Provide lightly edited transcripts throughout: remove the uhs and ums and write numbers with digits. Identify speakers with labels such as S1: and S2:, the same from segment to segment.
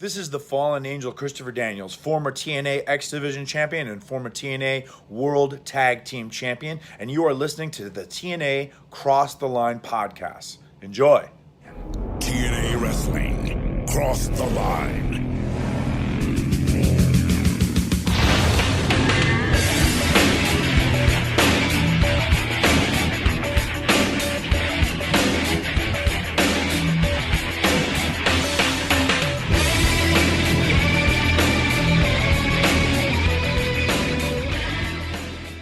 S1: This is the fallen angel Christopher Daniels, former TNA X Division champion and former TNA World Tag Team champion, and you are listening to the TNA Cross the Line podcast. Enjoy.
S2: TNA Wrestling, Cross the Line.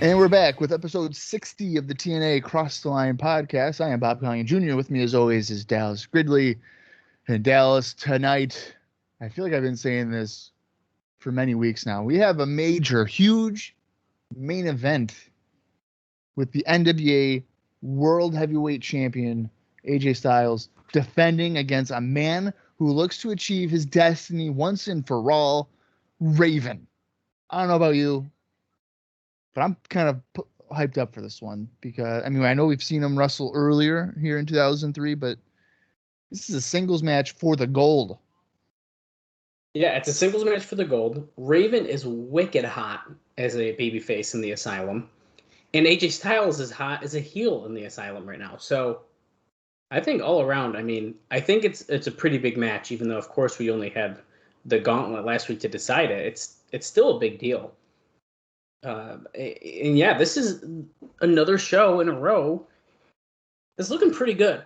S3: And we're back with episode 60 of the TNA Cross the Line podcast. I am Bob Colling Jr. With me, as always, is Dallas Gridley. And Dallas, tonight, I feel like I've been saying this for many weeks now. We have a major, huge main event with the NWA World Heavyweight Champion, AJ Styles, defending against a man who looks to achieve his destiny once and for all, Raven. I don't know about you, but I'm kind of hyped up for this one because, I mean, I know we've seen him wrestle earlier here in 2003, but this is a singles match for the gold.
S4: Yeah, it's a singles match for the gold. Raven is wicked hot as a babyface in the Asylum. And AJ Styles is hot as a heel in the Asylum right now. So I think all around, I mean, I think it's a pretty big match, even though, of course, we only had the gauntlet last week to decide it. It's still a big deal. And yeah, this is another show in a row. It's looking pretty good.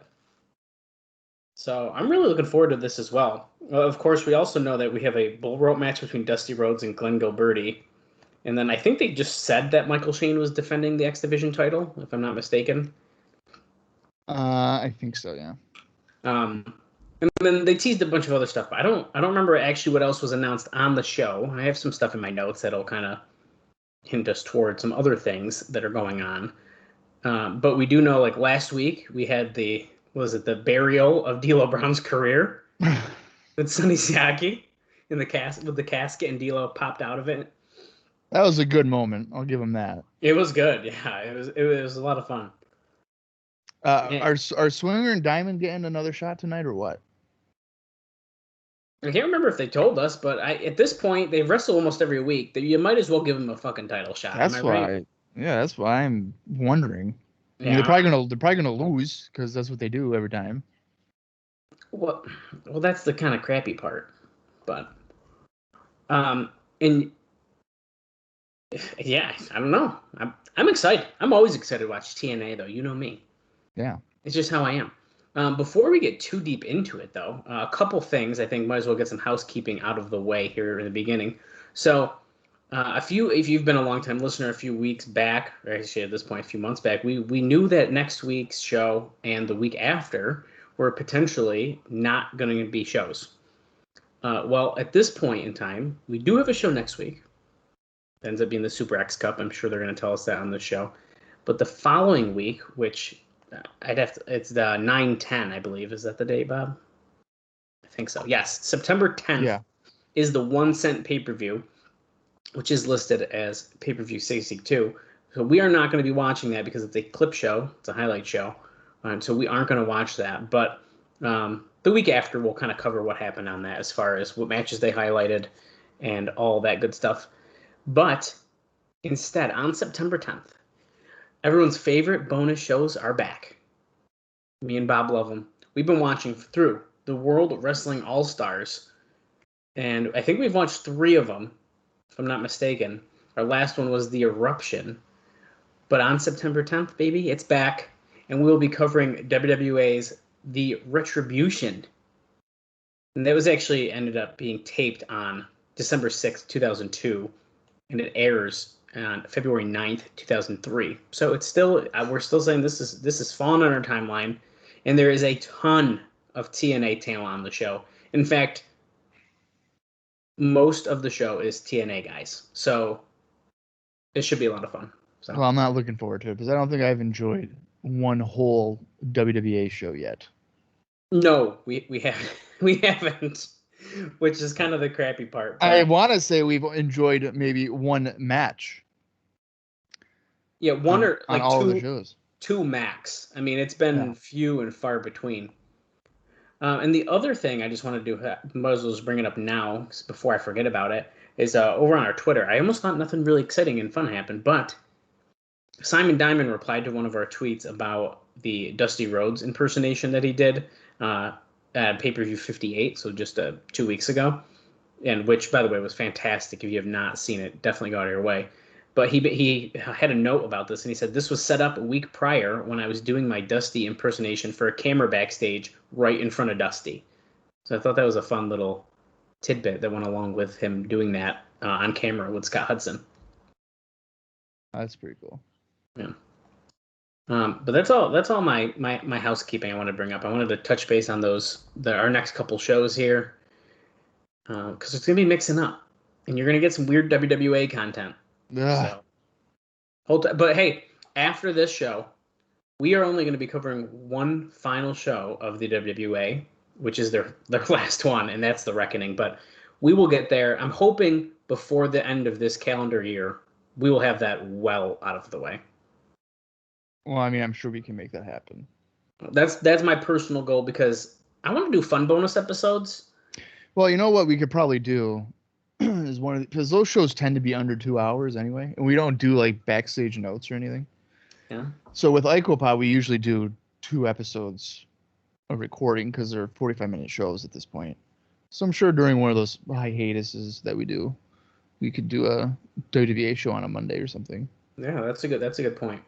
S4: So I'm really looking forward to this as well. Of course, we also know that we have a bull rope match between Dusty Rhodes and Glen Gilberti. And then I think they just said that Michael Shane was defending the X Division title, if I'm not mistaken.
S3: I think so, yeah.
S4: And then they teased a bunch of other stuff. But I don't remember actually what else was announced on the show. I have some stuff in my notes that'll kind of hint us toward some other things that are going on. But we do know, like last week, we had the burial of D'Lo Brown's career with Sonny Siaki in the casket, and D'Lo popped out of it.
S3: That was a good moment. I'll give him that.
S4: It was good. Yeah, it was a lot of fun.
S3: Are Swinger and Diamond getting another shot tonight or what?
S4: I can't remember if they told us, but at this point, they wrestle almost every week. You might as well give them a fucking title shot.
S3: That's why. Yeah, that's why I'm wondering. I mean, they're probably gonna lose because that's what they do every time.
S4: Well, that's the kind of crappy part. But, and yeah, I don't know. I'm excited. I'm always excited to watch TNA, though. You know me.
S3: Yeah,
S4: it's just how I am. Before we get too deep into it, though, a couple things I think might as well get some housekeeping out of the way here in the beginning. So, if you've been a long-time listener, a few weeks back, or actually at this point, a few months back, we knew that next week's show and the week after were potentially not going to be shows. Well, at this point in time, we do have a show next week. It ends up being the Super X Cup. I'm sure they're going to tell us that on the show. But the following week, which it's the 9/10, I believe. Is that the date, Bob? I think so. Yes, September 10th is the 1 cent pay-per-view, which is listed as pay-per-view 62. So we are not going to be watching that because it's a clip show. It's a highlight show. So we aren't going to watch that. But the week after, we'll kind of cover what happened on that as far as what matches they highlighted and all that good stuff. But instead, on September 10th, everyone's favorite bonus shows are back. Me and Bob love them. We've been watching through the World Wrestling All-Stars, and I think we've watched 3 of them, if I'm not mistaken. Our last one was The Eruption. But on September 10th, baby, it's back, and we'll be covering WWA's The Retribution. And that was actually ended up being taped on December 6th, 2002, and it airs on February 9th, 2003. So it's still, we're still saying this is falling on our timeline, and there is a ton of TNA talent on the show. In fact, most of the show is TNA guys. So it should be a lot of fun. So.
S3: Well, I'm not looking forward to it because I don't think I've enjoyed one whole WWA show yet.
S4: No, we haven't. Which is kind of the crappy part.
S3: I want to say we've enjoyed maybe one match.
S4: Yeah, one or like
S3: all the shows.
S4: 2 max. I mean, it's been few and far between. And the other thing I just want to do, might as well just bring it up now before I forget about it, is over on our Twitter. I almost thought nothing really exciting and fun happened, but Simon Diamond replied to one of our tweets about the Dusty Rhodes impersonation that he did at Pay-Per-View 58, so just 2 weeks ago, and which, by the way, was fantastic. If you have not seen it, definitely go out of your way. But he had a note about this, and he said, "This was set up a week prior when I was doing my Dusty impersonation for a camera backstage right in front of Dusty." So I thought that was a fun little tidbit that went along with him doing that on camera with Scott Hudson.
S3: That's pretty cool.
S4: Yeah. But that's all my housekeeping I wanted to bring up. I wanted to touch base on our next couple shows here, because it's gonna be mixing up, and you're gonna get some weird WWA content.
S3: Ugh.
S4: So, but hey, after this show, we are only going to be covering one final show of the WWA, which is their last one, and that's the Reckoning. But we will get there. I'm hoping before the end of this calendar year, we will have that well out of the way.
S3: Well, I mean, I'm sure we can make that happen.
S4: That's my personal goal, because I want to do fun bonus episodes.
S3: Well, you know what we could probably do is because those shows tend to be under 2 hours anyway, and we don't do like backstage notes or anything.
S4: Yeah.
S3: So with ICOPOD, we usually do 2 episodes of recording because they're 45-minute shows at this point. So I'm sure during one of those hiatuses that we do, we could do a WWA show on a Monday or something.
S4: Yeah, that's a good point.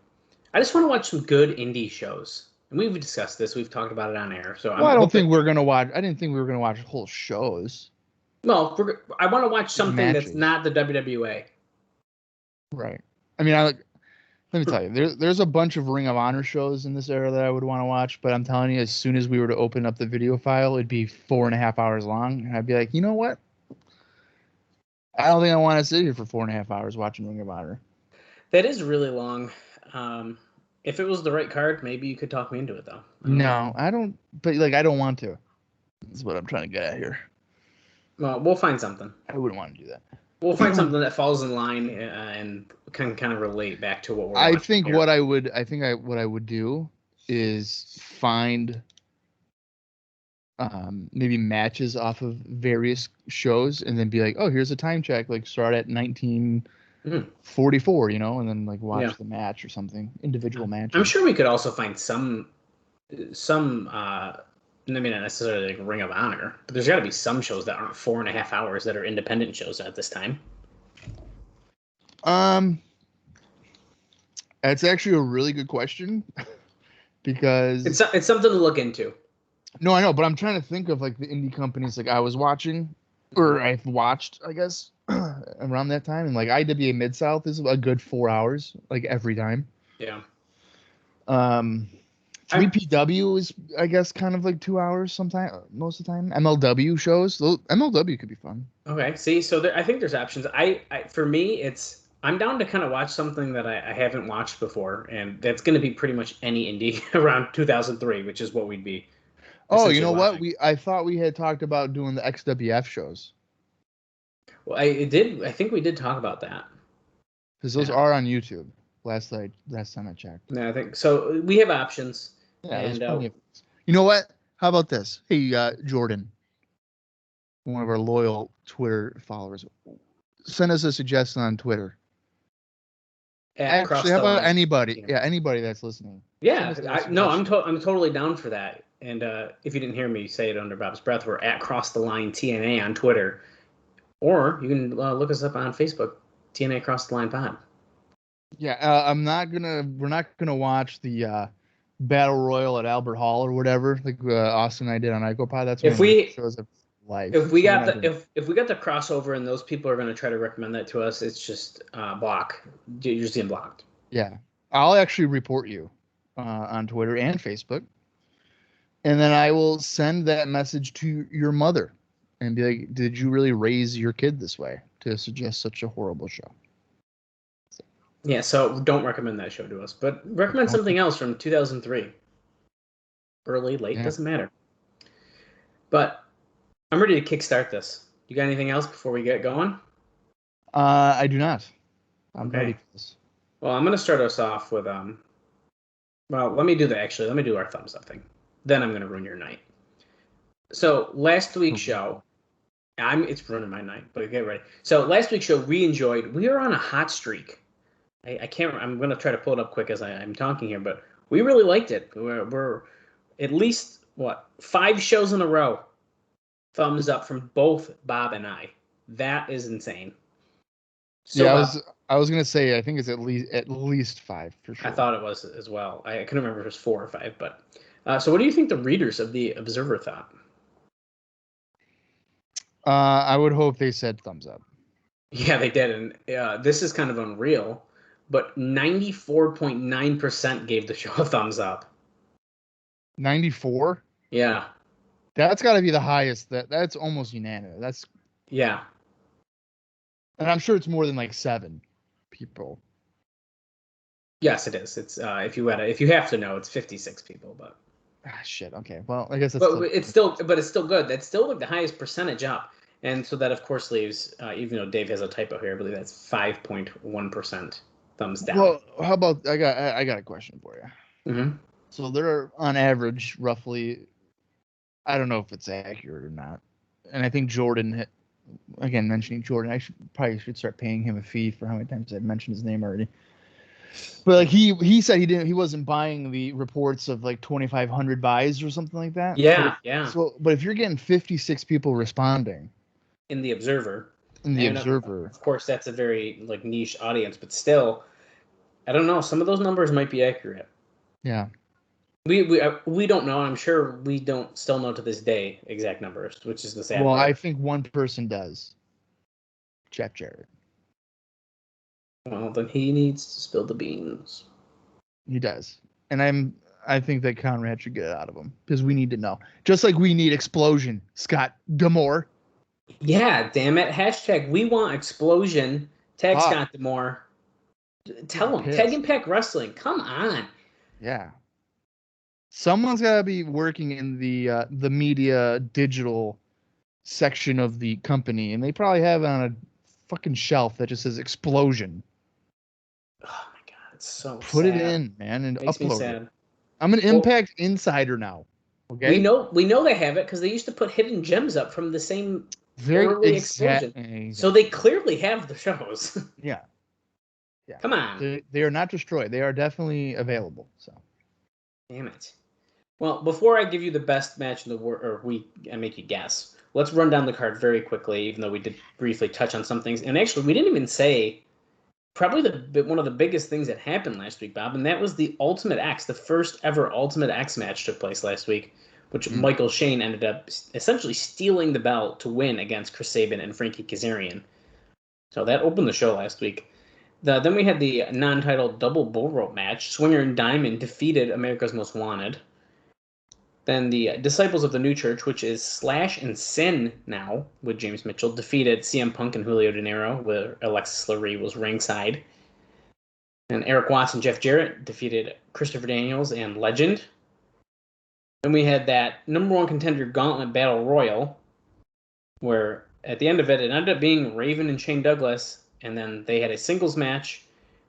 S4: I just want to watch some good indie shows, and we've discussed this. We've talked about it on air. So
S3: I didn't think we were gonna watch whole shows.
S4: Well, I want to watch something
S3: matches.
S4: That's not the WWA.
S3: Right. I mean, let me tell you, there's a bunch of Ring of Honor shows in this era that I would want to watch, but I'm telling you, as soon as we were to open up the video file, it'd be 4.5 hours long, and I'd be like, you know what? I don't think I want to sit here for 4.5 hours watching Ring of Honor.
S4: That is really long. If it was the right card, maybe you could talk me into it, though.
S3: No, I don't. But I don't want to. That's what I'm trying to get at here.
S4: Well, we'll find something.
S3: I wouldn't want to do that.
S4: We'll find something that falls in line and can kind of relate back to what we're.
S3: I think what I would do is find maybe matches off of various shows, and then be like, oh, here's a time check. Like start at 1944, and then watch the match or something. Individual matches.
S4: I'm sure we could also find some. I mean, not necessarily like Ring of Honor, but there's got to be some shows that aren't 4.5 hours that are independent shows at this time.
S3: That's actually a really good question because
S4: it's something to look into.
S3: No, I know, but I'm trying to think of the indie companies I was watching or I've watched, I guess, around that time, and IWA MidSouth is a good 4 hours every time.
S4: Yeah.
S3: 3PW is, I guess, kind of 2 hours sometimes, most of the time. MLW shows, MLW could be fun.
S4: Okay, see, so I think there's options. For me, I'm down to kind of watch something that I haven't watched before, and that's going to be pretty much any indie around 2003, which is what we'd be.
S3: Oh, you know watching. What? I thought we had talked about doing the XWF shows.
S4: Well, I think we did talk about that.
S3: Because those are on YouTube. Last time I checked.
S4: Yeah, I think so. We have options.
S3: Yeah, and you know what? How about this? Hey, Jordan, one of our loyal Twitter followers, send us a suggestion on Twitter. Actually, how about anybody? Yeah, anybody that's listening.
S4: Yeah, I'm totally down for that. And if you didn't hear me say it under Bob's breath, we're at Cross the Line TNA on Twitter, or you can look us up on Facebook, TNA Cross the Line Pod.
S3: Yeah, we're not gonna watch the Battle Royal at Albert Hall or whatever, Austin and I did on ICOPOD. That's
S4: if we
S3: shows of life.
S4: If we got the crossover and those people are going to try to recommend that to us, it's just block. You're just getting blocked.
S3: Yeah, I'll actually report you on Twitter and Facebook, and then I will send that message to your mother and be like, "Did you really raise your kid this way to suggest such a horrible show?"
S4: Yeah, so don't recommend that show to us, but recommend something else from 2003. Early, late, doesn't matter. But I'm ready to kickstart this. You got anything else before we get going?
S3: I do not. I'm ready for this.
S4: Well, I'm going to start us off with well, let me do our thumbs up thing. Then I'm going to ruin your night. So last week's show, it's ruining my night, but get ready. So last week's show we enjoyed. We are on a hot streak. I can't. I'm going to try to pull it up quick as I'm talking here, but we really liked it. We're at least 5 shows in a row. Thumbs up from both Bob and I. That is insane. So
S3: yeah, I was gonna say I think it's at least 5 for sure.
S4: I thought it was as well. I couldn't remember if it was 4 or 5, but so what do you think the readers of the Observer thought?
S3: I would hope they said thumbs up.
S4: Yeah, they did, and this is kind of unreal, but 94.9% gave the show a thumbs up.
S3: 94?
S4: Yeah.
S3: That's got to be the highest. That's almost unanimous.
S4: Yeah.
S3: And I'm sure it's more than like 7 people.
S4: Yes, it is. It's if you have to know, it's 56 people, but
S3: shit. Okay. Well, I guess that's
S4: it's still good. That's still like the highest percentage up. And so that of course leaves even though Dave has a typo here, I believe that's 5.1% thumbs down.
S3: Well, how about I got a question for you.
S4: Mm-hmm.
S3: So they're on average roughly, I don't know if it's accurate or not. And I think Jordan, again, mentioning Jordan, I probably should start paying him a fee for how many times I've mentioned his name already. But like he said he wasn't buying the reports of like 2,500 buys or something like that.
S4: Yeah.
S3: But if you're getting 56 people responding
S4: in the Observer.
S3: Of
S4: course, that's a very like niche audience, but still, I don't know. Some of those numbers might be accurate.
S3: Yeah.
S4: We don't know. I'm sure we don't still know to this day exact numbers, which is the sad part.
S3: I think one person does. Jeff Jarrett.
S4: Well, then he needs to spill the beans.
S3: He does. And I think that Conrad should get it out of him because we need to know. Just like we need explosion, Scott D'Amore.
S4: Yeah, damn it. Hashtag we want explosion. Tag Scott D'Amore. Tell him. Tag Impact Wrestling. Come on.
S3: Yeah. Someone's got to be working in the media digital section of the company, and they probably have it on a fucking shelf that just says explosion.
S4: Oh my god, it's so
S3: Put
S4: sad.
S3: it in, man, and
S4: Makes me
S3: upload
S4: sad.
S3: it. I'm an Impact insider now. Okay.
S4: We know they have it because they used to put hidden gems up from the same early explosion. So they clearly have the shows.
S3: Yeah.
S4: Come on.
S3: They are not destroyed. They are definitely available. So.
S4: Damn it. Well, before I give you the best match in the world, or I make you guess, let's run down the card very quickly, even though we did briefly touch on some things. And actually, we didn't even say probably one of the biggest things that happened last week, Bob, and that was the Ultimate X. The first ever Ultimate X match took place last week, which Michael Shane ended up essentially stealing the belt to win against Chris Sabin and Frankie Kazarian. So that opened the show last week. Then we had the non-title double bull rope match. Swinger and Diamond defeated America's Most Wanted. Then the Disciples of the New Church, which is Slash and Sin now, with James Mitchell, defeated CM Punk and Julio De Niro, where Alexis Lurie was ringside. And Eric Watts and Jeff Jarrett defeated Christopher Daniels and Legend. Then we had that number 1 contender gauntlet battle royal, where at the end of it ended up being Raven and Shane Douglas, and then they had a singles match,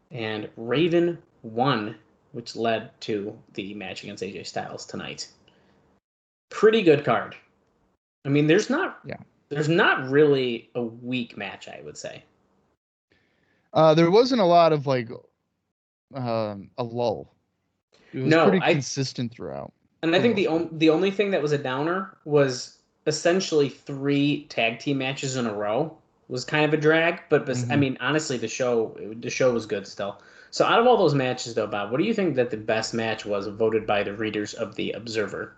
S4: and Raven won, which led to the match against AJ Styles tonight. Pretty good card. I mean, there's not really a weak match, I would say.
S3: There wasn't a lot of like a lull. It was pretty consistent throughout.
S4: And I think the only thing that was a downer was essentially 3 tag team matches in a row was kind of a drag. But I mean, honestly, the show was good still. So out of all those matches, though, Bob, what do you think that the best match was voted by the readers of the Observer?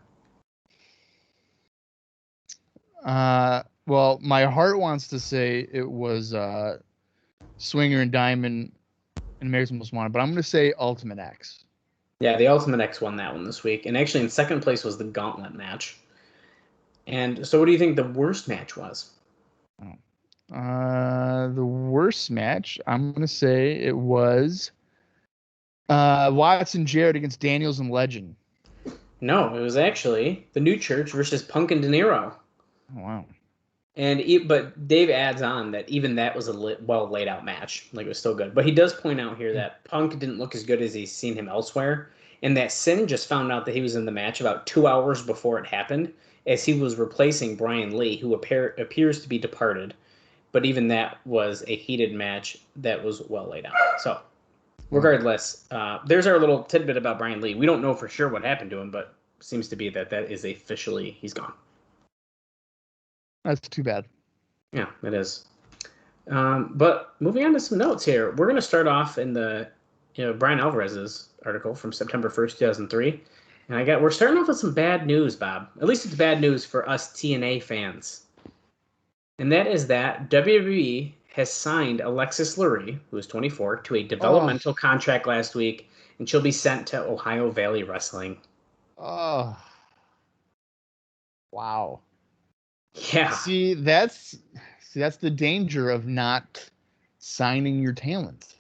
S3: Well, my heart wants to say it was Swinger and Diamond and America's Most Wanted, but I'm going to say Ultimate X.
S4: Yeah, the Ultimate X won that one this week. And actually in second place was the Gauntlet match. And so what do you think the worst match was?
S3: The worst match, I'm going to say it was Watts and Jarrett against Daniels and Legend.
S4: No, it was actually the New Church versus Punk and De Niro.
S3: Oh, wow.
S4: But Dave adds on that even that was a well laid out match. Like, it was still good. But he does point out here that Punk didn't look as good as he's seen him elsewhere. And that Sin just found out that he was in the match about 2 hours before it happened. as he was replacing Brian Lee, who appears to be departed. But even that was a heated match that was well laid out. So, regardless, there's our little tidbit about Brian Lee. We don't know for sure what happened to him, but seems to be that is officially he's gone.
S3: That's too bad.
S4: Yeah, it is. But moving on to some notes here, we're going to start off in the Brian Alvarez's article from September 1st, 2003. And we're starting off with some bad news, Bob. At least it's bad news for us TNA fans. And that is that WWE has signed Alexis Lurie, who is 24, to a developmental contract last week, and she'll be sent to Ohio Valley Wrestling.
S3: Oh. Wow.
S4: Yeah.
S3: See, that's the danger of not signing your talent.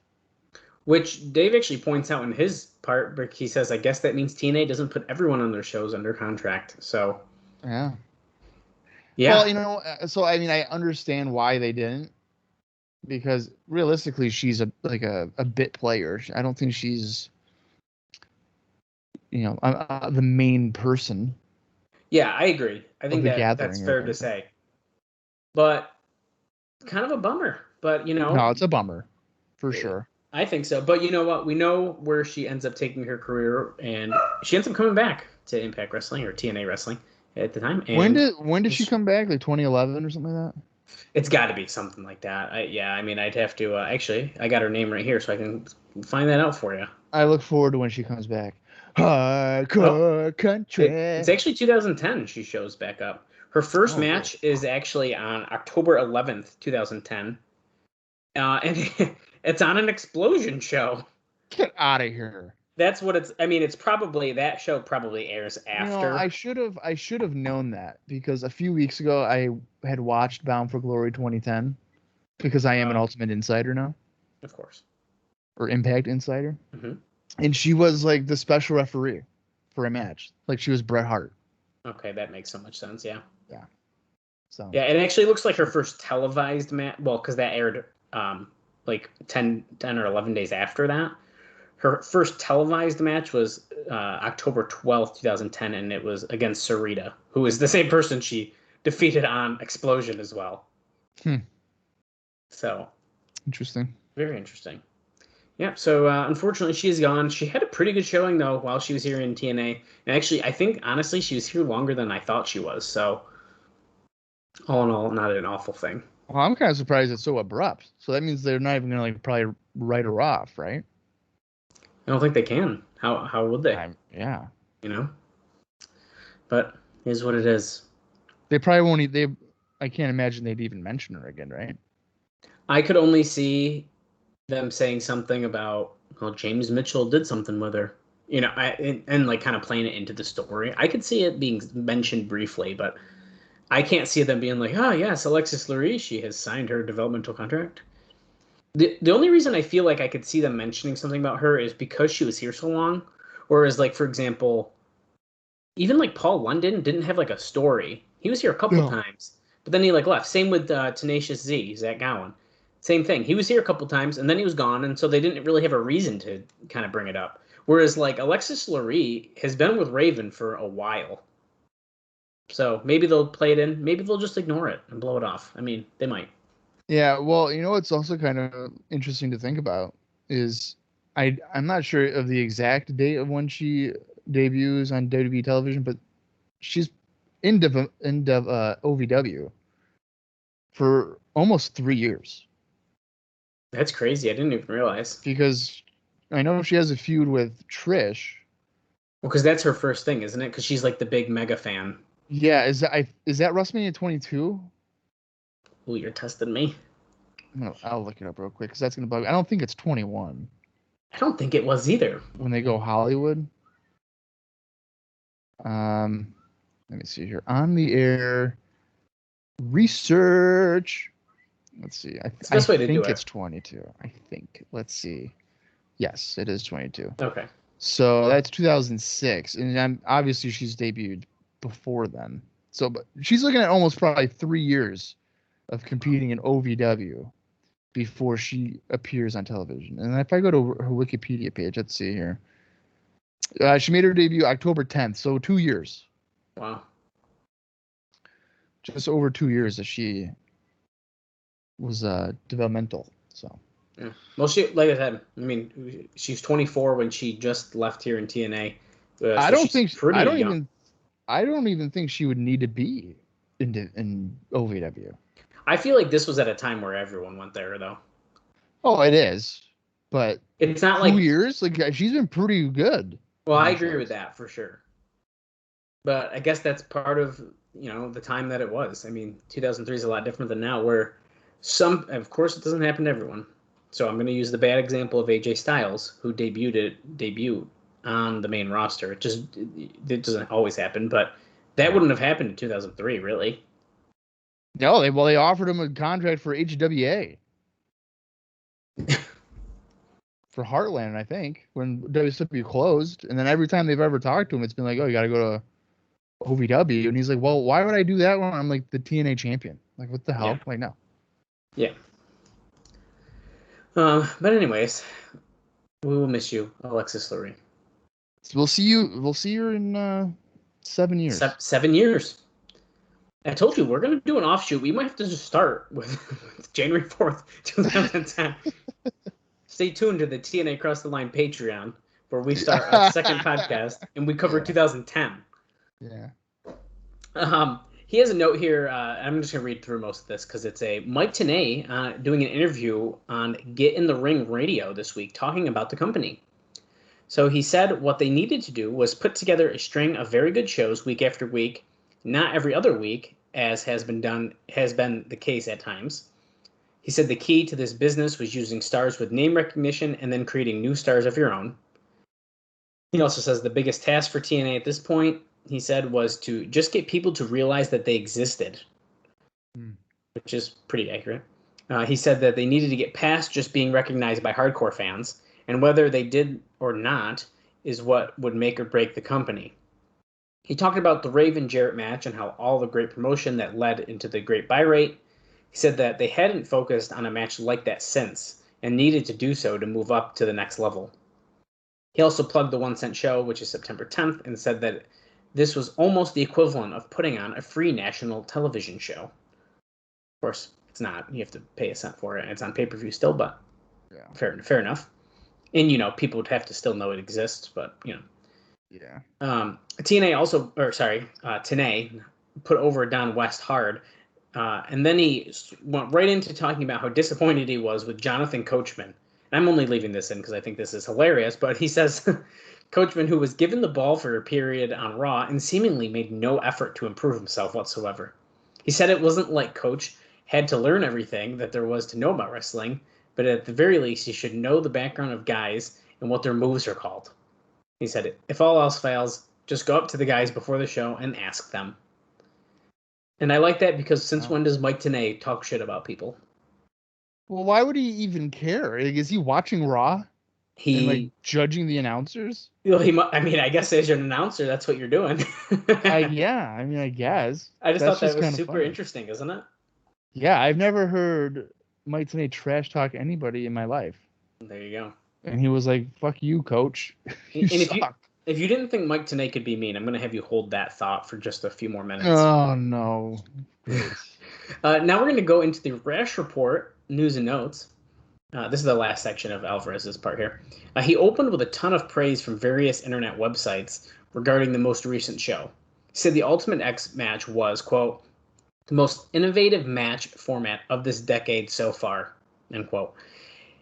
S4: Which Dave actually points out in his part, but he says, I guess that means TNA doesn't put everyone on their shows under contract. So,
S3: yeah.
S4: Yeah.
S3: Well, so I mean, I understand why they didn't, because realistically, she's a bit player. I don't think she's, the main person.
S4: Yeah, I agree. I think that's fair to say. But kind of a bummer. But
S3: no, it's a bummer, for sure.
S4: I think so. But you know what? We know where she ends up taking her career, and she ends up coming back to Impact Wrestling or TNA Wrestling at the time. And
S3: when did she come back? Like 2011 or something like that?
S4: It's got to be something like that. I'd have to actually. I got her name right here, so I can find that out for you.
S3: I look forward to when she comes back. Hardcore country.
S4: It's actually 2010. She shows back up. Her first match is actually on October 11th, 2010, and it's on an Explosion show.
S3: Get out of here.
S4: That's what it's. I mean, it's probably that show probably airs after.
S3: I should have known that, because a few weeks ago I had watched Bound for Glory 2010, because I am an Ultimate Insider now.
S4: Of course.
S3: Or Impact Insider.
S4: Mm-hmm.
S3: And she was like the special referee for a match. Like she was Bret Hart.
S4: Okay, that makes so much sense. Yeah.
S3: Yeah. So.
S4: Yeah, it actually looks like her first televised match. Well, because that aired like 10 or 11 days after that. Her first televised match was October 12th, 2010, and it was against Sarita, who is the same person she defeated on Explosion as well. So.
S3: Interesting.
S4: Very interesting. Yeah, so unfortunately she's gone. She had a pretty good showing, though, while she was here in TNA. And actually, I think, honestly, she was here longer than I thought she was. So, all in all, not an awful thing.
S3: Well, I'm kind of surprised it's so abrupt. So that means they're not even going to probably write her off, right?
S4: I don't think they can. How would they?
S3: Yeah.
S4: But here's what it is.
S3: They probably won't. I can't imagine they'd even mention her again, right?
S4: I could only see them saying something about, well, James Mitchell did something with her, and like kind of playing it into the story. I could see it being mentioned briefly, but I can't see them being like, oh yes, Alexis Lurie, she has signed her developmental contract. The only reason I feel like I could see them mentioning something about her is because she was here so long. Whereas, like, for example, even like Paul London didn't have like a story. He was here a couple times, but then he like left. Same with Tenacious Z, Zach Gowen. Same thing. He was here a couple times, and then he was gone, and so they didn't really have a reason to kind of bring it up. Whereas, like, Alexis Lurie has been with Raven for a while. So maybe they'll play it in. Maybe they'll just ignore it and blow it off. I mean, they might.
S3: Yeah, well, what's also kind of interesting to think about is I'm not sure of the exact date of when she debuts on WWE television, but she's in OVW for almost 3 years.
S4: That's crazy. I didn't even realize.
S3: Because I know she has a feud with Trish.
S4: Well, because that's her first thing, isn't it? Because she's like the big mega fan.
S3: Yeah, is that WrestleMania 22?
S4: Oh, you're testing me.
S3: I'll look it up real quick because that's gonna bug. I don't think it's 21.
S4: I don't think it was either.
S3: When they go Hollywood. Let me see here. On the air research. Let's see. I think it's 22. I think. Let's see. Yes, it is 22.
S4: Okay.
S3: So that's 2006, and obviously she's debuted before then. So, but she's looking at almost probably 3 years of competing in OVW before she appears on television. And if I go to her Wikipedia page, let's see here. She made her debut October 10th, so 2 years.
S4: Wow.
S3: just over 2 years that she was developmental. So.
S4: Yeah. Well, like I said, I mean, she's 24 when she just left here in TNA.
S3: I don't think
S4: pretty young.
S3: I don't even think she would need to be in OVW.
S4: I feel like this was at a time where everyone went there, though.
S3: Oh, it is, but
S4: it's not
S3: 2
S4: like
S3: years. Like she's been pretty good.
S4: Well, I agree with that for sure. But I guess that's part of the time that it was. I mean, 2003 is a lot different than now, where of course, it doesn't happen to everyone. So I'm going to use the bad example of AJ Styles, who debuted on the main roster. It doesn't always happen, but that wouldn't have happened in 2003, really.
S3: No, they offered him a contract for HWA. For Heartland, I think, when WCW closed, and then every time they've ever talked to him, it's been like, oh, you got to go to OVW, and he's like, well, why would I do that when I'm like the TNA champion? Like, what the hell?
S4: Yeah.
S3: Like, no.
S4: Yeah. But anyways, we will miss you, Alexis Lurie.
S3: So we'll see you in 7 years.
S4: 7 years. I told you we're gonna do an offshoot. We might have to just start with January 4th, 2010. Stay tuned to the TNA Across the Line Patreon, where we start a second podcast and we cover 2010.
S3: Yeah.
S4: He has a note here. I'm just going to read through most of this because it's a Mike Tenay doing an interview on Get in the Ring Radio this week talking about the company. So he said what they needed to do was put together a string of very good shows week after week, not every other week, as has been the case at times. He said the key to this business was using stars with name recognition and then creating new stars of your own. He also says the biggest task for TNA at this point, he said, was to just get people to realize that they existed, which is pretty accurate. He said that they needed to get past just being recognized by hardcore fans, and whether they did or not is what would make or break the company. He talked about the Raven Jarrett match and how all the great promotion that led into the great buy rate. He said that they hadn't focused on a match like that since, and needed to do so to move up to the next level. He also plugged the 1 Cent Show, which is September 10th, and said that this was almost the equivalent of putting on a free national television show. Of course, it's not. You have to pay a cent for it. It's on pay-per-view still, but yeah, fair enough. And, people would have to still know it exists, but,
S3: Yeah.
S4: TNA also, Tenay put over Don West hard, and then he went right into talking about how disappointed he was with Jonathan Coachman. And I'm only leaving this in because I think this is hilarious, but he says Coachman, who was given the ball for a period on Raw and seemingly made no effort to improve himself whatsoever. He said it wasn't like Coach had to learn everything that there was to know about wrestling, but at the very least, he should know the background of guys and what their moves are called. He said, if all else fails, just go up to the guys before the show and ask them. And I like that because since when does Mike Tenay talk shit about people?
S3: Well, why would he even care? Like, is he watching Raw? And judging the announcers?
S4: I guess as an announcer, that's what you're doing.
S3: I guess.
S4: I just thought that was super interesting, isn't it?
S3: Yeah, I've never heard Mike Tenay trash talk anybody in my life.
S4: There you go.
S3: And he was like, fuck you, Coach. You suck.
S4: If you didn't think Mike Tenay could be mean, I'm going to have you hold that thought for just a few more minutes.
S3: Oh, no.
S4: Now we're going to go into the Rash Report, news and notes. This is the last section of Alvarez's part here. He opened with a ton of praise from various internet websites regarding the most recent show. He said the Ultimate X match was, quote, the most innovative match format of this decade so far, end quote.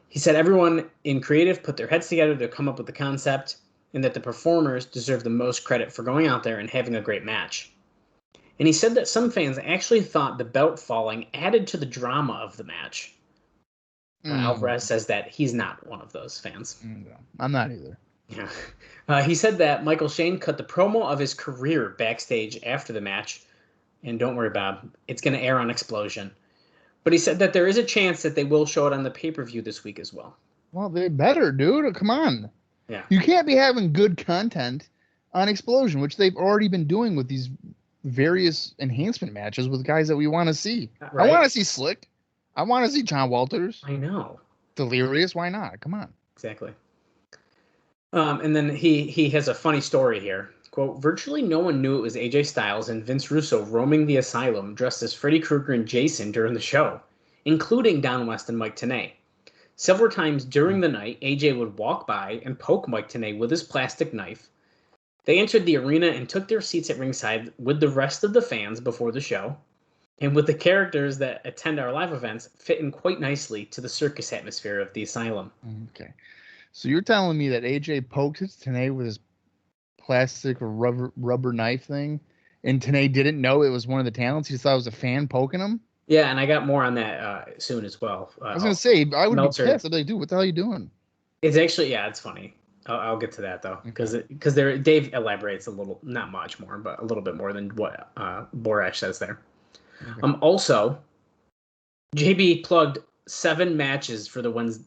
S4: He said everyone in creative put their heads together to come up with the concept, and that the performers deserve the most credit for going out there and having a great match. And he said that some fans actually thought the belt falling added to the drama of the match. Alvarez says that he's not one of those fans.
S3: No, I'm not either.
S4: Yeah. He said that Michael Shane cut the promo of his career backstage after the match. And don't worry, Bob, it's going to air on Explosion. But he said that there is a chance that they will show it on the pay-per-view this week as well.
S3: Well, they better, dude. Come on.
S4: Yeah.
S3: You can't be having good content on Explosion, which they've already been doing with these various enhancement matches with guys that we want to see. Right? I want to see Slick. I want to see John Walters.
S4: I know.
S3: Delirious. Why not? Come on.
S4: Exactly. And then he has a funny story here. quote, virtually no one knew it was AJ Styles and Vince Russo roaming the asylum dressed as Freddy Krueger and Jason during the show, including Don West and Mike Tenay. Several times during the night, AJ would walk by and poke Mike Tenay with his plastic knife. They entered the arena and took their seats at ringside with the rest of the fans before the show, and with the characters that attend our live events fit in quite nicely to the circus atmosphere of the asylum.
S3: Okay. So you're telling me that AJ poked Tenay with his plastic or rubber knife thing, and Tenay didn't know it was one of the talents? He just thought it was a fan poking him?
S4: Yeah, and I got more on that soon as well.
S3: I was going to say, I would
S4: Meltzer,
S3: be pissed. I'd be like, dude, what the hell are you doing?
S4: It's actually, yeah, it's funny. I'll get to that, though, because Dave elaborates a little, not much more, but a little bit more than what Borash says there. Okay. Also, JB plugged 7 matches for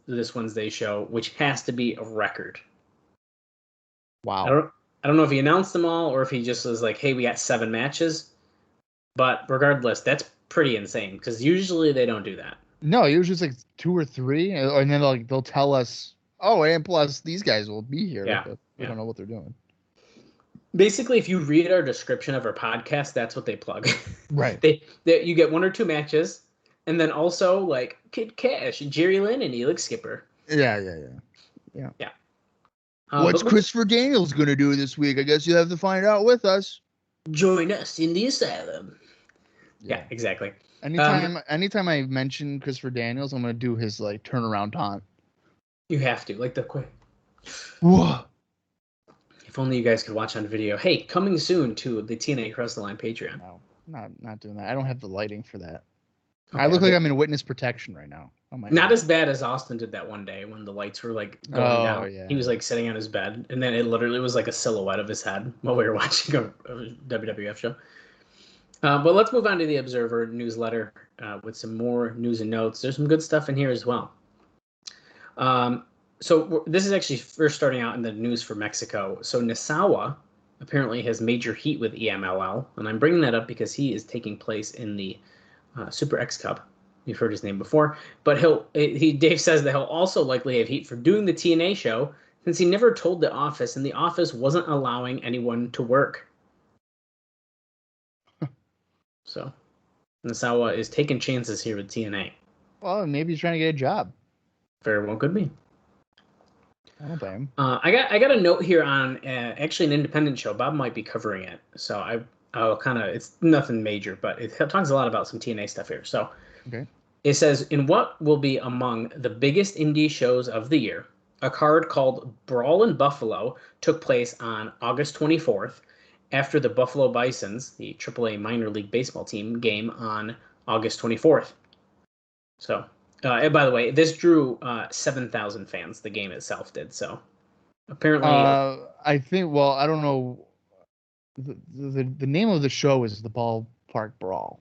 S4: this Wednesday show, which has to be a record.
S3: Wow.
S4: I don't know if he announced them all or if he just was like, hey, we got 7 matches. But regardless, that's pretty insane because usually they don't do that.
S3: No, usually it's like 2 or 3, and then they'll tell us, oh, and plus these guys will be here.
S4: Yeah.
S3: But we don't know what they're doing.
S4: Basically, if you read our description of our podcast, that's what they plug.
S3: Right.
S4: You get 1 or 2 matches, and then also like Kid Cash, Jerry Lynn, and Elix Skipper.
S3: Yeah. What's
S4: but
S3: Christopher Daniels going to do this week? I guess you have to find out with us.
S4: Join us in the asylum. Yeah, exactly.
S3: Anytime I mention Christopher Daniels, I'm going to do his like turnaround taunt.
S4: You have to, like the quick.
S3: Whoa.
S4: If only you guys could watch on video. Hey, coming soon to the TNA Cross the Line Patreon.
S3: No, not doing that. I don't have the lighting for that. Okay, I look like I'm in witness protection right now.
S4: Not as bad as Austin did that one day when the lights were like going down. Yeah. He was like sitting on his bed, and then it literally was like a silhouette of his head while we were watching a WWF show. But let's move on to the Observer newsletter with some more news and notes. There's some good stuff in here as well. So this is actually first starting out in the news for Mexico. So Nasawa apparently has major heat with EMLL, and I'm bringing that up because he is taking place in the Super X Cup. You've heard his name before, but Dave says that he'll also likely have heat for doing the TNA show since he never told the office, and the office wasn't allowing anyone to work. So Nasawa is taking chances here with TNA.
S3: Well, maybe he's trying to get a job.
S4: Very well could be.
S3: I don't blame him.
S4: I got a note here on actually an independent show. Bob might be covering it, so I'll kind of, it's nothing major, but it talks a lot about some TNA stuff here. So
S3: okay.
S4: It says, in what will be among the biggest indie shows of the year, a card called Brawl in Buffalo took place on August 24th after the Buffalo Bisons, the AAA minor league baseball team, game on August 24th. So, and by the way, this drew 7,000 fans. The game itself did. So, apparently,
S3: I think. Well, I don't know. The name of the show is the Ballpark Brawl.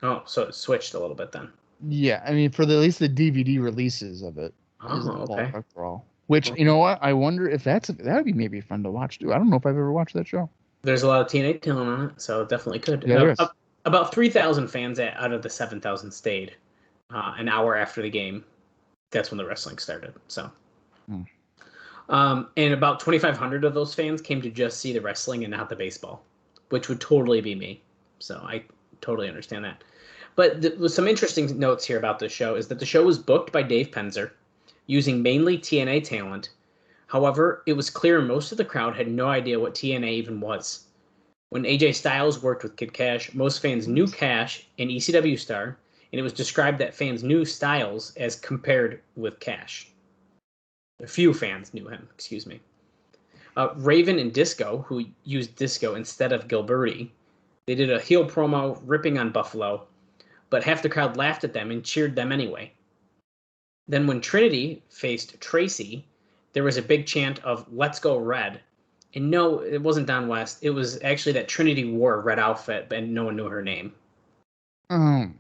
S4: Oh, so it switched a little bit then.
S3: Yeah, I mean, for at least the DVD releases of it.
S4: Oh, okay.
S3: Ballpark Brawl. Which, you know what? I wonder if that would be maybe fun to watch too. I don't know if I've ever watched that show.
S4: There's a lot of TNA talent on it, so it definitely could.
S3: Yeah, there is.
S4: About 3,000 fans out of the 7,000 stayed. An hour after the game, that's when the wrestling started. So, and about 2,500 of those fans came to just see the wrestling and not the baseball, which would totally be me. So I totally understand that. But with some interesting notes here about this show is that the show was booked by Dave Penzer, using mainly TNA talent. However, it was clear most of the crowd had no idea what TNA even was. When AJ Styles worked with Kid Cash, most fans knew Cash, an ECW star, and it was described that fans knew Styles as compared with Cash. A few fans knew him, excuse me. Raven and Disco, who used Disco instead of Gilberti, they did a heel promo ripping on Buffalo, but half the crowd laughed at them and cheered them anyway. Then when Trinity faced Tracy, there was a big chant of "Let's go Red." And no, it wasn't Don West. It was actually that Trinity wore a red outfit, but no one knew her name.
S3: Oh, my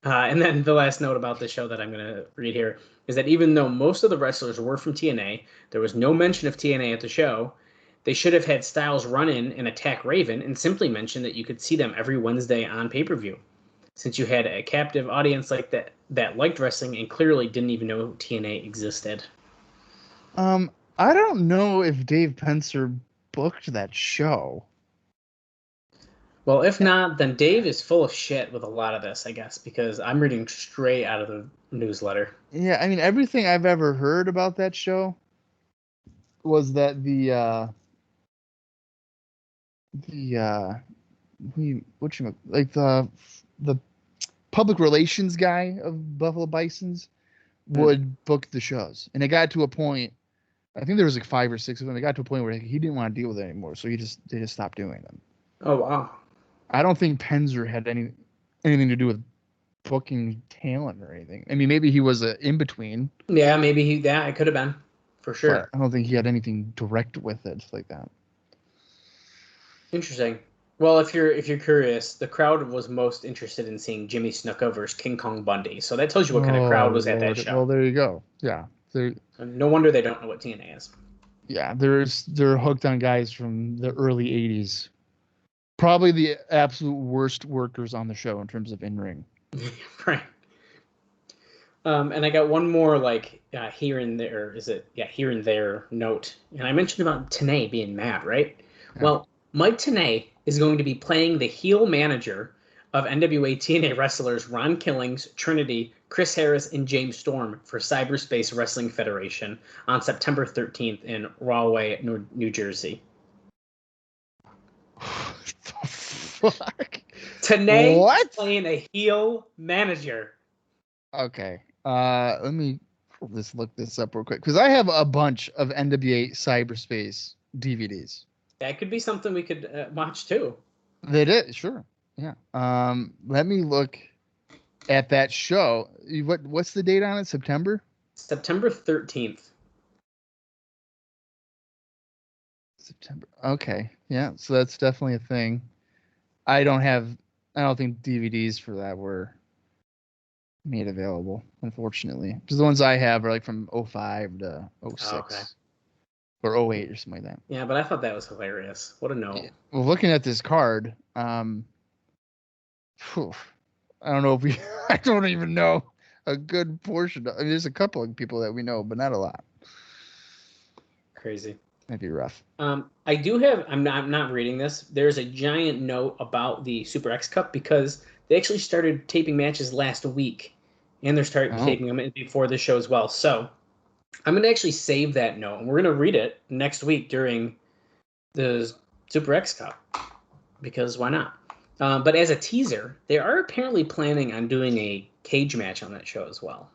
S3: God.
S4: And then the last note about the show that I'm going to read here is that even though most of the wrestlers were from TNA, there was no mention of TNA at the show. They should have had Styles run in and attack Raven and simply mention that you could see them every Wednesday on pay-per-view. Since you had a captive audience like that liked wrestling and clearly didn't even know TNA existed.
S3: I don't know if Dave Penzer booked that show.
S4: Well, if not, then Dave is full of shit with a lot of this, I guess, because I'm reading straight out of the newsletter.
S3: Yeah, I mean, everything I've ever heard about that show was that the public relations guy of Buffalo Bisons would book the shows, and it got to a point. I think there was like 5 or 6 of them. It got to a point where he didn't want to deal with it anymore, so they just stopped doing them.
S4: Oh wow!
S3: I don't think Penzer had anything to do with booking talent or anything. I mean, maybe he was an in between.
S4: Yeah, maybe it could have been, for sure.
S3: I don't think he had anything direct with it like that.
S4: Interesting. Well, if you're curious, the crowd was most interested in seeing Jimmy Snuka versus King Kong Bundy. So that tells you what kind of crowd was at that show.
S3: Well, there you go. Yeah.
S4: No wonder they don't know what TNA is.
S3: Yeah, they're hooked on guys from the early 80s. Probably the absolute worst workers on the show in terms of in-ring.
S4: Right. And I got one more here and there. Here and there note. And I mentioned about TNA being mad, right? Yeah. Well, Mike TNA is going to be playing the heel manager of NWA-TNA wrestlers Ron Killings, Trinity, Chris Harris, and James Storm for Cyberspace Wrestling Federation on September 13th in Rahway, New Jersey.
S3: What the fuck?
S4: TNA is playing a heel manager.
S3: Okay. Let me look this up real quick, because I have a bunch of NWA Cyberspace DVDs.
S4: That could be something we could watch too.
S3: That is, sure. Yeah. Let me look at that show. What's the date on it? September
S4: 13th.
S3: September. Okay. Yeah. So that's definitely a thing. I don't think DVDs for that were made available, unfortunately. Because the ones I have are like from 05 to 06. Oh, okay. Or 08 or something like that.
S4: Yeah, but I thought that was hilarious. What a note. Yeah.
S3: Well, looking at this card, I don't know if I don't even know a good portion. I mean, there's a couple of people that we know, but not a lot.
S4: Crazy.
S3: Might be rough.
S4: I do have. I'm not reading this. There's a giant note about the Super X Cup because they actually started taping matches last week, and they're taping them before the show as well. So I'm going to actually save that note, and we're going to read it next week during the Super X Cup, because why not? But as a teaser, they are apparently planning on doing a cage match on that show as well.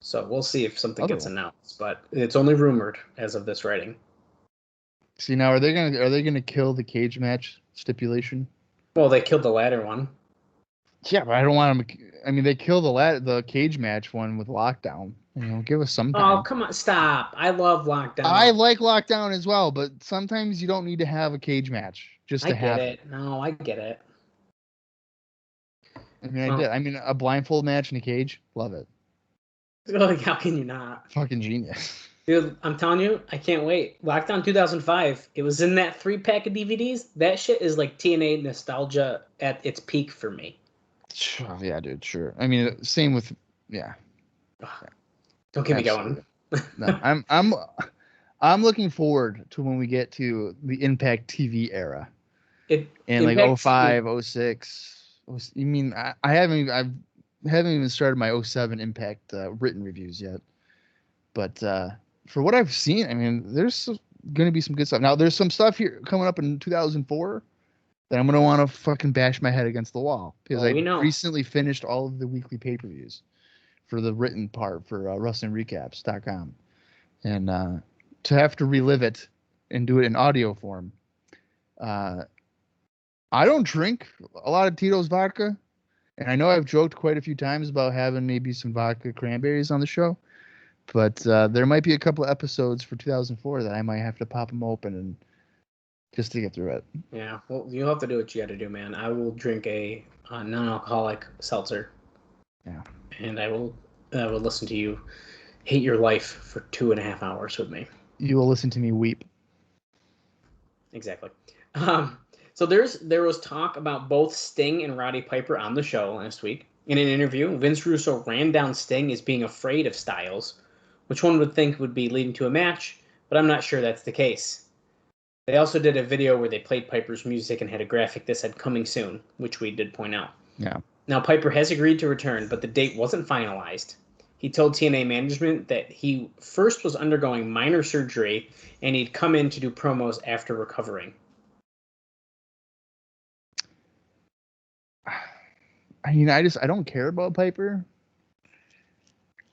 S4: So we'll see if something gets announced, but it's only rumored as of this writing.
S3: See, now are they gonna kill the cage match stipulation?
S4: Well, they killed the ladder one.
S3: Yeah, but I don't want them. I mean, they killed the cage match one with Lockdown. Give us some time.
S4: Oh, come on, stop! I love Lockdown.
S3: I like Lockdown as well, but sometimes you don't need to have a cage match just to have it.
S4: No, I get it.
S3: I mean, I did. I mean, a blindfold match in a cage, love it.
S4: Like, how can you not?
S3: Fucking genius.
S4: Dude, I'm telling you, I can't wait. Lockdown 2005, it was in that 3-pack of DVDs. That shit is like TNA nostalgia at its peak for me.
S3: Yeah, dude, sure. I mean, same with, yeah.
S4: Don't get me going.
S3: No, I'm looking forward to when we get to the Impact TV era. In like 05, 06. You mean I haven't even started my 07 Impact written reviews yet. But for what I've seen, I mean, there's going to be some good stuff. Now, there's some stuff here coming up in 2004 that I'm going to want to fucking bash my head against the wall, because I recently finished all of the weekly pay-per-views for the written part for WrestlingRecaps.com. And to have to relive it and do it in audio form. I don't drink a lot of Tito's vodka, and I know I've joked quite a few times about having maybe some vodka cranberries on the show, but there might be a couple of episodes for 2004 that I might have to pop them open and just to get through it.
S4: Yeah, well, you'll have to do what you got to do, man. I will drink a non-alcoholic seltzer.
S3: Yeah, and
S4: I will listen to you hate your life for 2.5 hours with me.
S3: You will listen to me weep.
S4: Exactly. So there was talk about both Sting and Roddy Piper on the show last week. In an interview, Vince Russo ran down Sting as being afraid of Styles, which one would think would be leading to a match, but I'm not sure that's the case. They also did a video where they played Piper's music and had a graphic that said "Coming Soon," which we did point out.
S3: Yeah.
S4: Now, Piper has agreed to return, but the date wasn't finalized. He told TNA management that he first was undergoing minor surgery and he'd come in to do promos after recovering.
S3: I mean, I don't care about Piper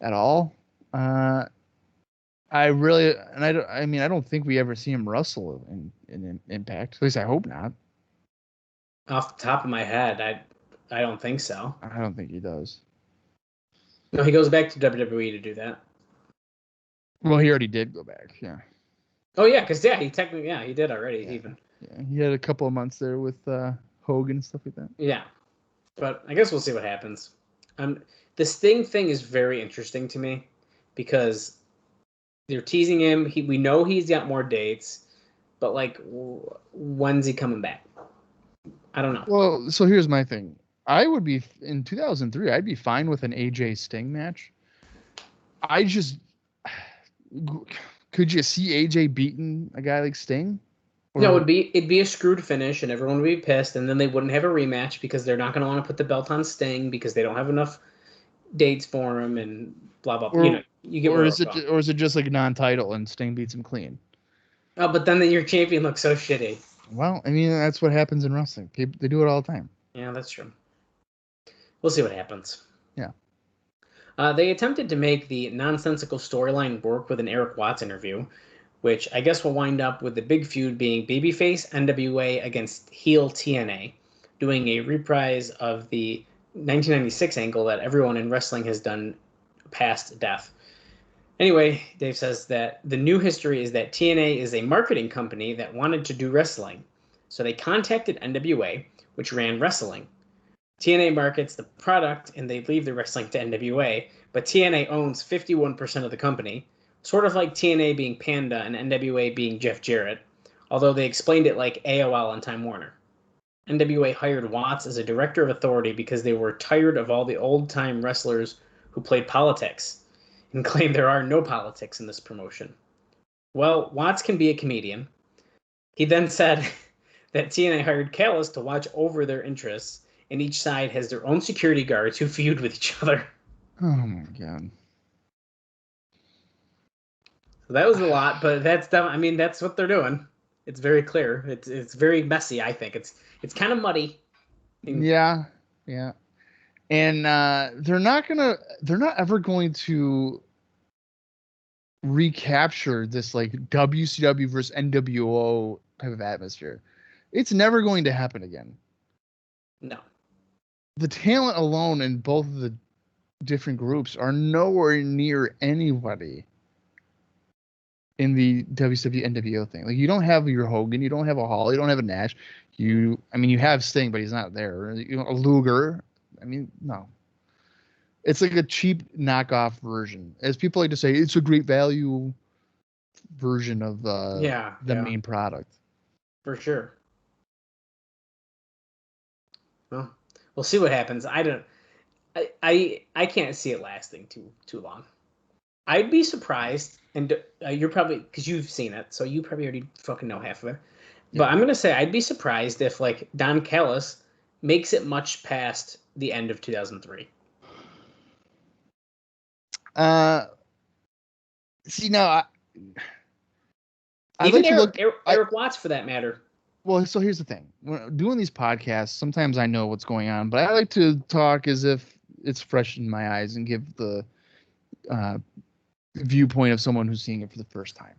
S3: at all. I don't think we ever see him wrestle in Impact. At least I hope not.
S4: Off the top of my head, I don't think so.
S3: I don't think he does.
S4: No, he goes back to WWE to do that.
S3: Well, he already did go back. Yeah.
S4: Oh yeah, because he did already.
S3: Yeah.
S4: Even
S3: He had a couple of months there with Hogan and stuff like that.
S4: yeah, but I guess we'll see what happens. This thing is very interesting to me because they're teasing him. We know he's got more dates, but like, when's he coming back? I don't know.
S3: Well, so here's my thing. I would be in 2003. I'd be fine with an AJ Sting match. Could you see AJ beating a guy like Sting?
S4: No, it'd be a screwed finish, and everyone would be pissed, and then they wouldn't have a rematch because they're not going to want to put the belt on Sting because they don't have enough dates for him, and blah blah. You get.
S3: Or is it just like a non-title and Sting beats him clean?
S4: Oh, but then your champion looks so shitty.
S3: Well, I mean that's what happens in wrestling. They do it all the time.
S4: Yeah, that's true. We'll see what happens.
S3: Yeah.
S4: They attempted to make the nonsensical storyline work with an Eric Watts interview, which I guess will wind up with the big feud being babyface NWA against heel TNA, doing a reprise of the 1996 angle that everyone in wrestling has done past death. Anyway, Dave says that the new history is that TNA is a marketing company that wanted to do wrestling. So they contacted NWA, which ran wrestling. TNA markets the product and they leave the wrestling to NWA, but TNA owns 51% of the company, sort of like TNA being Panda and NWA being Jeff Jarrett, although they explained it like AOL on Time Warner. NWA hired Watts as a director of authority because they were tired of all the old-time wrestlers who played politics and claimed there are no politics in this promotion. Well, Watts can be a comedian. He then said that TNA hired Callis to watch over their interests, and each side has their own security guards who feud with each other.
S3: Oh my god.
S4: So that was a lot, but that's what they're doing. It's very clear. It's very messy, I think. It's kind of muddy.
S3: Yeah. And they're not ever going to recapture this like WCW versus NWO type of atmosphere. It's never going to happen again.
S4: No.
S3: The talent alone in both of the different groups are nowhere near anybody in the WCW NWO thing. Like you don't have your Hogan, you don't have a Hall, you don't have a Nash. You have Sting, but he's not there. A Luger. No. It's like a cheap knockoff version. As people like to say, it's a great value version of the main product.
S4: For sure. Well, we'll see what happens. I can't see it lasting too long. I'd be surprised, and you're probably, because you've seen it, so you probably already fucking know half of it. Yeah. But I'm gonna say I'd be surprised if like Don Callis makes it much past the end of 2003.
S3: See now,
S4: even like Eric Watts for that matter.
S3: Well, so here's the thing. When doing these podcasts, sometimes I know what's going on, but I like to talk as if it's fresh in my eyes and give the viewpoint of someone who's seeing it for the first time.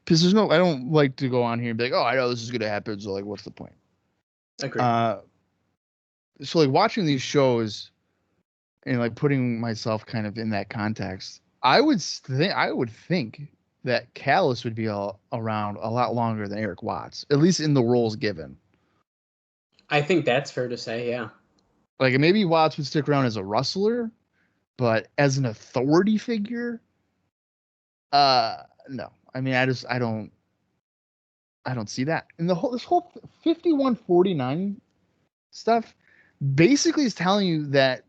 S3: Because I don't like to go on here and be like, oh, I know this is going to happen, so like, what's the point?
S4: Agreed.
S3: So like watching these shows and like putting myself kind of in that context, I would think that Callis would be around a lot longer than Eric Watts, at least in the roles given.
S4: I think that's fair to say, yeah.
S3: Like maybe Watts would stick around as a wrestler, but as an authority figure, no. I don't see that. And this whole 51-49 stuff basically is telling you that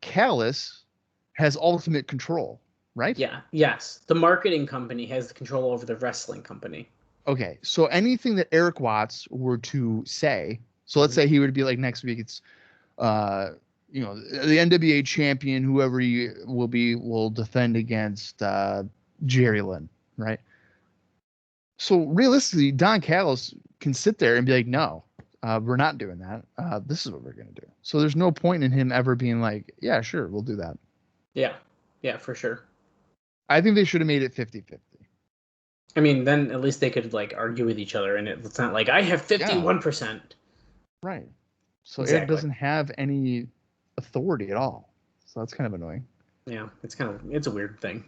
S3: Callis has ultimate control, right?
S4: Yeah. Yes. The marketing company has the control over the wrestling company.
S3: Okay, so anything that Eric Watts were to say, so let's say he would be like next week, it's the NWA champion, whoever he will defend against Jerry Lynn, right? So realistically, Don Callis can sit there and be like, no, we're not doing that. This is what we're going to do. So there's no point in him ever being like, yeah, sure, we'll do that.
S4: Yeah, for sure.
S3: I think they should have made it 50-50.
S4: I mean, then at least they could like argue with each other, and it's not like I have 51%.
S3: Right. So
S4: Exactly.
S3: Eric doesn't have any authority at all. So that's kind of annoying.
S4: Yeah, it's a weird thing.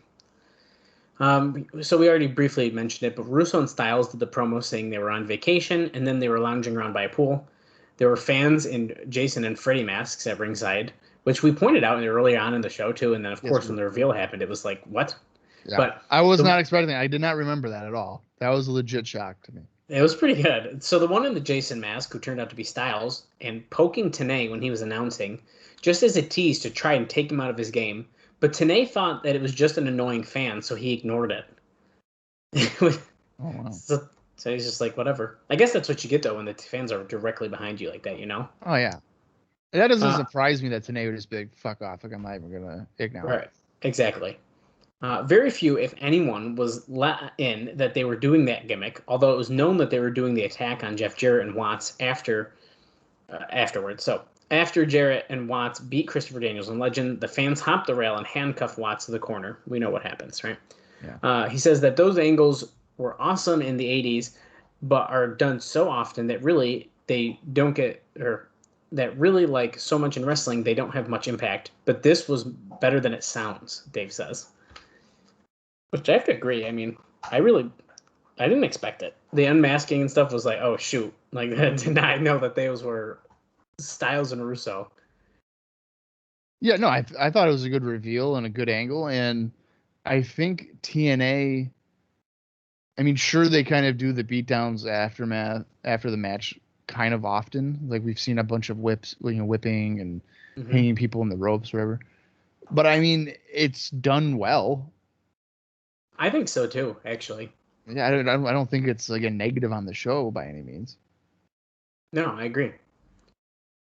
S4: So we already briefly mentioned it, but Russo and Styles did the promo saying they were on vacation, and then they were lounging around by a pool. There were fans in Jason and Freddy masks at ringside, which we pointed out earlier on in the show too. And then of course when the reveal happened, it was like, what?
S3: Yeah.
S4: But
S3: I was not expecting that. I did not remember that at all. That was a legit shock to me.
S4: It was pretty good. So the one in the Jason mask, who turned out to be Styles, and poking TNA when he was announcing, just as a tease to try and take him out of his game. But TNA thought that it was just an annoying fan, so he ignored it.
S3: Oh, wow.
S4: So he's just like, whatever. I guess that's what you get, though, when the fans are directly behind you like that,
S3: Oh, yeah. That doesn't surprise me that TNA would just be like, fuck off. Like, I'm not even going to acknowledge.
S4: Right. Exactly. Very few, if anyone, was let in that they were doing that gimmick, although it was known that they were doing the attack on Jeff Jarrett and Watts afterwards. So after Jarrett and Watts beat Christopher Daniels and Legend, the fans hopped the rail and handcuffed Watts to the corner. We know what happens, right?
S3: Yeah.
S4: He says that those angles were awesome in the 80s, but are done so often that really they don't get, or that really, like so much in wrestling, they don't have much impact. But this was better than it sounds, Dave says. Which I have to agree. I mean, I didn't expect it. The unmasking and stuff was like, oh, shoot. Like, I did not know that those were Styles and Russo.
S3: Yeah, no, I thought it was a good reveal and a good angle. And I think TNA, I mean, sure, they kind of do the beatdowns after the match kind of often. Like, we've seen a bunch of whipping and hanging people in the ropes, whatever. But, I mean, it's done well.
S4: I think so too, actually.
S3: Yeah, I don't think it's like a negative on the show by any means.
S4: No, I agree.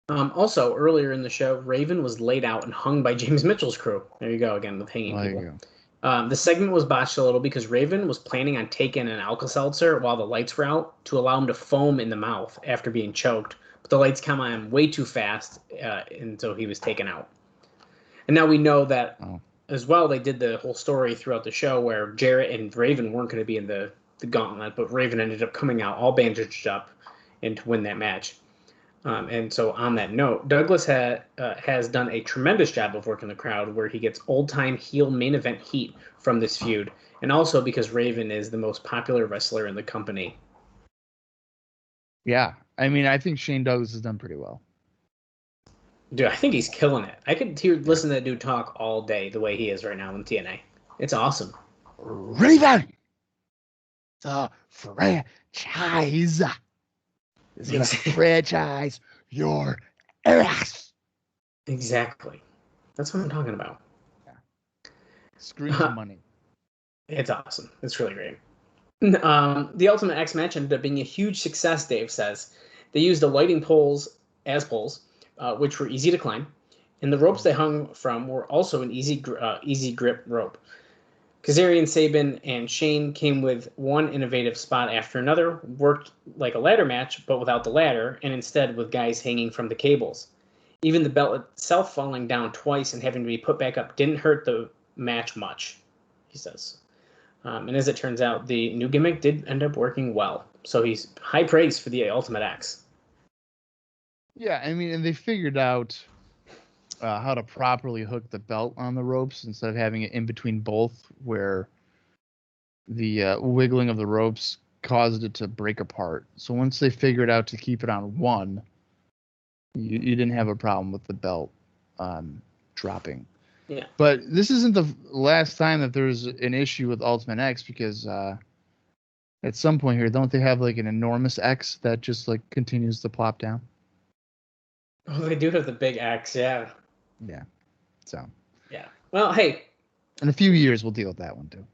S4: Also, earlier in the show, Raven was laid out and hung by James Mitchell's crew. There you go again with hanging people.
S3: There you go.
S4: The segment was botched a little because Raven was planning on taking an Alka-Seltzer while the lights were out to allow him to foam in the mouth after being choked. But the lights come on way too fast, and so he was taken out. And now we know that... As well, they did the whole story throughout the show where Jarrett and Raven weren't going to be in the gauntlet, but Raven ended up coming out all bandaged up and to win that match. And so on that note, Douglas has done a tremendous job of working the crowd where he gets old-time heel main event heat from this feud, and also because Raven is the most popular wrestler in the company.
S3: Yeah, I mean, I think Shane Douglas has done pretty well.
S4: Dude, I think he's killing it. I could listen to that dude talk all day the way he is right now in TNA. It's awesome.
S3: Raven! The franchise is going to franchise your ass.
S4: Exactly. That's what I'm talking about.
S3: Yeah. Screw the money.
S4: It's awesome. It's really great. The Ultimate X match ended up being a huge success, Dave says. They used the lighting poles as poles, which were easy to climb, and the ropes they hung from were also an easy grip rope. Kazarian, Sabin, and Shane came with one innovative spot after another, worked like a ladder match, but without the ladder, and instead with guys hanging from the cables. Even the belt itself falling down twice and having to be put back up didn't hurt the match much, he says. And as it turns out, the new gimmick did end up working well. So he's high praise for the Ultimate X.
S3: Yeah, I mean, and they figured out how to properly hook the belt on the ropes instead of having it in between both, where the wiggling of the ropes caused it to break apart. So once they figured out to keep it on one, you didn't have a problem with the belt dropping.
S4: Yeah.
S3: But this isn't the last time that there's an issue with Ultimate X, because at some point here, don't they have like an enormous X that just like continues to plop down?
S4: Oh, they do have the big X, yeah.
S3: Yeah. So.
S4: Yeah. Well, hey.
S3: In a few years, we'll deal with that one too.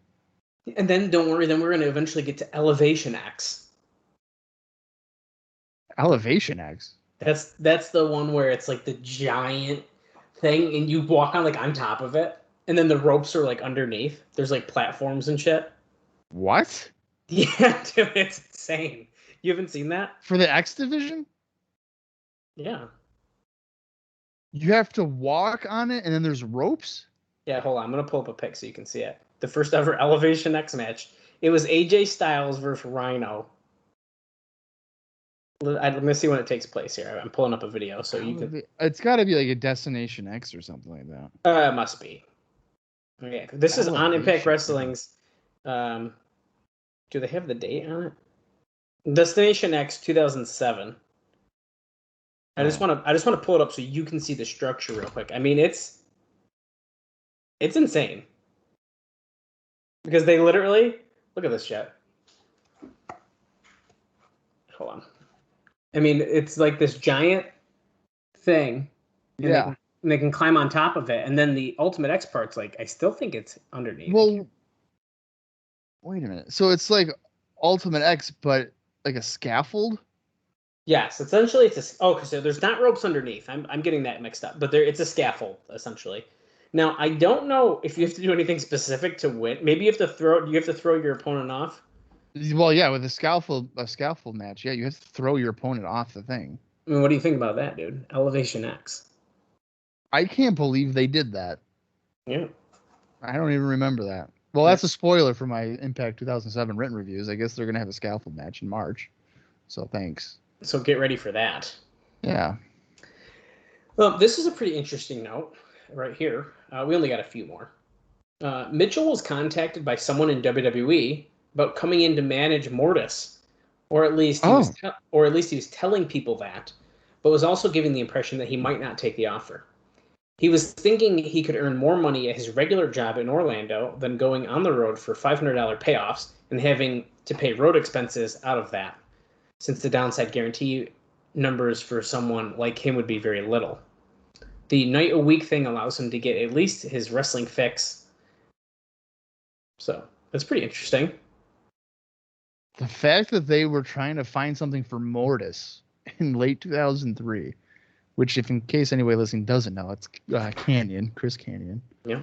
S4: And then don't worry, then we're going to eventually get to Elevation X.
S3: Elevation X.
S4: That's the one where it's like the giant thing, and you walk on top of it, and then the ropes are like underneath. There's like platforms and shit.
S3: What?
S4: Yeah, dude, it's insane. You haven't seen that?
S3: For the X division?
S4: Yeah.
S3: You have to walk on it, and then there's ropes?
S4: Yeah, hold on. I'm going to pull up a pic so you can see it. The first ever Elevation X match. It was AJ Styles versus Rhino. Let me see when it takes place here. I'm pulling up a video so you can...
S3: It's got to be like a Destination X or something like that.
S4: It must be. Okay, this is on Impact Wrestling's... do they have the date on it? Destination X 2007. I just want to pull it up so you can see the structure real quick. I mean, it's insane. Because they literally look at this shit. Hold on. I mean, it's like this giant thing. And
S3: Yeah.
S4: they can climb on top of it, and then the Ultimate X part's like, I still think it's underneath.
S3: Well, wait a minute. So it's like Ultimate X, but like a scaffold?
S4: Yes, essentially it's so there's not ropes underneath. I'm getting that mixed up, but it's a scaffold essentially. Now I don't know if you have to do anything specific to win. Maybe you have to throw your opponent off.
S3: Well, yeah, with a scaffold match, yeah, you have to throw your opponent off the thing.
S4: I mean, what do you think about that, dude? Elevation X.
S3: I can't believe they did that.
S4: Yeah.
S3: I don't even remember that. Well, that's a spoiler for my Impact 2007 written reviews. I guess they're gonna have a scaffold match in March. So thanks.
S4: So get ready for that.
S3: Yeah.
S4: Well, this is a pretty interesting note right here. We only got a few more. Mitchell was contacted by someone in WWE about coming in to manage Mortis, or at least he was telling people that, but was also giving the impression that he might not take the offer. He was thinking he could earn more money at his regular job in Orlando than going on the road for $500 payoffs and having to pay road expenses out of that, since the downside guarantee numbers for someone like him would be very little. The night a week thing allows him to get at least his wrestling fix. So that's pretty interesting.
S3: The fact that they were trying to find something for Mortis in late 2003, which, if in case anybody listening doesn't know, it's Chris Kanyon.
S4: Yeah.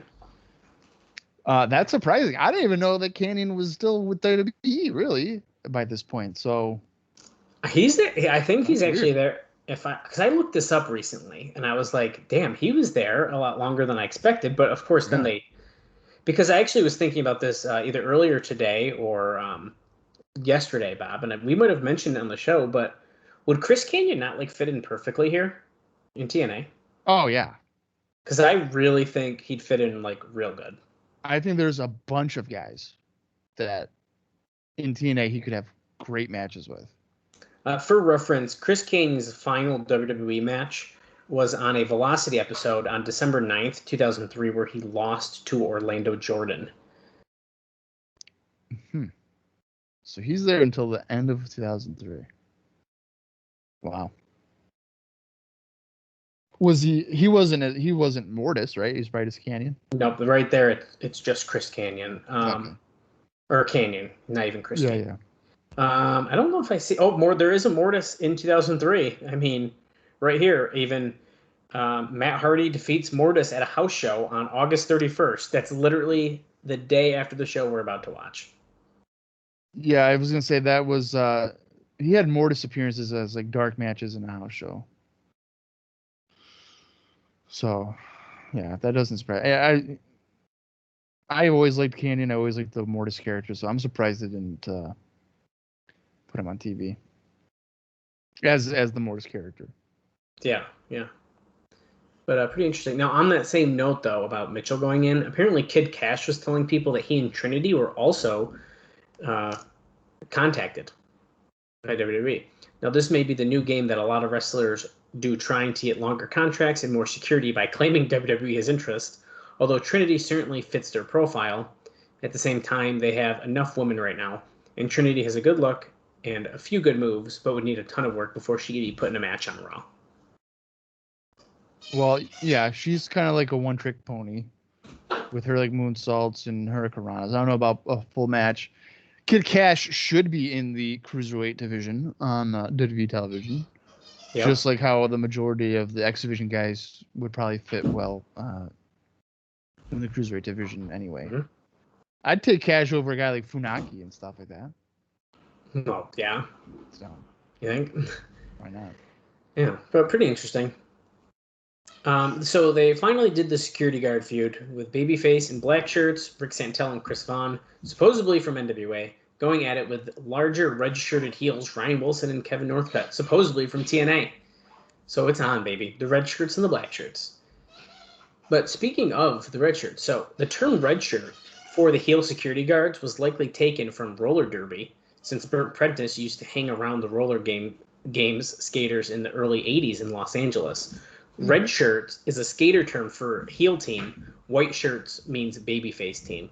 S3: That's surprising. I didn't even know that Kanyon was still with WWE, really, by this point. So
S4: he's there. I think he's actually there. Because I looked this up recently, and I was like, damn, he was there a lot longer than I expected. But of course, then because I actually was thinking about this either earlier today or yesterday, Bob, and we might have mentioned it on the show, but would Chris Kanyon not fit in perfectly here in TNA?
S3: Oh, yeah.
S4: Because I really think he'd fit in real good.
S3: I think there's a bunch of guys that in TNA he could have great matches with.
S4: For reference, Chris Kanyon's final WWE match was on a Velocity episode on December 9th, 2003, where he lost to Orlando Jordan.
S3: So he's there until the end of 2003. Wow. Was he wasn't Mortis, right? He's right as Kanyon.
S4: Nope, right there it's just Chris Kanyon. Or Kanyon, not even Chris Kanyon.
S3: Yeah.
S4: I don't know if I see there is a Mortis in 2003. I mean, right here, even Matt Hardy defeats Mortis at a house show on August 31st. That's literally the day after the show we're about to watch.
S3: Yeah, I was gonna say that was he had Mortis appearances as dark matches in a house show. So, yeah, that doesn't surprise. I always liked Kanyon. I always liked the Mortis character, so I'm surprised they didn't put him on TV as the Mortis character.
S4: Yeah. But pretty interesting. Now, on that same note, though, about Mitchell going in, apparently Kid Cash was telling people that he and Trinity were also contacted by WWE. Now, this may be the new game that a lot of wrestlers do, trying to get longer contracts and more security by claiming WWE has interest, although Trinity certainly fits their profile. At the same time, they have enough women right now, and Trinity has a good look and a few good moves, but would need a ton of work before she could be put in a match on Raw.
S3: Well, yeah, she's kind of like a one-trick pony. with her like moonsaults and hurricanranas. I don't know about a full match. Kid Cash should be in the cruiserweight division on WWE television, just like how the majority of the X division guys would probably fit well in the cruiserweight division anyway.
S4: Mm-hmm.
S3: I'd take Cash over a guy like Funaki and stuff like that.
S4: Oh, yeah.
S3: So,
S4: you think?
S3: Why not?
S4: Yeah, but pretty interesting. So they finally did the security guard feud with Babyface in black shirts, Rick Santel and Chris Vaughn, supposedly from NWA, going at it with larger red-shirted heels Ryan Wilson and Kevin Northcutt, supposedly from TNA. So it's on, baby. The red shirts and the black shirts. But speaking of the red shirts, so the term red shirt for the heel security guards was likely taken from roller derby, since Burt Prentice used to hang around the roller games skaters in the early 80s in Los Angeles. Red shirts is a skater term for heel team. White shirts means babyface team.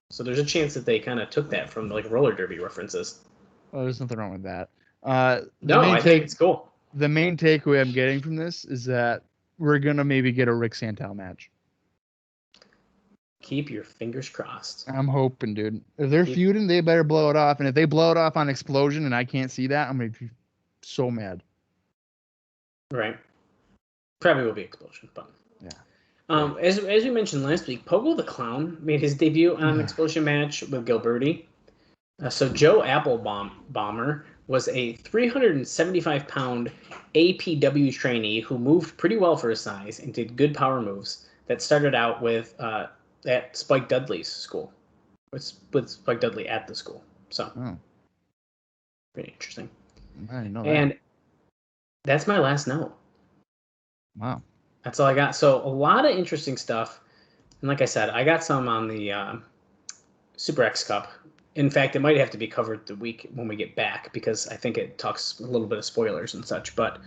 S4: So there's a chance that they kind of took that from like roller derby references.
S3: Well, there's nothing wrong with that.
S4: I think it's cool.
S3: The main takeaway I'm getting from this is that we're going to maybe get a Rick Santel match.
S4: Keep your fingers crossed.
S3: I'm hoping, dude. If they're feuding, they better blow it off. And if they blow it off on Explosion and I can't see that, I'm going to be so mad.
S4: Right. Probably will be Explosion, but
S3: yeah.
S4: As we mentioned last week, Pogo the Clown made his debut on an Explosion match with Gilberti. So Joe Bomber was a 375-pound APW trainee who moved pretty well for his size and did good power moves that started out with at Spike Dudley's school, with Spike Dudley at the school. So pretty interesting.
S3: I didn't know
S4: and that's my last note.
S3: Wow.
S4: That's all I got. So a lot of interesting stuff. And like I said, I got some on the Super X Cup. In fact, it might have to be covered the week when we get back because I think it talks a little bit of spoilers and such. But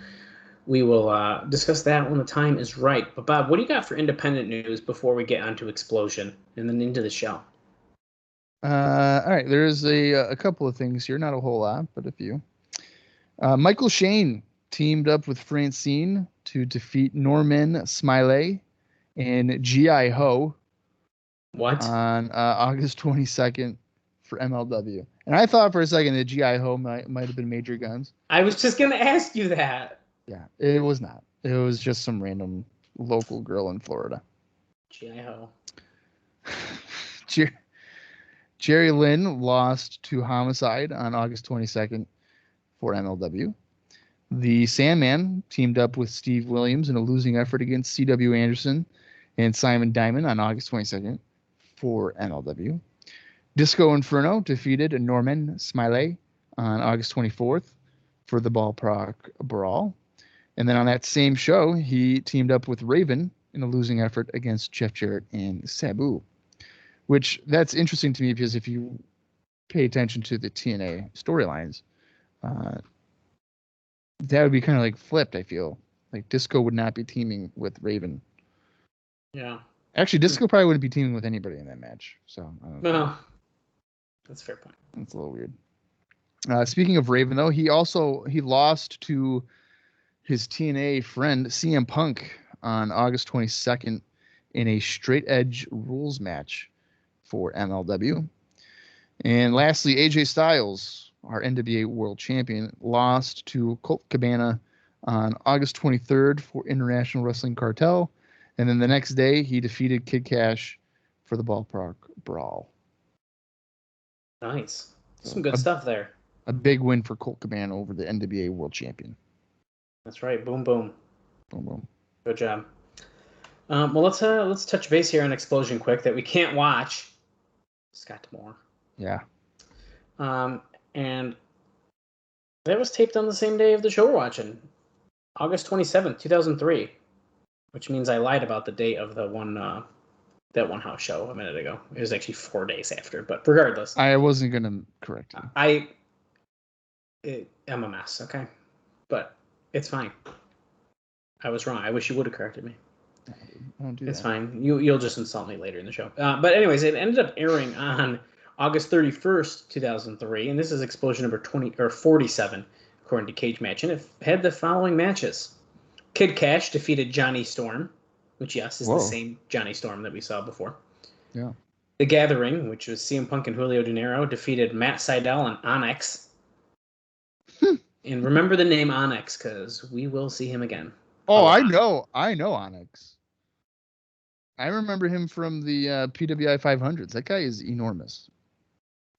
S4: we will discuss that when the time is right. But Bob, what do you got for independent news before we get onto Explosion and then into the show?
S3: All right. There's a couple of things here. Not a whole lot, but a few. Michael Shane teamed up with Francine to defeat Norman Smiley and G.I. Ho.
S4: What?
S3: On August 22nd for MLW. And I thought for a second that G.I. Ho might have been Major Guns.
S4: I was just going to ask you that.
S3: Yeah, it was not. It was just some random local girl in Florida.
S4: G.I. Ho.
S3: Jerry Lynn lost to Homicide on August 22nd for MLW. The Sandman teamed up with Steve Williams in a losing effort against C.W. Anderson and Simon Diamond on August 22nd for MLW. Disco Inferno defeated Norman Smiley on August 24th for the Ballpark Brawl. And then on that same show, he teamed up with Raven in a losing effort against Jeff Jarrett and Sabu. Which, that's interesting to me because if you pay attention to the TNA storylines, that would be kind of like flipped, I feel. Like Disco would not be teaming with Raven.
S4: Yeah.
S3: Actually, Disco probably wouldn't be teaming with anybody in that match. So
S4: no. That's a fair point.
S3: That's a little weird. Speaking of Raven, though, he lost to his TNA friend CM Punk on August 22nd in a straight edge rules match for MLW. And lastly, AJ Styles, our NWA World Champion, lost to Colt Cabana on August 23rd for International Wrestling Cartel. And then the next day, he defeated Kid Cash for the Ballpark Brawl.
S4: Nice. Some good stuff there.
S3: A big win for Colt Cabana over the NWA World Champion.
S4: That's right. Boom, boom.
S3: Boom, boom.
S4: Good job. Well, let's touch base here on Explosion quick that we can't watch. Scott Moore.
S3: Yeah.
S4: And that was taped on the same day of the show we're watching, August 27th, 2003, which means I lied about the date of the one that one house show a minute ago. It was actually 4 days after, but regardless.
S3: I wasn't going to correct you.
S4: I'm a mess, okay? But it's fine. I was wrong. I wish you would have corrected me.
S3: I don't do that.
S4: It's fine. You'll just insult me later in the show. But anyways, it ended up airing on August 31st, 2003, and this is Explosion number 47, according to Cage Match, and it had the following matches. Kid Cash defeated Johnny Storm. which, yes, is
S3: Whoa.
S4: the same Johnny Storm that we saw before.
S3: Yeah.
S4: The Gathering, which was CM Punk and Julio De Niro, defeated Matt Sydal and Onyx. And remember the name Onyx, because we will see him again.
S3: Oh, I know Onyx. I remember him from the PWI 500s. That guy is enormous.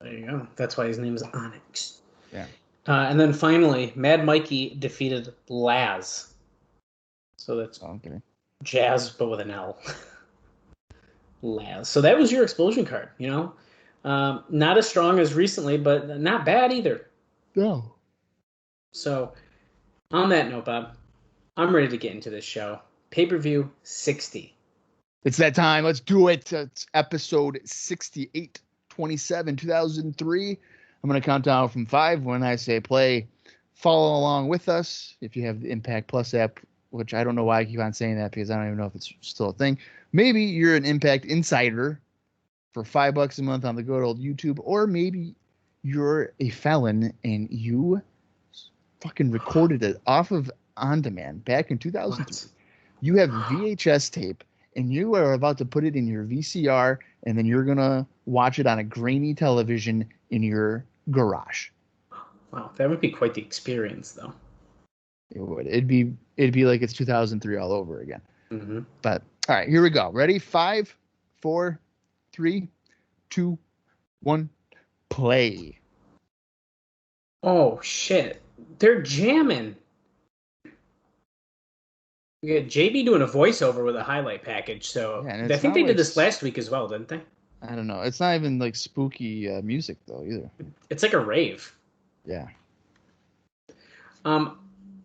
S4: There you go. That's why his name is Onyx.
S3: Yeah.
S4: And then finally, Mad Mikey defeated Laz. So that's Jazz, but with an L. Laz. So that was your explosion card, you know? Not as strong as recently, but not bad either.
S3: No.
S4: So, on that note, Bob, I'm ready to get into this show. Pay-per-view 60.
S3: It's that time. Let's do it. It's episode 68, 27, 2003. I'm going to count down from 5 when I say play. Follow along with us if you have the Impact Plus app, which I don't know why I keep on saying that because I don't even know if it's still a thing. Maybe you're an Impact insider for $5 a month on the good old YouTube, or maybe you're a felon and you fucking recorded it off of On Demand back in 2003. What? You have VHS tape and you are about to put it in your VCR and then you're going to watch it on a grainy television in your garage.
S4: Wow, that would be quite the experience though.
S3: It would. It'd be like it's 2003 all over again.
S4: Mm-hmm.
S3: But all right, here we go. Ready? 5, 4, 3, 2, 1, play.
S4: Oh shit. They're jamming. We got JB doing a voiceover with a highlight package. So yeah, I think they did this last week as well, didn't they?
S3: I don't know. It's not even like spooky music though either.
S4: It's like a rave.
S3: Yeah.
S4: I'm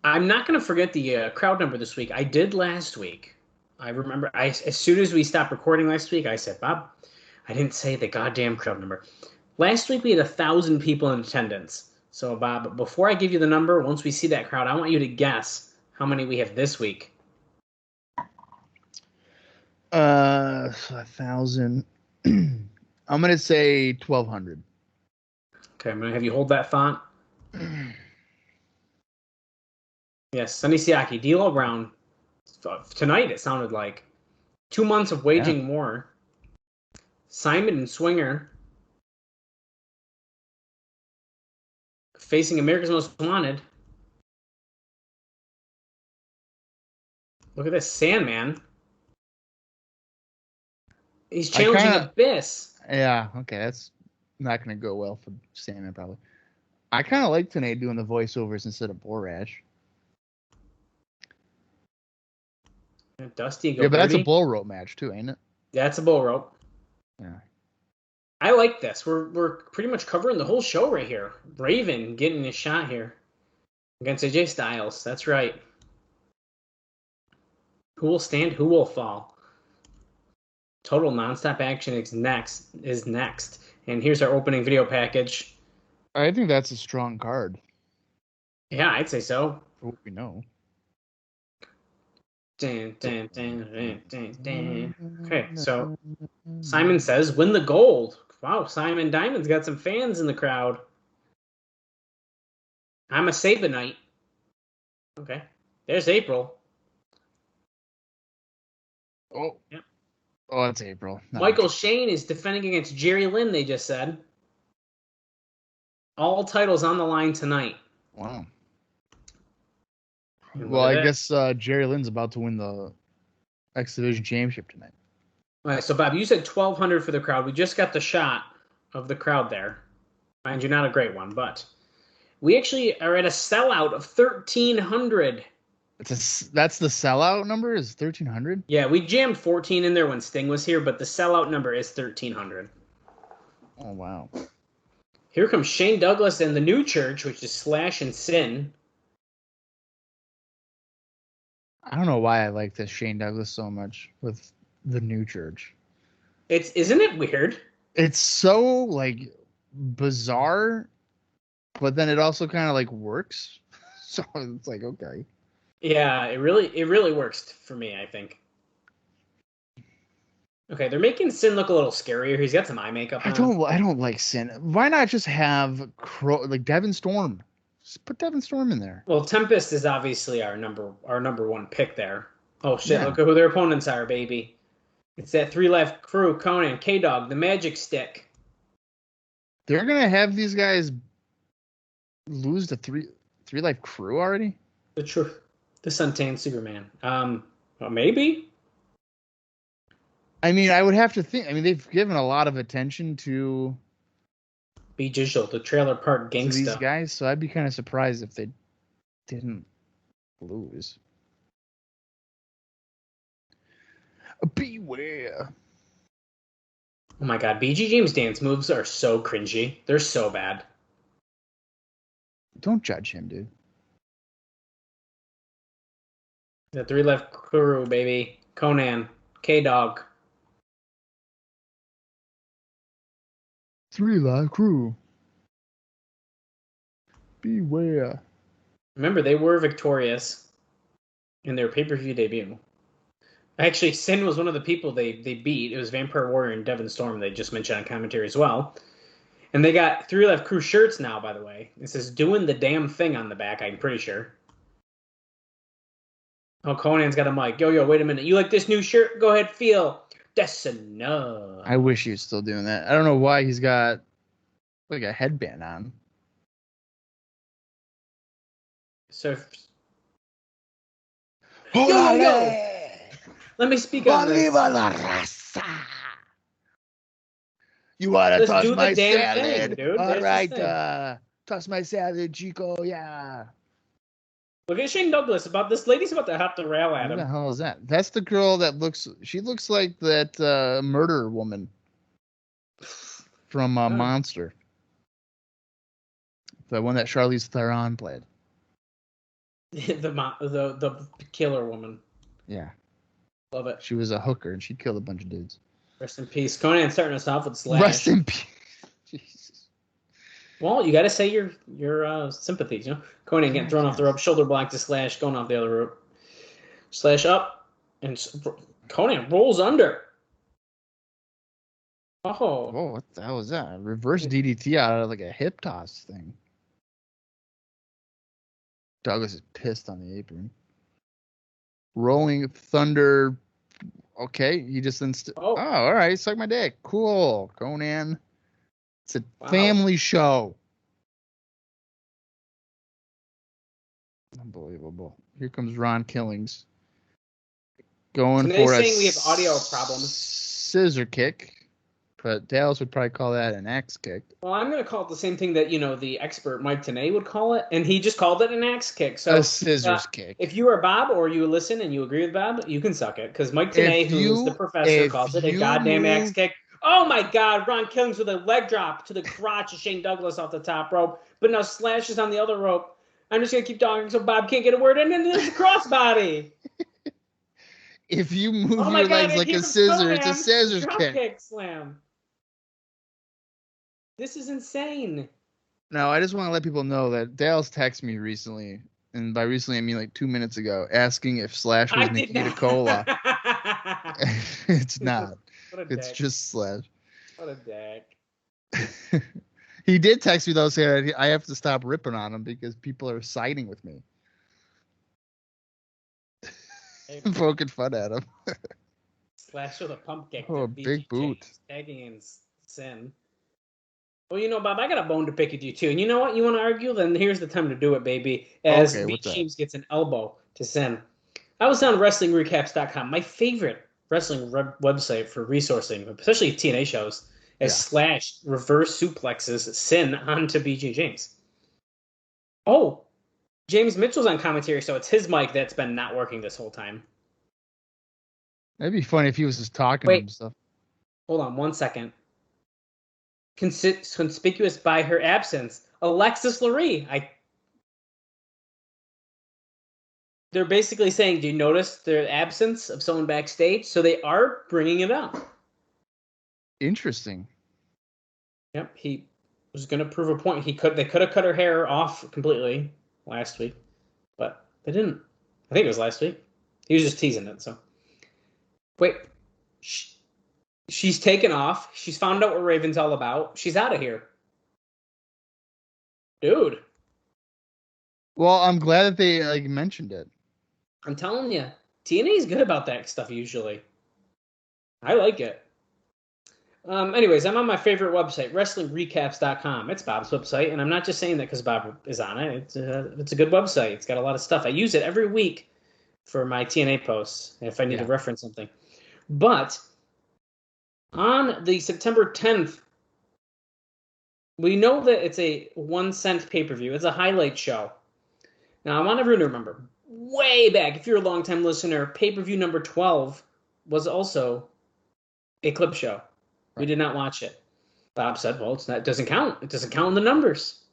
S4: not going to forget the crowd number this week. I did last week. I remember as soon as we stopped recording last week, I said, Bob, I didn't say the goddamn crowd number. Last week we had 1,000 people in attendance. So, Bob, before I give you the number, once we see that crowd, I want you to guess how many we have this week.
S3: 1,000. I'm going to say 1,200.
S4: Okay, I'm going to have you hold that font. Yes, Sonny Siaki, D'Lo Brown. Tonight it sounded like 2 months of waging war. Simon and Swinger facing America's Most Wanted. Look at this, Sandman. He's challenging Abyss.
S3: Yeah, okay, that's not going to go well for Sandman probably. I kind of like tonight doing the voiceovers instead of Borash.
S4: Dusty Gilberti.
S3: Yeah, but that's a bull rope match too, ain't it?
S4: That's a bull rope.
S3: Yeah.
S4: I like this. We're pretty much covering the whole show right here. Raven getting his shot here against AJ Styles. That's right. Who will stand? Who will fall? Total nonstop action is next. And here's our opening video package.
S3: I think that's a strong card.
S4: Yeah, I'd say so.
S3: For what we know.
S4: Okay, so Simon says, win the gold. Wow, Simon Diamond's got some fans in the crowd. I'm a Sabanite. Okay, there's April.
S3: Oh,
S4: yep.
S3: Oh, it's April.
S4: Michael Shane is defending against Jerry Lynn, they just said. All titles on the line tonight.
S3: Wow. Well, I guess Jerry Lynn's about to win the X Division Championship tonight.
S4: All right, so Bob, you said 1,200 for the crowd. We just got the shot of the crowd there. Mind you, not a great one, but we actually are at a sellout of 1,300.
S3: That's the sellout number is 1,300?
S4: Yeah, we jammed 14 in there when Sting was here, but the sellout number is 1,300.
S3: Oh, wow.
S4: Here comes Shane Douglas and the New Church, which is Slash and Sin.
S3: I don't know why I like this Shane Douglas so much with the New Church.
S4: Isn't it weird?
S3: It's so like bizarre, but then it also kind of like works. So it's like, okay.
S4: Yeah, it really works for me, I think. Okay, they're making Sin look a little scarier. He's got some eye makeup on.
S3: I don't like Sin. Why not just have Devin Storm? Just put Devin Storm in there.
S4: Well, Tempest is obviously our number one pick there. Oh, shit.
S3: Yeah.
S4: Look at who their opponents are, baby. It's that 3-Life Crew, Conan, K-Dog, the Magic Stick.
S3: They're gonna have these guys lose to 3-Life Crew already?
S4: The truth. The Suntan Superman. Well, maybe.
S3: I mean, I would have to think. I mean, they've given a lot of attention to
S4: Be Digital, the Trailer Park
S3: these
S4: Gangsta.
S3: guys, so I'd be kind of surprised if they didn't lose. Beware.
S4: Oh my god, BG James' dance moves are so cringy. They're so bad.
S3: Don't judge him, dude.
S4: The 3-Life Crew, baby. Conan, K-Dog.
S3: 3-Life Crew. Beware.
S4: Remember, they were victorious in their pay-per-view debut. Actually, Sin was one of the people they beat. It was Vampire Warrior and Devon Storm they just mentioned on commentary as well. And they got 3-Life Crew shirts now, by the way. It says doing the damn thing on the back, I'm pretty sure. Oh, Conan's got a mic. Yo, wait a minute. You like this new shirt? Go ahead, feel. That's enough.
S3: I wish he was still doing that. I don't know why he's got like a headband on.
S4: So, yo. Let me speak on this.
S3: You want to
S4: Let's
S3: toss
S4: do the
S3: my
S4: damn
S3: salad?
S4: thing, dude.
S3: All
S4: That's the
S3: right,
S4: thing.
S3: toss my salad, Chico. Yeah.
S4: Look at Shane Douglas. This lady's about to have to rail at
S3: Who the
S4: him.
S3: hell is that? That's the girl that looks like that murder woman from Monster. The one that Charlize Theron played.
S4: the killer woman.
S3: Yeah.
S4: Love it.
S3: She was a hooker and she killed a bunch of dudes.
S4: Rest in peace. Conan starting us off with Slash.
S3: Rest in peace. Jesus.
S4: Well, you got to say your sympathies, you know. Conan getting thrown off the rope, shoulder block to Slash, going off the other rope. Slash up, and Conan rolls under. Oh.
S3: Whoa, what the hell was that? A reverse DDT out of like a hip toss thing. Douglas is pissed on the apron. Rolling Thunder. Okay, he just all right, suck my dick. Cool, Conan. It's a family show. Unbelievable. Here comes Ron Killings. Going for a
S4: saying we have audio problems.
S3: Scissor kick. But Dallas would probably call that an axe kick.
S4: Well, I'm going to call it the same thing that, the expert Mike Tenay would call it, and he just called it an axe kick. So
S3: a scissors kick.
S4: If you are Bob or you listen and you agree with Bob, you can suck it. Because Mike Tenay, who's the professor, calls it a goddamn axe kick. Oh, my God. Ron Killings with a leg drop to the crotch of Shane Douglas off the top rope. But now Slash is on the other rope. I'm just going to keep talking so Bob can't get a word in, and then there's a crossbody.
S3: If you move your legs like a scissor, it's a scissors kick.
S4: Slam. This is insane.
S3: No, I just want to let people know that Dallas texted me recently, and by recently I mean like 2 minutes ago, asking if Slash was Nikita Cola. It's not. It's
S4: dick.
S3: just Slash.
S4: What a dick.
S3: He did text me though, saying I have to stop ripping on him because people are siding with me. Poking fun at him.
S4: Slash with a pump kick.
S3: Oh, a big boot.
S4: Tagging in Sin. Well, Bob, I got a bone to pick with you, too. And you know what? You want to argue? Then here's the time to do it, baby. As Beach James gets an elbow to Sin. I was on WrestlingRecaps.com, my favorite wrestling website for resourcing, especially TNA shows, as Slash reverse suplexes Sin onto BG James. Oh, James Mitchell's on commentary, so it's his mic that's been not working this whole time.
S3: That'd be funny if he was just talking to himself.
S4: Hold on 1 second. Conspicuous by her absence, Alexis Lurie. They're basically saying, do you notice the absence of someone backstage? So they are bringing it up.
S3: Interesting.
S4: Yep, he was going to prove a point. They could have cut her hair off completely last week, but they didn't. I think it was last week. He was just teasing it. So wait. She's taken off. She's found out what Raven's all about. She's out of here. Dude.
S3: Well, I'm glad that they mentioned it.
S4: I'm telling you. TNA is good about that stuff usually. I like it. Anyways, I'm on my favorite website, WrestlingRecaps.com. It's Bob's website, and I'm not just saying that because Bob is on it. It's a good website. It's got a lot of stuff. I use it every week for my TNA posts if I need to reference something. But on the September 10th, we know that it's a 1 cent pay-per-view. It's a highlight show. Now, I want everyone to remember, way back, if you're a longtime listener, pay-per-view number 12 was also a clip show. Right. We did not watch it. Bob said, well, it doesn't count. It doesn't count in the numbers.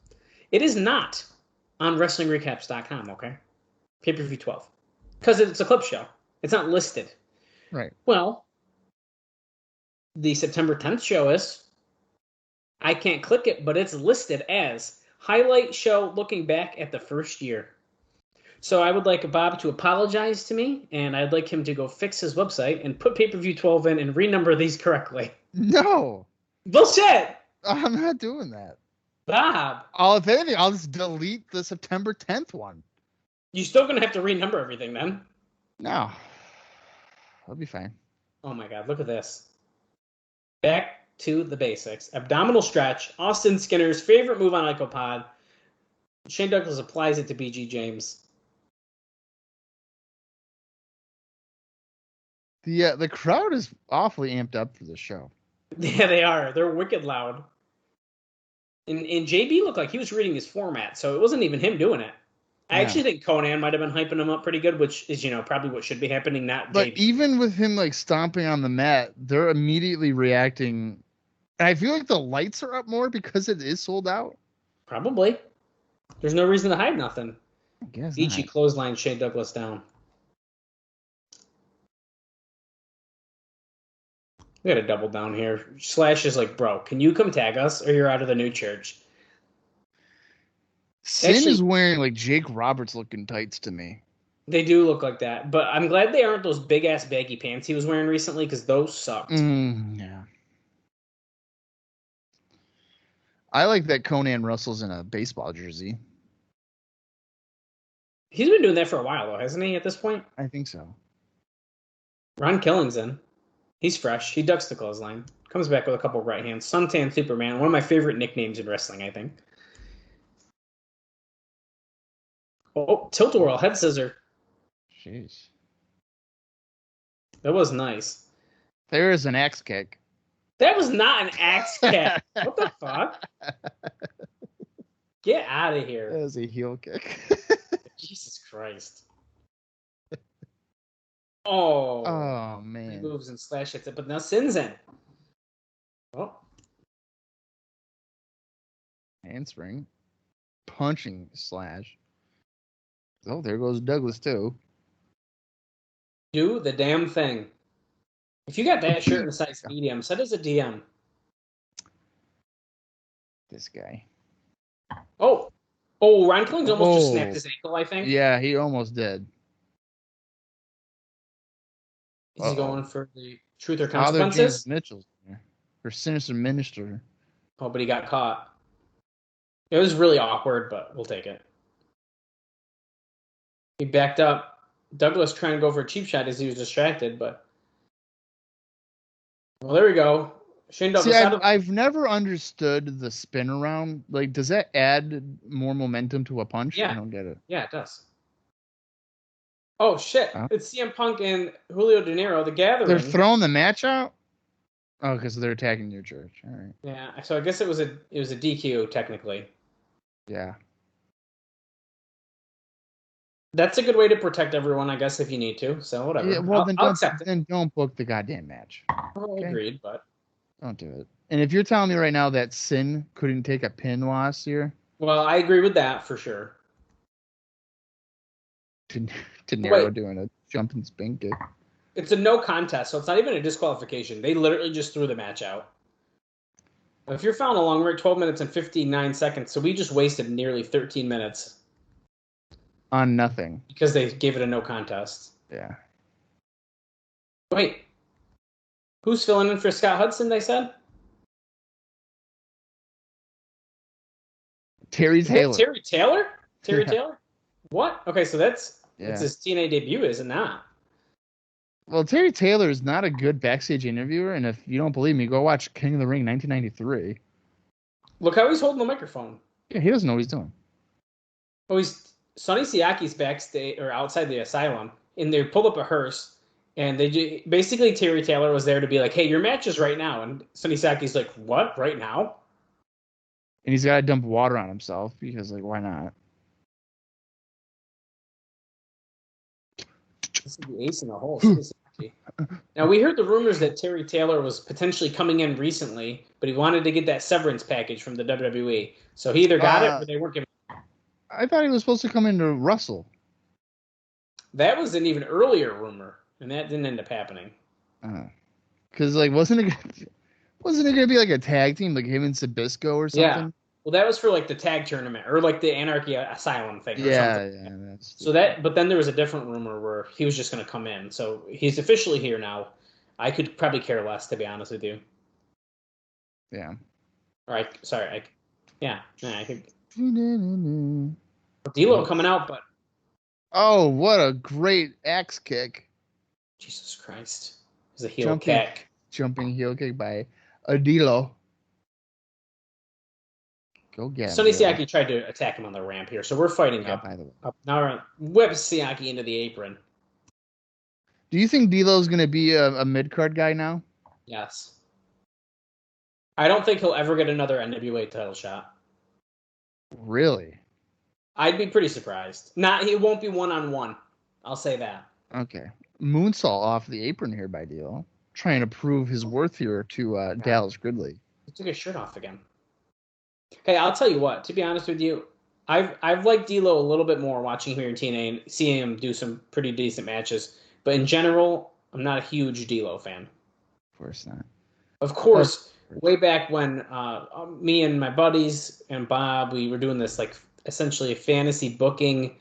S4: It is not on WrestlingRecaps.com, okay? Pay-per-view 12. Because it's a clip show. It's not listed.
S3: Right.
S4: Well, the September 10th show is. I can't click it, but it's listed as highlight show looking back at the first year. So I would like Bob to apologize to me, and I'd like him to go fix his website and put pay-per-view 12 in and renumber these correctly.
S3: No.
S4: Bullshit!
S3: I'm not doing that.
S4: Bob!
S3: If anything, I'll just delete the September 10th one.
S4: You're still going to have to renumber everything then?
S3: No. I'll be fine.
S4: Oh my god, look at this. Back to the basics. Abdominal stretch. Austin Skinner's favorite move on IcoPod. Shane Douglas applies it to BG James.
S3: The crowd is awfully amped up for this show.
S4: Yeah, they are. They're wicked loud. And JB looked like he was reading his format, so it wasn't even him doing it. I actually think Conan might have been hyping him up pretty good, which is, probably what should be happening, not
S3: but
S4: JB.
S3: But even with him, stomping on the mat, they're immediately reacting. And I feel like the lights are up more because it is sold out.
S4: Probably. There's no reason to hide nothing.
S3: I guess
S4: Ichi clothesline Shane Douglas down. We got a double down here. Slash is like, bro, can you come tag us or you're out of the new church?
S3: Sin is wearing Jake Roberts looking tights to me.
S4: They do look like that, but I'm glad they aren't those big ass baggy pants he was wearing recently because those sucked.
S3: Yeah. I like that Conan Russell's in a baseball jersey.
S4: He's been doing that for a while, though, hasn't he, at this point?
S3: I think so.
S4: Ron Killing's in. He's fresh. He ducks the clothesline. Comes back with a couple right hands. Suntan Superman, one of my favorite nicknames in wrestling, I think. Oh, tilt-a-whirl, head scissor.
S3: Jeez.
S4: That was nice.
S3: There is an axe kick.
S4: That was not an axe kick. What the fuck? Get out of here.
S3: That was a heel kick.
S4: Jesus Christ. Oh
S3: man.
S4: He moves and Slash hits it, but now Sin's in. Oh.
S3: Handspring. Punching Slash. Oh, there goes Douglas, too.
S4: Do the damn thing. If you got that shirt in size medium, send us a DM.
S3: This guy.
S4: Oh, Ron Killings almost just snapped his ankle, I think.
S3: Yeah, he almost did.
S4: Is he going for the truth or consequences?
S3: James Mitchell's there. Or Sinister Minister.
S4: Oh, but he got caught. It was really awkward, but we'll take it. He backed up. Douglas trying to go for a cheap shot as he was distracted, but... Well, there we go. Shane Douglas.
S3: See, I've never understood the spin around. Does that add more momentum to a punch?
S4: Yeah.
S3: I don't get it.
S4: Yeah, it does. Oh, shit. Huh? It's CM Punk and Julio De Niro, The Gathering.
S3: They're throwing the match out? Oh, because they're attacking your church. All right.
S4: Yeah, so I guess it was a DQ, technically.
S3: Yeah.
S4: That's a good way to protect everyone, I guess, if you need to. So whatever.
S3: Yeah, well,
S4: then
S3: don't book the goddamn match.
S4: Okay? Agreed, but
S3: don't do it. And if you're telling me right now that Sin couldn't take a pin loss here,
S4: well, I agree with that for sure.
S3: De Niro doing a jumping spin kick.
S4: It's a no contest, so it's not even a disqualification. They literally just threw the match out. If you're following along, we're at 12 minutes and 59 seconds, so we just wasted nearly 13 minutes.
S3: On nothing.
S4: Because they gave it a no contest.
S3: Yeah.
S4: Wait. Who's filling in for Scott Hudson, they said?
S3: Terry Taylor.
S4: Terry Taylor? Terry Taylor? What? Okay, so that's his TNA debut, is it not?
S3: Well, Terry Taylor is not a good backstage interviewer, and if you don't believe me, go watch King of the Ring 1993.
S4: Look how he's holding the microphone.
S3: Yeah, he doesn't know what he's doing.
S4: Oh, Sonny Siaki's backstage or outside the asylum, and they pulled up a hearse, and basically Terry Taylor was there to be like, "Hey, your match is right now," and Sonny Siaki's like, "What? Right now?"
S3: And he's got to dump water on himself because, like, why not?
S4: This is the ace in the hole. Sonny Siaki. Now, we heard the rumors that Terry Taylor was potentially coming in recently, but he wanted to get that severance package from the WWE. So he either got it or they weren't giving it.
S3: I thought he was supposed to come into Russell.
S4: That was an even earlier rumor, and that didn't end up happening.
S3: Because, like, wasn't it going to be like a tag team, like him and Sabisco or something?
S4: Yeah. Well, that was for like the tag tournament or like the Anarchy Asylum thing. Or something.
S3: That's
S4: so but then there was a different rumor where he was just going to come in. So he's officially here now. I could probably care less, to be honest with you.
S3: Yeah.
S4: All right. Sorry. I could. D'Lo coming out, but.
S3: Oh, what a great axe kick.
S4: Jesus Christ. It was a heel kick.
S3: Jumping heel kick by D'Lo. Go get him.
S4: Sonny Siaki tried to attack him on the ramp here, so we're fighting up.
S3: By the way.
S4: Now we're whip Siaki into the apron.
S3: Do you think D'Lo's going to be a mid-card guy now?
S4: Yes. I don't think he'll ever get another NWA title shot.
S3: Really?
S4: I'd be pretty surprised. He won't be one-on-one. I'll say that.
S3: Okay. Moonsault off the apron here by D'Lo. Trying to prove his worth here to Dallas Gridley.
S4: He took his shirt off again. Hey, I'll tell you what. To be honest with you, I've liked D'Lo a little bit more watching here in TNA and seeing him do some pretty decent matches. But in general, I'm not a huge D'Lo fan.
S3: Of course not.
S4: Of course, way back when me and my buddies and Bob, we were doing this like essentially a fantasy booking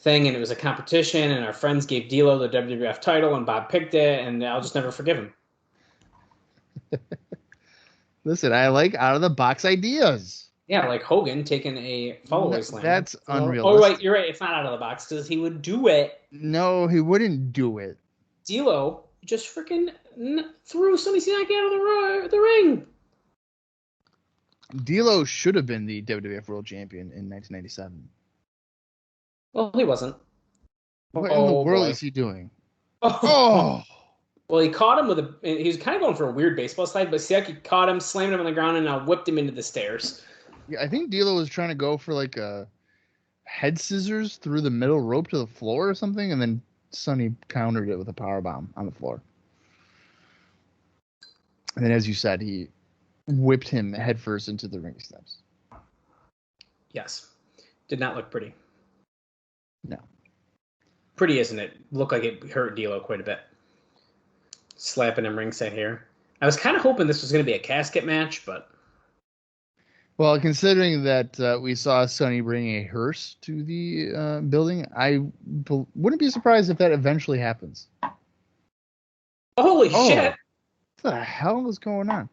S4: thing, and it was a competition, and our friends gave D'Lo the WWF title, and Bob picked it, and I'll just never forgive him.
S3: Listen, I like out-of-the-box ideas.
S4: Yeah, like Hogan taking a follow-away slam.
S3: That's unrealistic.
S4: Oh, wait, you're right. It's not out of the box because he would do it.
S3: No, he wouldn't do it.
S4: D'Lo just freaking threw Sonny Siaki out of the ring.
S3: D'Lo should have been the WWF World Champion in 1997.
S4: Well, he wasn't.
S3: What in the world is he doing?
S4: Oh! Well, he caught him he was kind of going for a weird baseball slide, but Siaki caught him, slammed him on the ground, and whipped him into the stairs.
S3: Yeah, I think D'Lo was trying to go for like a head scissors through the middle rope to the floor or something, and then Sonny countered it with a powerbomb on the floor. And then, as you said, he whipped him headfirst into the ring steps. Yes.
S4: Did not look pretty.
S3: No.
S4: Pretty, isn't it? Looked like it hurt D'Lo quite a bit. Slapping him ringside here. I was kind of hoping this was going to be a casket match, but...
S3: Well, considering that we saw Sonny bring a hearse to the building, I wouldn't be surprised if that eventually happens.
S4: Holy shit!
S3: What the hell is going on?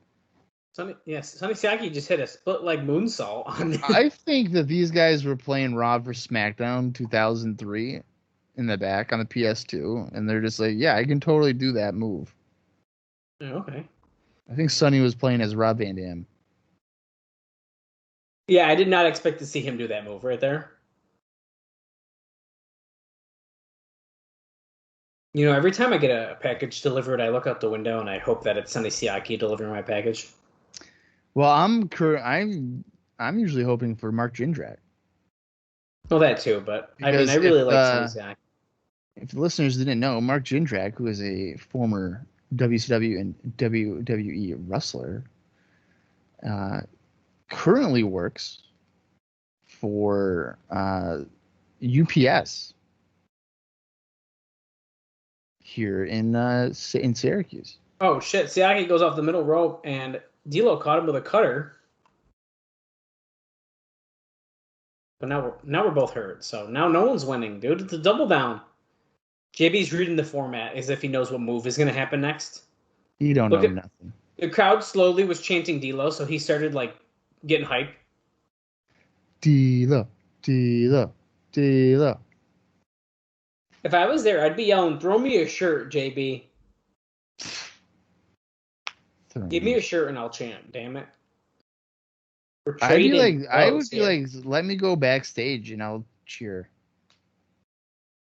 S4: Sonny Siaki just hit a split-leg moonsault on him.
S3: I think that these guys were playing Raw for SmackDown 2003 in the back on the PS2, and they're just like, yeah, I can totally do that move.
S4: Okay.
S3: I think Sonny was playing as Rob Van Dam.
S4: Yeah, I did not expect to see him do that move right there. You know, every time I get a package delivered, I look out the window and I hope that it's Sonny Siaki delivering my package.
S3: Well, I'm usually hoping for Mark Jindrak.
S4: Well, that too, but
S3: Because
S4: I really like Sonny Siaki.
S3: If the listeners didn't know, Mark Jindrak, who is a former WCW and WWE wrestler, currently works for UPS here in Syracuse.
S4: Oh shit! Siaki goes off the middle rope, and D'Lo caught him with a cutter. But now we're both hurt, so now no one's winning, dude. It's a double down. JB's reading the format as if he knows what move is going to happen next.
S3: You don't know nothing.
S4: The crowd slowly was chanting D'Lo, so he started like getting hyped.
S3: D'Lo, D'Lo, D'Lo.
S4: If I was there, I'd be yelling, "Throw me a shirt, JB. Give me a shirt and I'll chant. Damn it." We're trading
S3: I would
S4: clothes
S3: be
S4: here.
S3: like, let me go backstage and I'll cheer.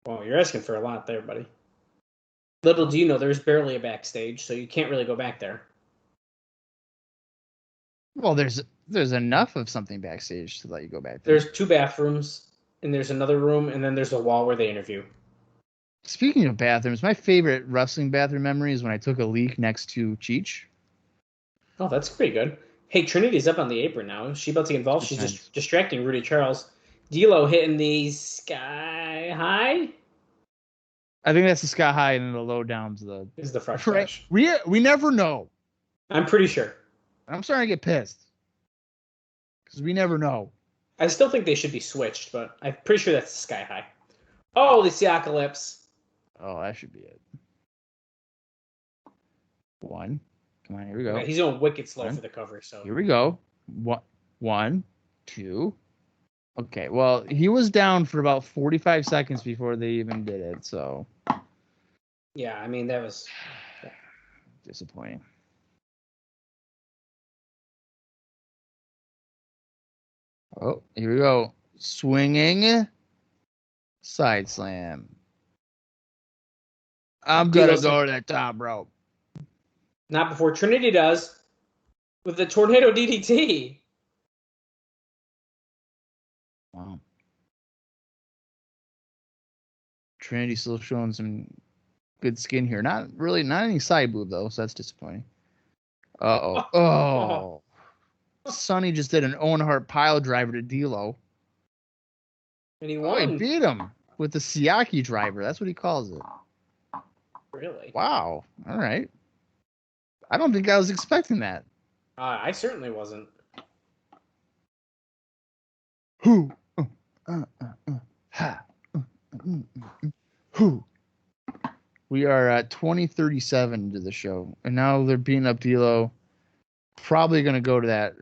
S4: Well, you're asking for a lot there, buddy. Little do you know, there's barely a backstage, so you can't really go back there.
S3: Well, there's enough of something backstage to let you go back there.
S4: There's 2 bathrooms, and there's another room, and then there's a wall where they interview.
S3: Speaking of bathrooms, my favorite wrestling bathroom memory is when I took a leak next to Cheech.
S4: Oh, that's pretty good. Hey, Trinity's up on the apron now. Is she about to get involved? She's just distracting Rudy Charles. D'Lo hitting the sky high.
S3: I think that's the sky high, and then the low down's the
S4: Is the front flash.
S3: We never know.
S4: I'm pretty sure.
S3: I'm starting to get pissed because we never know.
S4: I still think they should be switched, but I'm pretty sure that's the sky high. Oh, the Siakalypse.
S3: Oh, that should be it. 1. Come on, here we go.
S4: Yeah, he's going wicked slow for the cover. So
S3: here we go. 1, 2. Okay, well, he was down for about 45 seconds before they even did it, so.
S4: Yeah, I mean, that was
S3: disappointing. Oh, here we go. Swinging side slam. I'm going to go to that top rope.
S4: Not before Trinity does with the tornado DDT.
S3: Wow. Trinity still showing some good skin here. Not any side boob, though, so that's disappointing. Uh-oh. Oh. Sonny just did an Owen Hart pile driver to D'Lo.
S4: And he won.
S3: He beat him with the Siaki driver. That's what he calls it.
S4: Really?
S3: Wow. All right. I don't think I was expecting that.
S4: I certainly wasn't.
S3: Who? Ha. Who? We are at 20:37 into the show, and now they're beating up D'Lo. Probably going to go to that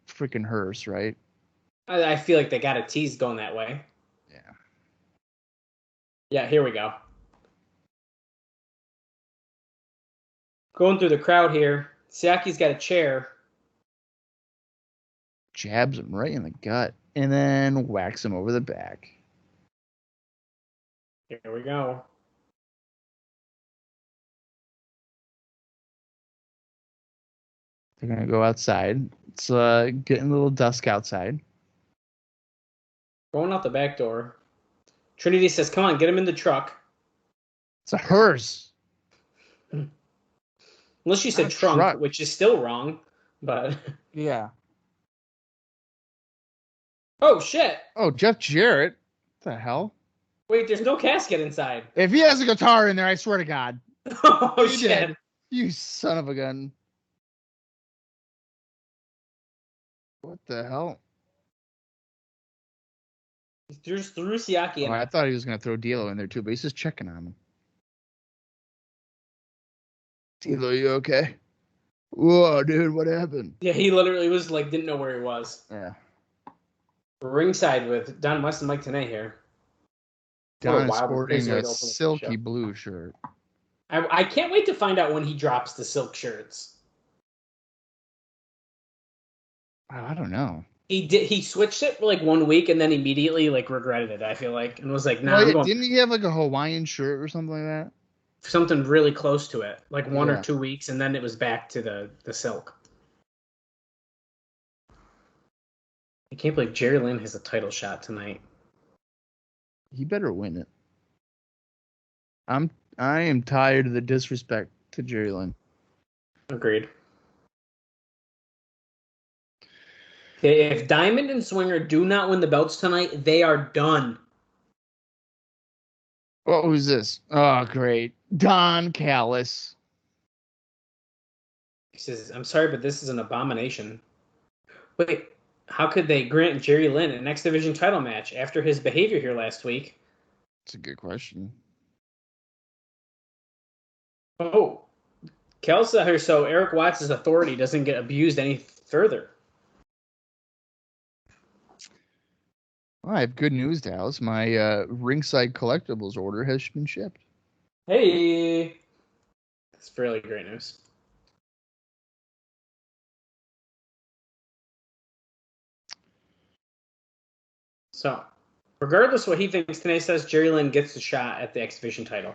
S3: freaking hearse, right?
S4: I feel like they got a tease going that way.
S3: Yeah.
S4: Yeah, here we go. Going through the crowd here. Siaki's got a chair.
S3: Jabs him right in the gut, and then whacks him over the back.
S4: Here we go.
S3: They're going to go outside. It's getting a little dusk outside.
S4: Going out the back door. Trinity says, come on, get him in the truck.
S3: It's a hearse.
S4: Unless you said trunk, which is still wrong. But
S3: yeah.
S4: Oh, shit.
S3: Oh, Jeff Jarrett. What the hell?
S4: Wait, there's no casket inside.
S3: If he has a guitar in there, I swear to God.
S4: Oh, shit.
S3: Did. You son of a gun. What the hell?
S4: He just threw Siaki in.
S3: I thought he was going to throw D'Lo in there too, but he's just checking on him. D'Lo, you okay? Whoa, dude, what happened?
S4: Yeah, he literally was like, didn't know where he was.
S3: Yeah.
S4: Ringside with Don West and Mike Tenay here.
S3: Don is sporting a silky blue shirt.
S4: I can't wait to find out when he drops the silk shirts.
S3: I don't know.
S4: He switched it for like 1 week and then immediately like regretted it, I feel like, and was like, nah.
S3: Didn't he have like a Hawaiian shirt or something like that?
S4: Something really close to it, like 1 or 2 weeks, and then it was back to the silk. I can't believe Jerry Lynn has a title shot tonight.
S3: He better win it. I am tired of the disrespect to Jerry Lynn.
S4: Agreed. Okay, if Diamond and Swinger do not win the belts tonight, they are done.
S3: What was this? Oh, great. Don Callis.
S4: He says, I'm sorry, but this is an abomination. Wait, how could they grant Jerry Lynn an X Division title match after his behavior here last week?
S3: That's a good question.
S4: Oh, Kelsa here, so Eric Watts' authority doesn't get abused any further.
S3: Well, I have good news, Dallas. My ringside collectibles order has been shipped.
S4: Hey, that's fairly great news. So, regardless of what he thinks, Tanay says Jerry Lynn gets the shot at the X Division title.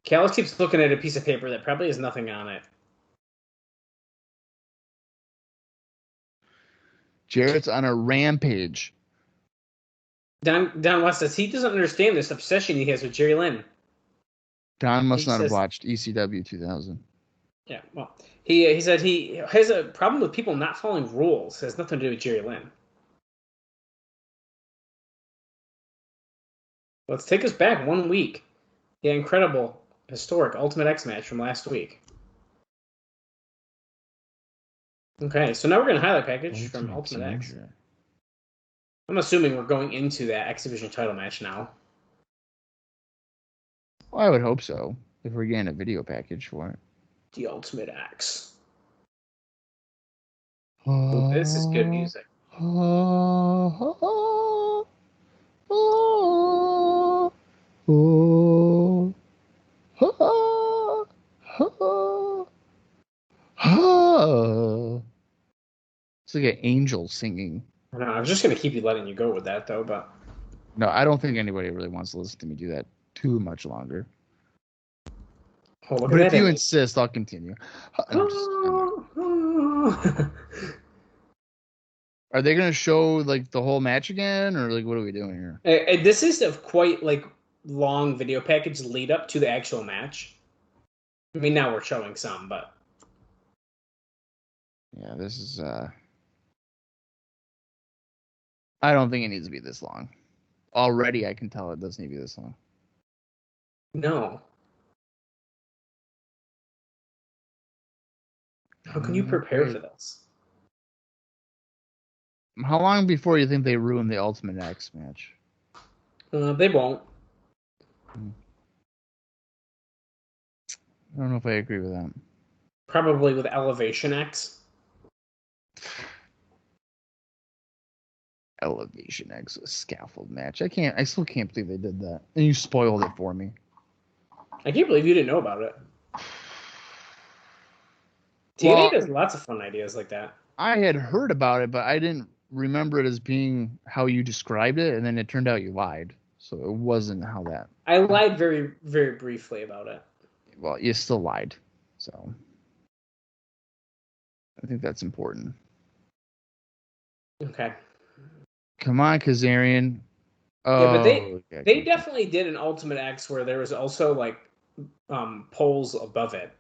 S4: Callis keeps looking at a piece of paper that probably has nothing on it.
S3: Jarrett's on a rampage.
S4: Don West says he doesn't understand this obsession he has with Jerry Lynn.
S3: Don must not have watched ECW 2000.
S4: Yeah, well, he said he has a problem with people not following rules. It has nothing to do with Jerry Lynn. Let's take us back 1 week. The incredible, historic Ultimate X match from last week. Okay, so now we're going to highlight package from Ultimate X. I'm assuming we're going into that X Division title match now.
S3: Well, I would hope so, if we're getting a video package for it.
S4: The Ultimate X. Ooh, this is good music.
S3: It's like an angel singing.
S4: I know, I was just going to keep letting you go with that, though, but...
S3: No, I don't think anybody really wants to listen to me do that too much longer.
S4: Oh, look
S3: but
S4: at
S3: if
S4: that
S3: you insist, I'll continue. Are they going to show like the whole match again, or like what are we doing here?
S4: This is a quite like long video package lead up to the actual match. I mean, now we're showing some, but
S3: yeah, this is. I don't think it needs to be this long. Already, I can tell it doesn't need to be this long.
S4: No. How can you prepare for this?
S3: How long before you think they ruin the Ultimate X match?
S4: They won't.
S3: I don't know if I agree with that.
S4: Probably with Elevation X.
S3: Elevation X, a scaffold match. I still can't believe they did that. And you spoiled it for me.
S4: I can't believe you didn't know about it. TNA does lots of fun ideas like that.
S3: I had heard about it, but I didn't remember it as being how you described it, and then it turned out you lied. So it wasn't how that...
S4: I lied very, very briefly about it.
S3: Well, you still lied. So I think that's important.
S4: Okay.
S3: Come on, Kazarian.
S4: Oh, yeah, but they definitely did an Ultimate X where there was also like poles above it.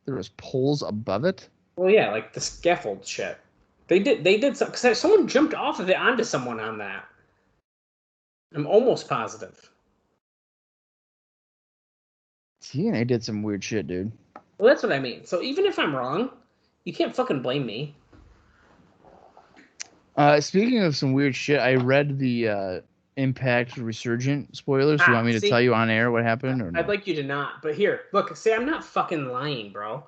S3: There was poles above it?
S4: Well, yeah, like the scaffold shit. They did some, because someone jumped off of it onto someone on that. I'm almost positive.
S3: TNA did some weird shit, dude.
S4: Well, that's what I mean. So even if I'm wrong, you can't fucking blame me.
S3: Speaking of some weird shit, I read the Impact Resurgent spoilers. You want me to tell you on air what happened? Or no?
S4: I'd like you to not. But here, look, see, I'm not fucking lying, bro.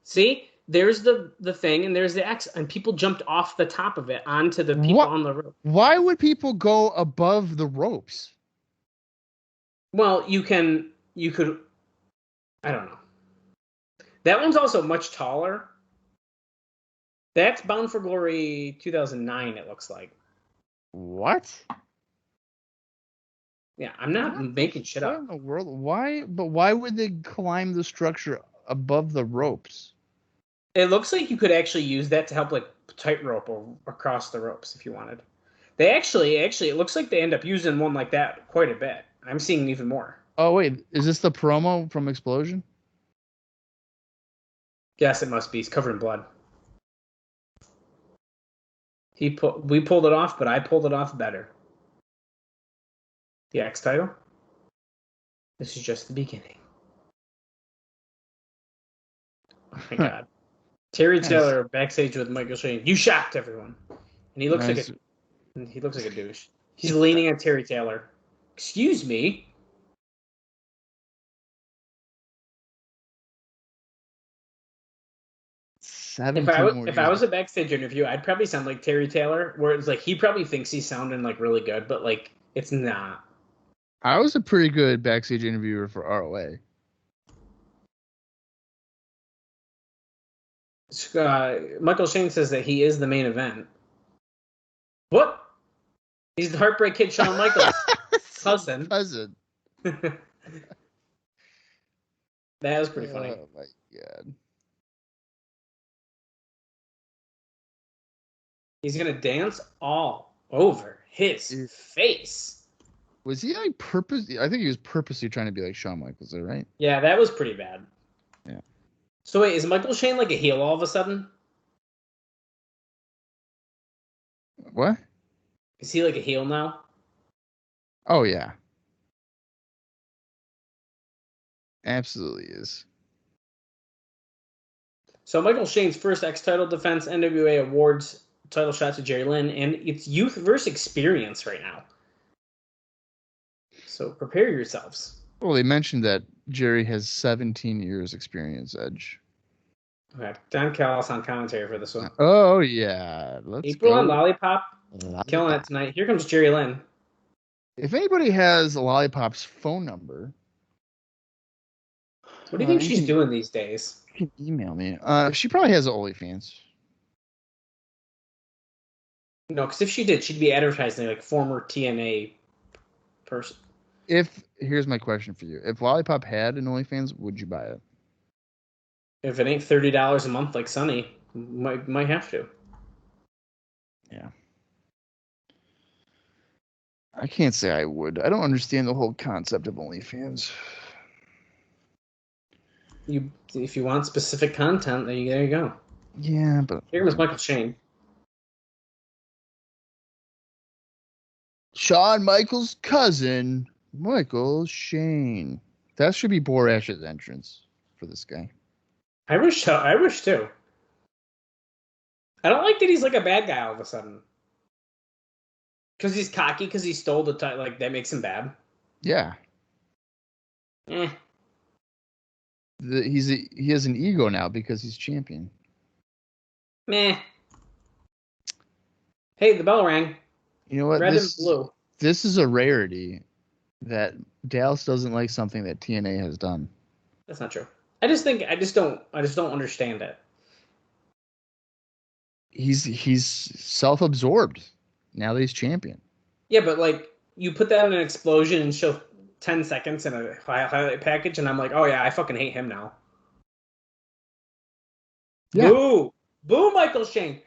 S4: See? There's the thing, and there's the X, and people jumped off the top of it onto the people on the rope.
S3: Why would people go above the ropes?
S4: Well, you could, I don't know. That one's also much taller. That's Bound for Glory 2009, it looks like.
S3: What?
S4: Yeah, I'm not making shit up.
S3: What in the world? Why? But why would they climb the structure above the ropes?
S4: It looks like you could actually use that to help like tightrope or across the ropes if you wanted. They actually, it looks like they end up using one like that quite a bit. I'm seeing even more.
S3: Oh wait, is this the promo from Explosion?
S4: Yes, it must be. It's covered in blood. We pulled it off, but I pulled it off better. The X title. This is just the beginning. Oh my god. Terry Taylor backstage with Michael Shane. You shocked everyone. And he looks like a douche. He's leaning on Terry Taylor. Excuse me.
S3: 17 more
S4: If
S3: years.
S4: I was a backstage interview, I'd probably sound like Terry Taylor, where it's like he probably thinks he's sounding like really good, but like it's not.
S3: I was a pretty good backstage interviewer for ROA.
S4: Michael Shane says that he is the main event. What? He's the Heartbreak Kid, Shawn Michaels' cousin. That was pretty funny.
S3: Oh my god.
S4: He's gonna dance all over his face.
S3: Was he like purpose? I think he was purposely trying to be like Shawn Michaels, though, right?
S4: Yeah, that was pretty bad.
S3: Yeah.
S4: So wait, is Michael Shane like a heel all of a sudden?
S3: What?
S4: Is he like a heel now?
S3: Oh yeah. Absolutely is.
S4: So Michael Shane's first X-title defense, NWA awards title shot to Jerry Lynn, and it's youth versus experience right now. So prepare yourselves.
S3: Well, they mentioned that Jerry has 17 years experience, Edge.
S4: Okay, Don Callis on commentary for this one.
S3: Oh yeah, let's
S4: April
S3: go.
S4: and Lollipop, killing it tonight. Here comes Jerry Lynn.
S3: If anybody has Lollipop's phone number,
S4: What do you think she's doing these days?
S3: you can email me. She probably has OnlyFans.
S4: No, because if she did, she'd be advertising like former TNA person.
S3: Here's my question for you: if Lollipop had an OnlyFans, would you buy it?
S4: If it ain't $30 a month like Sonny, might have to.
S3: Yeah. I can't say I would. I don't understand the whole concept of OnlyFans.
S4: If you want specific content, there you go.
S3: Yeah, but
S4: Here comes Michael Shane.
S3: Shawn Michaels' cousin, Michael Shane. That should be Borash's entrance for this guy.
S4: I wish too. I don't like that he's like a bad guy all of a sudden. Because he's cocky, because he stole the title, like that makes him bad.
S3: Yeah.
S4: Eh.
S3: He has an ego now because he's champion.
S4: Meh. Hey, the bell rang.
S3: You know what?
S4: Red and blue.
S3: This is a rarity that Dallas doesn't like something that TNA has done.
S4: That's not true. I just don't understand it.
S3: He's self-absorbed now that he's champion.
S4: Yeah, but like you put that in an explosion and show 10 seconds in a highlight package, and I'm like, oh yeah, I fucking hate him now.
S3: Yeah.
S4: Boo! Boo, Michael Shane!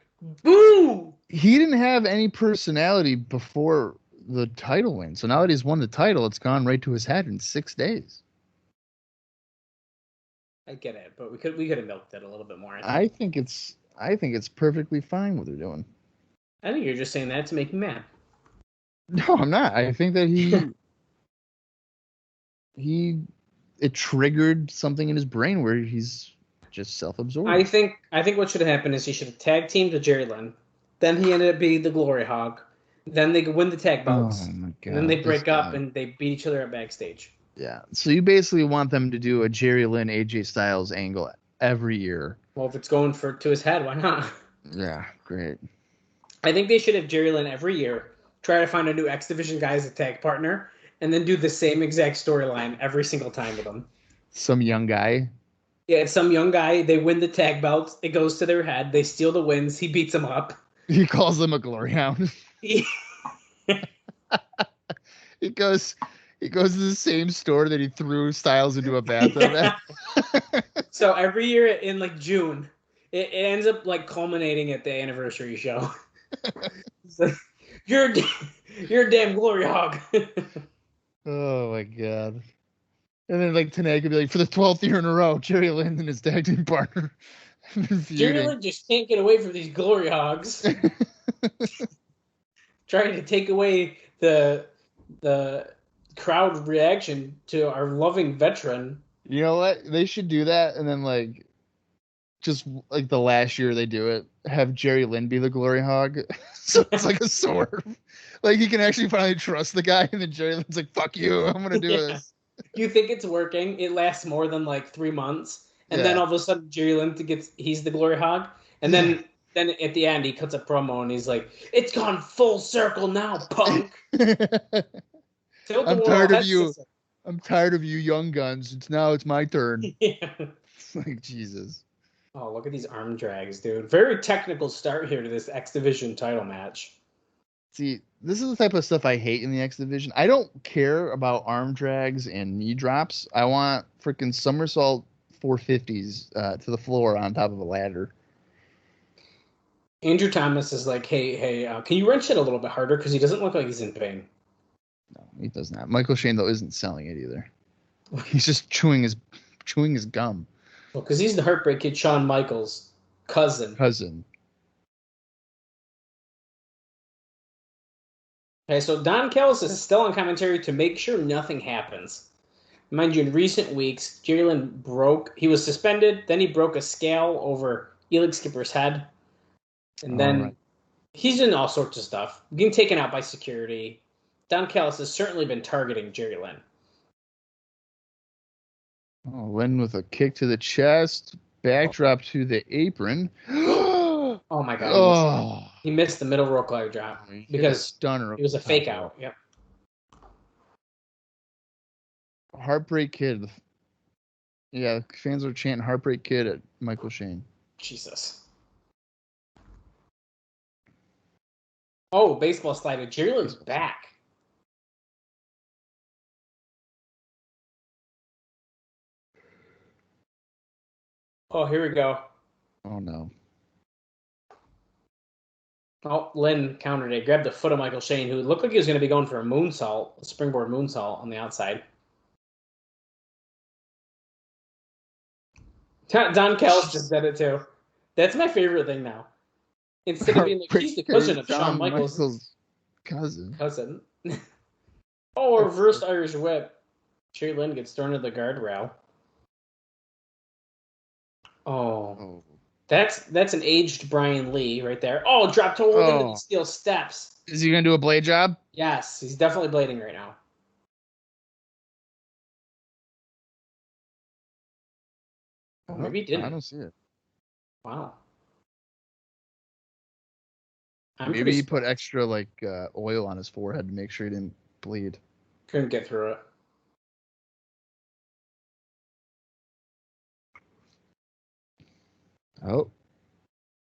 S4: Boo!
S3: He didn't have any personality before the title win. So now that he's won the title, it's gone right to his head in 6 days.
S4: I get it, but we could have milked it a little bit more.
S3: I think it's perfectly fine what they're doing.
S4: I think you're just saying that to make me mad.
S3: No, I'm not. I think that it triggered something in his brain where he's just self-absorbed.
S4: I think what should have happened is he should have tag teamed with Jerry Lynn. Then he ended up being the Glory Hog. Then they win the tag belts.
S3: Oh my god!
S4: And then they break up and they beat each other up backstage.
S3: Yeah. So you basically want them to do a Jerry Lynn, AJ Styles angle every year.
S4: Well, if it's going to his head, why not?
S3: Yeah, great.
S4: I think they should have Jerry Lynn every year, try to find a new X Division guy as a tag partner, and then do the same exact storyline every single time with them.
S3: Some young guy.
S4: Yeah, it's some young guy. They win the tag belts. It goes to their head. They steal the wins. He beats them up.
S3: He calls them a glory hound. He goes to the same store that he threw Styles into a bathtub at.
S4: So every year in like June, it ends up like culminating at the anniversary show. It's like, you're a damn glory hog.
S3: Oh my god. And then like tonight could be like, for the 12th year in a row, Jerry Lynn and his tag team partner have been feuding.
S4: Jerry Lynn just can't get away from these glory hogs. Trying to take away the crowd reaction to our loving veteran.
S3: You know what? They should do that, and then like, just like the last year they do it, have Jerry Lynn be the glory hog, so it's like a swerve. Like he can actually finally trust the guy, and then Jerry Lynn's like, "Fuck you, I'm gonna do this."
S4: You think it's working? It lasts more than like 3 months, And then all of a sudden, Jerry Lynn he's the glory hog. And then at the end, he cuts a promo and he's like, "It's gone full circle now, punk."
S3: I'm tired of you. I'm tired of you young guns. It's my turn.
S4: Yeah.
S3: Like, Jesus.
S4: Oh, look at these arm drags, dude. Very technical start here to this X Division title match.
S3: See, this is the type of stuff I hate in the X Division. I don't care about arm drags and knee drops. I want freaking somersault 450s to the floor on top of a ladder.
S4: Andrew Thomas is like, hey, can you wrench it a little bit harder? Because he doesn't look like he's in pain.
S3: No, he does not. Michael Shane, though, isn't selling it either. He's just chewing his gum.
S4: Well, because he's the Heartbreak Kid, Shawn Michaels' cousin. Okay, so Don Callis is still on commentary to make sure nothing happens. Mind you, in recent weeks, Jerry Lynn he was suspended, then he broke a scale over Elix Skipper's head, and then he's doing all sorts of stuff, getting taken out by security. Don Callis has certainly been targeting Jerry Lynn.
S3: Oh, Lynn with a kick to the chest, backdrop to the apron.
S4: Oh my God! He missed the middle rope glider drop because
S3: stunner.
S4: It was a fake out. Yep.
S3: Heartbreak Kid. Yeah, fans are chanting Heartbreak Kid at Michael Shane.
S4: Jesus. Oh, baseball slider. Jerry Lynn's back. Oh, here we go.
S3: Oh, no.
S4: Oh, Lynn countered it. Grabbed the foot of Michael Shane, who looked like he was going to be going for a springboard moonsault on the outside. Don Callis just said it, too. That's my favorite thing now. Instead of being like, he's the cousin of Shawn Michaels' cousin. Oh, reversed Irish whip. Jerry Lynn gets thrown to the guardrail. Oh. That's an aged Brian Lee right there. Oh, drop to hold into the steel steps.
S3: Is he going to do a blade job?
S4: Yes, he's definitely blading right now. Oh, maybe he didn't.
S3: I don't see it.
S4: Wow.
S3: Maybe he put extra oil on his forehead to make sure he didn't bleed.
S4: Couldn't get through it.
S3: Oh.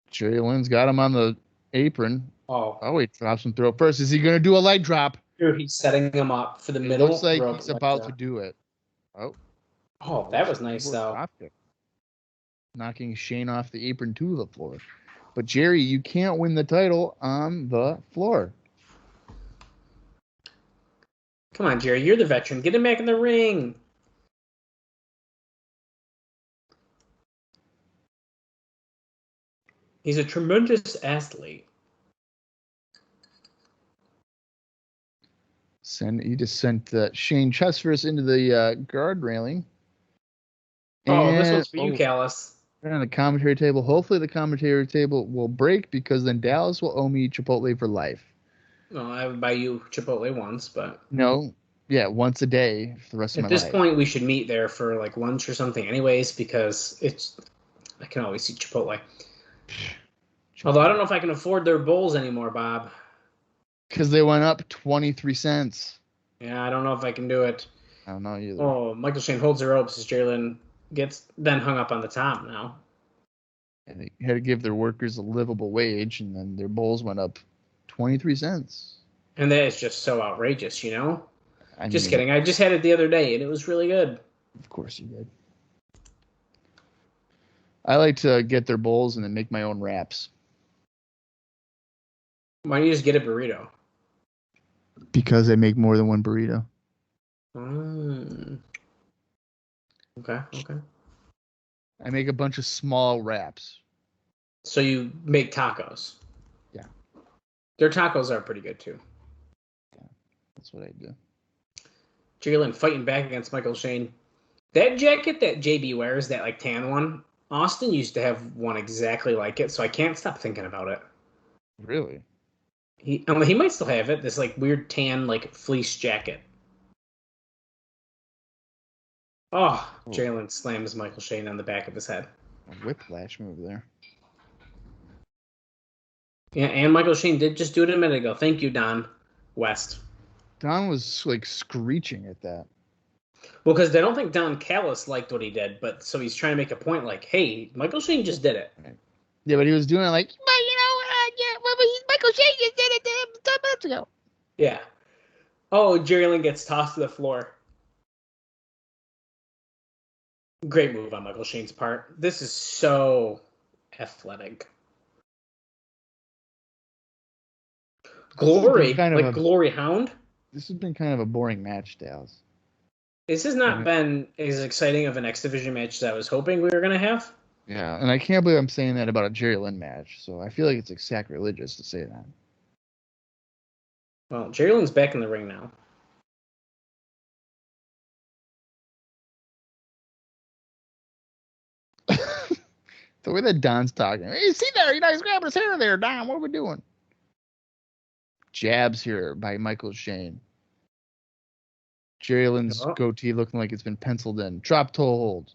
S3: Jerry Lynn's got him on the apron.
S4: Oh,
S3: he drops him through first. Is he going to do a leg drop?
S4: Dude, he's setting him up for the middle.
S3: Looks like he's about to do it.
S4: Oh, that was nice, though.
S3: Knocking Shane off the apron to the floor. But, Jerry, you can't win the title on the floor.
S4: Come on, Jerry. You're the veteran. Get him back in the ring. He's a tremendous athlete.
S3: He just sent Shane Chesfirst into the guard railing.
S4: This one's for you, Callis.
S3: On the commentary table. Hopefully the commentary table will break because then Dallas will owe me Chipotle for life.
S4: Well, I would buy you Chipotle once, but...
S3: No. Yeah, once a day for the rest of my life.
S4: At this point, we should meet there for lunch or something anyways, because I can always see Chipotle. Although I don't know if I can afford their bowls anymore, Bob.
S3: Because they went up 23 cents.
S4: Yeah, I don't know if I can do it.
S3: I don't know either.
S4: Oh, Michael Shane holds the ropes as Jerry Lynn gets then hung up on the top now.
S3: And they had to give their workers a livable wage, and then their bowls went up 23 cents.
S4: And that is just so outrageous, you know? Just kidding. I just had it the other day, and it was really good.
S3: Of course you did. I like to get their bowls and then make my own wraps.
S4: Why don't you just get a burrito?
S3: Because I make more than one burrito.
S4: Okay.
S3: I make a bunch of small wraps.
S4: So you make tacos?
S3: Yeah.
S4: Their tacos are pretty good, too.
S3: Yeah, that's what I do.
S4: Jerry Lynn fighting back against Michael Shane. That jacket that JB wears, that tan one, Austin used to have one exactly like it, so I can't stop thinking about it.
S3: Really?
S4: He might still have it, this weird tan fleece jacket. Oh, Jalen slams Michael Shane on the back of his head.
S3: A whiplash move there.
S4: Yeah, and Michael Shane did just do it a minute ago. Thank you, Don West.
S3: Don was like screeching at that.
S4: Well, because they don't think Don Callis liked what he did, but so he's trying to make a point like, hey, Michael Shane just did it.
S3: Right. Yeah, but he was doing it like, Michael Shane just did it 10 minutes ago.
S4: Yeah. Oh, Jerry Lynn gets tossed to the floor. Great move on Michael Shane's part. This is so athletic. Glory, like Glory Hound.
S3: This has been kind of a boring match, Dallas.
S4: This has not been as exciting of an X Division match as I was hoping we were going to have.
S3: Yeah, and I can't believe I'm saying that about a Jerry Lynn match, so I feel like it's like sacrilegious to say that.
S4: Well, Jerry Lynn's back in the ring now.
S3: The way that Don's talking. Hey, see there, he's grabbing his hair there, Don. What are we doing? Jabs here by Michael Shane. Jerry Lynn's goatee looking like it's been penciled in. Drop toe hold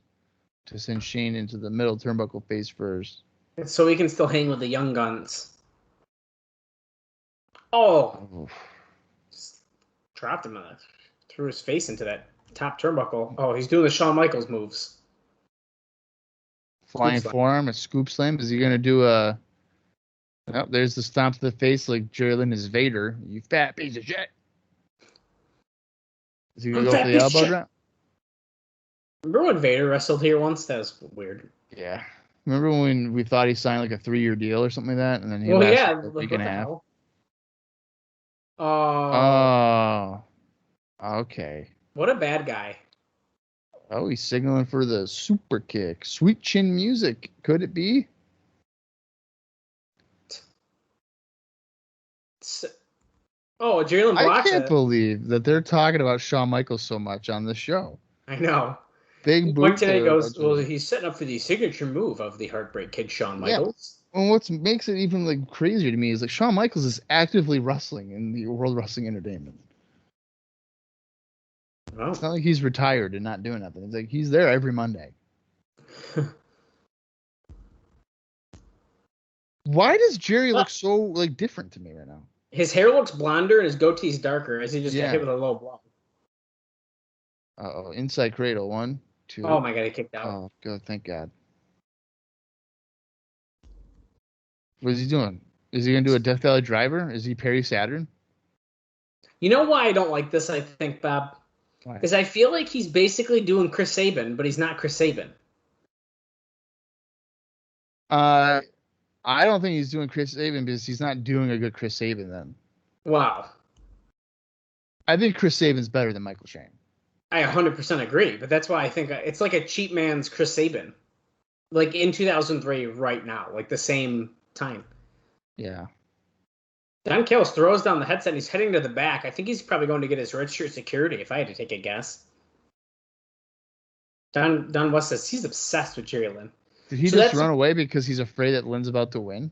S3: to send Shane into the middle turnbuckle face first.
S4: So he can still hang with the young guns. Oh. Just dropped him. Threw his face into that top turnbuckle. Oh, he's doing the Shawn Michaels moves.
S3: Flying forearm, a scoop slam. Is he going to do a... Oh, there's the stomp to the face like Jerry Lynn is Vader. You fat piece of shit. Is he going to go for the elbow drop?
S4: Remember when Vader wrestled here once? That was weird.
S3: Yeah. Remember when we thought he signed like a 3-year deal or something like that? And then he
S4: lasted
S3: a week and a half.
S4: Oh.
S3: Okay.
S4: What a bad guy.
S3: Oh, he's signaling for the super kick. Sweet chin music. Could it be?
S4: Oh, Jerry Lynn blocks
S3: I can't believe that they're talking about Shawn Michaels so much on this show.
S4: I know.
S3: Big boot.
S4: Mike today goes, well, he's setting up for the signature move of the Heartbreak Kid, Shawn Michaels.
S3: Yeah. Well, what makes it even like crazier to me is like Shawn Michaels is actively wrestling in the World Wrestling Entertainment. Oh. It's not like he's retired and not doing nothing. It's like he's there every Monday. Why does Jerry look so like different to me right now?
S4: His hair looks blonder and his goatee's darker as he just got hit with a low blow.
S3: Uh-oh. Inside cradle. 1, 2.
S4: Oh, my God. He kicked out.
S3: Oh, good. Thank God. What is he doing? Is he going to do a Death Valley Driver? Is he Perry Saturn?
S4: You know why I don't like this, I think, Bob? Because I feel like he's basically doing Chris Sabin, but he's not Chris Sabin.
S3: I don't think he's doing Chris Sabin because he's not doing a good Chris Sabin then.
S4: Wow.
S3: I think Chris Sabin's better than Michael Shane.
S4: I 100% agree, but that's why I think it's like a cheap man's Chris Sabin. Like in 2003 right now, like the same time.
S3: Yeah.
S4: Don Callis throws down the headset and he's heading to the back. I think he's probably going to get his red shirt security if I had to take a guess. Don West says he's obsessed with Jerry Lynn.
S3: Did he just run away because he's afraid that Lynn's about to win?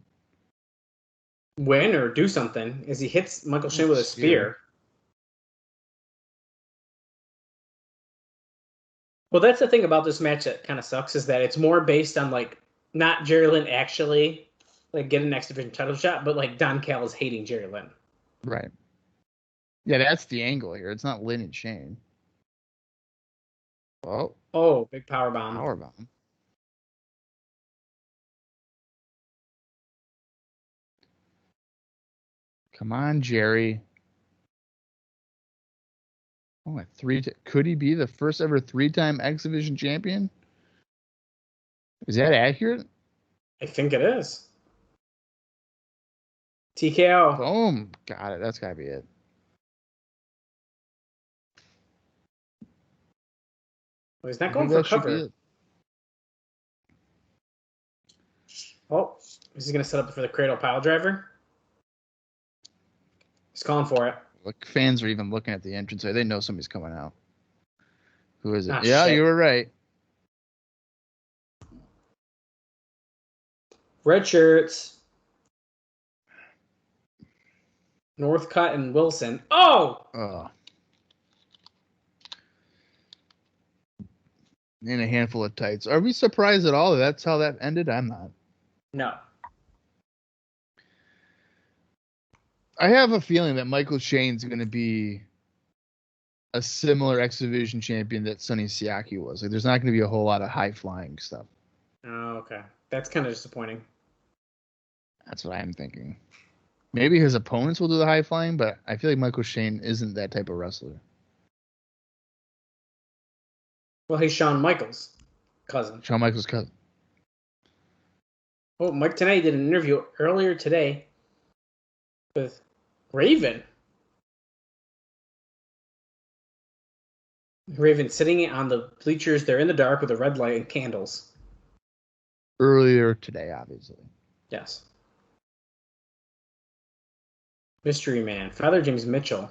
S4: Win or do something as he hits Michael Shane with a spear. Well, that's the thing about this match that kind of sucks is that it's more based on like not Jerry Lynn actually like getting an X Division title shot, but like Don Callis hating Jerry Lynn.
S3: Right. Yeah, that's the angle here. It's not Lynn and Shane.
S4: Oh, big power bomb.
S3: Power bomb. Come on, Jerry. Oh, could he be the first ever 3-time X Division champion? Is that accurate?
S4: I think it is. TKO.
S3: Boom. Got it. That's got to be it.
S4: Well, he's not going for cover. Oh, is he going to set up for the cradle pile driver? He's calling for it.
S3: Look, fans are even looking at the entrance. They know somebody's coming out. Who is it?
S4: Shit.
S3: You were right.
S4: Red shirts. Northcutt and Wilson. Oh!
S3: in a handful of tights. Are we surprised at all that that's how that ended? I'm not.
S4: No.
S3: I have a feeling that Michael Shane's going to be a similar X Division champion that Sonny Siaki was. Like, there's not going to be a whole lot of high flying stuff.
S4: Oh, okay. That's kind of disappointing.
S3: That's what I'm thinking. Maybe his opponents will do the high flying, but I feel like Michael Shane isn't that type of wrestler.
S4: Well, he's Shawn Michaels' cousin.
S3: Shawn Michaels' cousin.
S4: Oh, Mike Tenay did an interview earlier today with Raven. Raven sitting on the bleachers. They're in the dark with a red light and candles.
S3: Earlier today, obviously.
S4: Yes. Mystery Man. Father James Mitchell.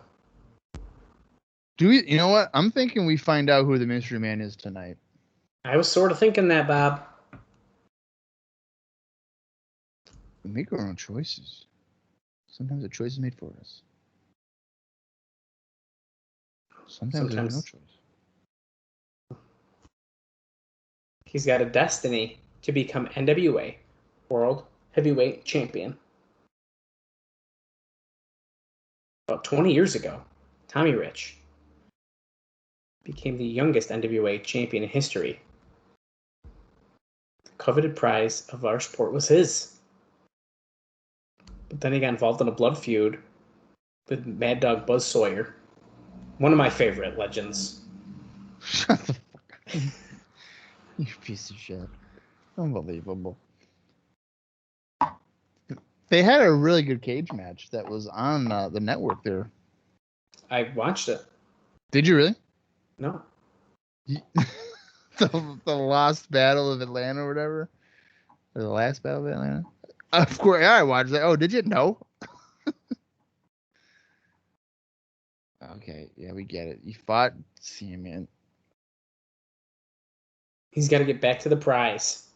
S3: Do we? You know what? I'm thinking we find out who the mystery man is tonight.
S4: I was sort of thinking that, Bob.
S3: We make our own choices. Sometimes the choice is made for us. Sometimes there's no choice.
S4: He's got a destiny to become NWA World Heavyweight Champion. About 20 years ago, Tommy Rich became the youngest NWA champion in history. The coveted prize of our sport was his. But then he got involved in a blood feud with Mad Dog Buzz Sawyer, one of my favorite legends.
S3: Shut the fuck up. You piece of shit. Unbelievable. They had a really good cage match that was on the network there.
S4: I watched it.
S3: Did you really?
S4: No.
S3: the Lost Battle of Atlanta or whatever? Or the Last Battle of Atlanta? Of course, yeah, I watched that. Oh, did you? No. Okay, yeah, we get it. You fought Sandman.
S4: He's got to get back to the prize.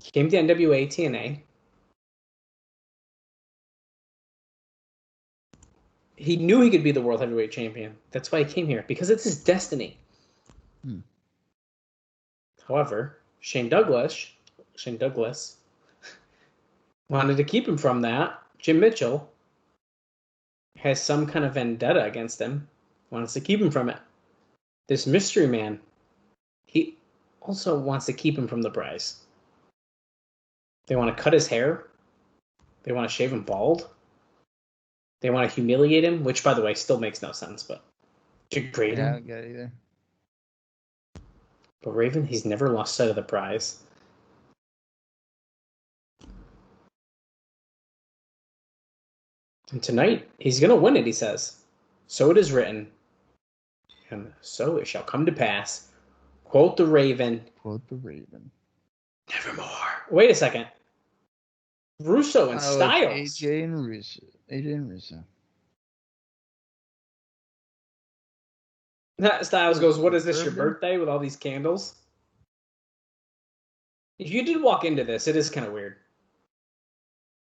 S4: He came to NWA-TNA. He knew he could be the World Heavyweight Champion. That's why he came here, because it's his destiny. However, Shane Douglas wanted to keep him from that. Jim Mitchell has some kind of vendetta against him, wants to keep him from it. This mystery man, he also wants to keep him from the prize. They want to cut his hair. They want to shave him bald. They want to humiliate him, which, by the way, still makes no sense, but degrade him.
S3: I don't get it either.
S4: But Raven, he's never lost sight of the prize. And tonight, he's going to win it, he says. So it is written. And so it shall come to pass. Quote the Raven.
S3: Quote the Raven.
S4: Nevermore. Wait a second. Russo and Styles.
S3: AJ and Russo.
S4: Styles goes, what is this, your birthday with all these candles? If you did walk into this, it is kind of weird.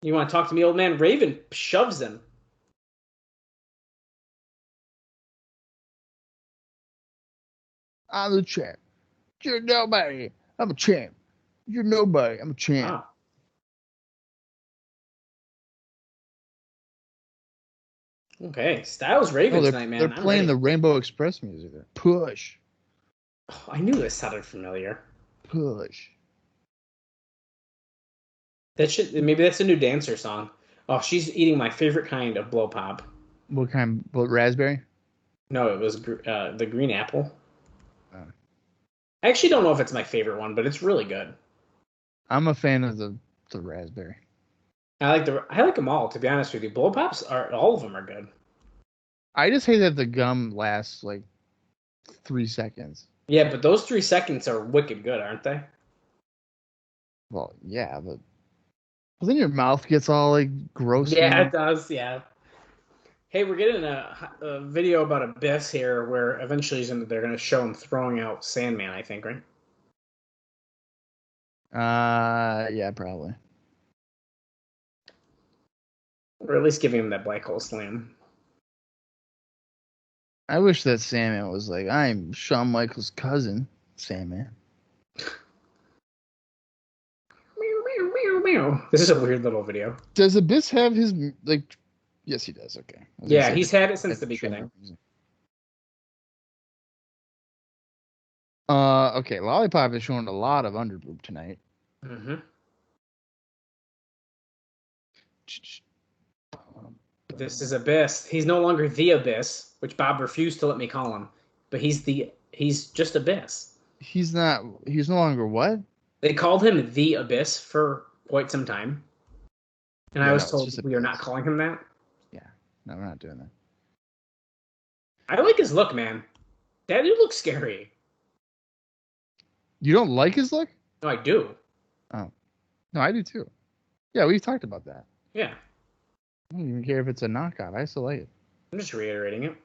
S4: You want to talk to me, old man? Raven shoves him.
S3: I'm the champ. You're nobody. I'm a champ. You're nobody. I'm a champ.
S4: Wow. Okay, Styles Raven tonight, man.
S3: They're playing the Rainbow Express music there. Push.
S4: Oh, I knew this sounded familiar.
S3: Push.
S4: Maybe that's a new dancer song. Oh, she's eating my favorite kind of blow pop.
S3: What kind? What, raspberry?
S4: No, it was the green apple.
S3: Oh.
S4: I actually don't know if it's my favorite one, but it's really good.
S3: I'm a fan of the raspberry.
S4: I like them all, to be honest with you. Blow pops all of them are good.
S3: I just hate that the gum lasts like 3 seconds.
S4: Yeah, but those 3 seconds are wicked good, aren't they?
S3: Well, yeah, but then your mouth gets all like gross.
S4: Yeah, it does. Yeah. Hey, we're getting a video about Abyss here, where eventually they're going to show him throwing out Sandman, I think, right?
S3: Yeah, probably.
S4: Or at least giving him that black hole slam.
S3: I wish that Sandman was like, I'm Shawn Michaels' cousin, Sandman.
S4: This is a weird little video.
S3: Does Abyss have his, like, yes, he does, okay.
S4: Yeah, he's had it since the beginning.
S3: Okay, Lollipop is showing a lot of underboob tonight.
S4: Mm-hmm. This is Abyss. He's no longer the Abyss, which Bob refused to let me call him. But he's just Abyss.
S3: He's no longer what?
S4: They called him the Abyss for quite some time. And I was told we are not calling him that.
S3: Yeah. No, we're not doing that.
S4: I like his look, man. That dude looks scary.
S3: You don't like his look?
S4: No, I do.
S3: Oh. No, I do too. Yeah, we've talked about that.
S4: Yeah.
S3: I don't even care if it's a knockout. I still like it.
S4: I'm just reiterating it.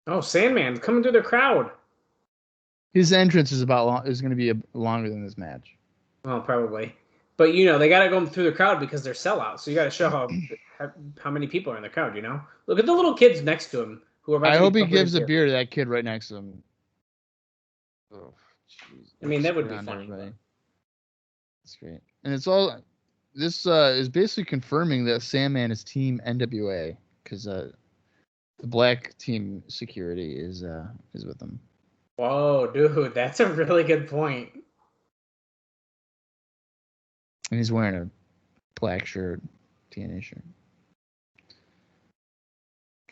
S4: Oh, Sandman's coming through the crowd.
S3: His entrance is going to be longer than this match.
S4: Well, probably. But, they got to go through the crowd because they're sellouts. So you got to show how many people are in the crowd, Look at the little kids next to him who are about
S3: I hope he gives a beer to that kid right next to him. Oh, geez.
S4: I mean, that would be funny.
S3: That's great. And it's all... This is basically confirming that Sandman is Team NWA because the black team security is with them.
S4: Whoa, dude, that's a really good point.
S3: And he's wearing a black shirt, TNA shirt.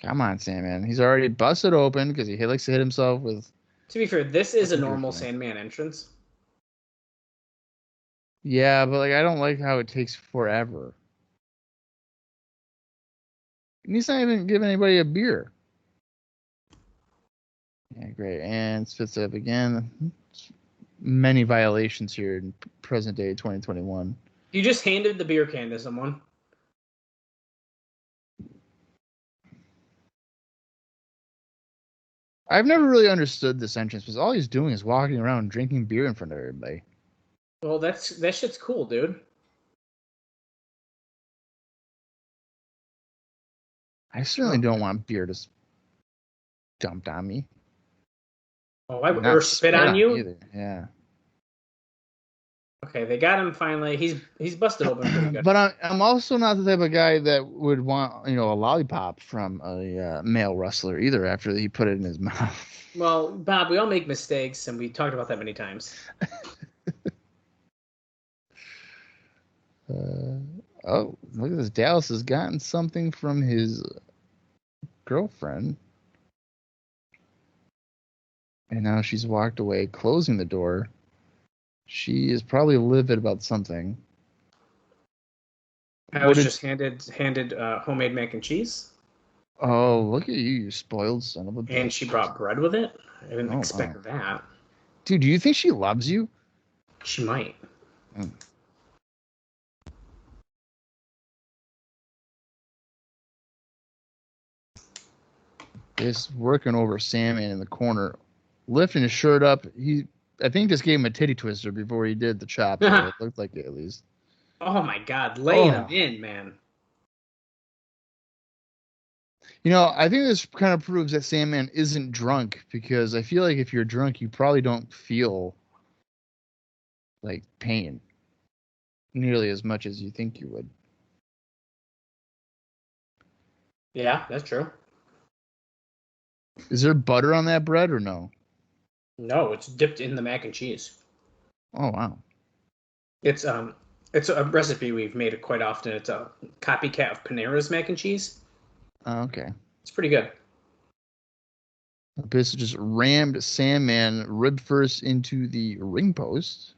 S3: Come on, Sandman. He's already busted open because he likes to hit himself with...
S4: To be fair, this is a normal Sandman entrance.
S3: Yeah, but I don't like how it takes forever. And he's not even giving anybody a beer. Yeah, great. And spits up again. Many violations here in present day 2021.
S4: You just handed the beer can to someone.
S3: I've never really understood this entrance because all he's doing is walking around drinking beer in front of everybody.
S4: Well, that shit's cool, dude.
S3: I certainly don't want beer to dumped on me.
S4: Oh, or spit on you?
S3: Either. Yeah.
S4: Okay, they got him finally. He's busted open pretty good.
S3: But I'm also not the type of guy that would want a lollipop from a male wrestler either after he put it in his mouth.
S4: Well, Bob, we all make mistakes, and we talked about that many times.
S3: Oh, look at this. Dallas has gotten something from his girlfriend. And now she's walked away, closing the door. She is probably livid about something.
S4: I was just handed homemade mac and cheese.
S3: Oh, look at you spoiled son of a bitch.
S4: And she brought bread with it. I didn't expect that.
S3: Dude, do you think she loves you?
S4: She might.
S3: Mm. Is working over Sandman in the corner, lifting his shirt up. I think just gave him a titty twister before he did the chop. So it looked like it at least.
S4: Oh my God, laying him in, man.
S3: I think this kind of proves that Sandman isn't drunk because I feel like if you're drunk, you probably don't feel like pain nearly as much as you think you would.
S4: Yeah, that's true.
S3: Is there butter on that bread or no?
S4: No, it's dipped in the mac and cheese.
S3: Oh wow!
S4: It's a recipe we've made quite often. It's a copycat of Panera's mac and cheese.
S3: Oh, okay.
S4: It's pretty good.
S3: Abyss just rammed Sandman rib first into the ring post.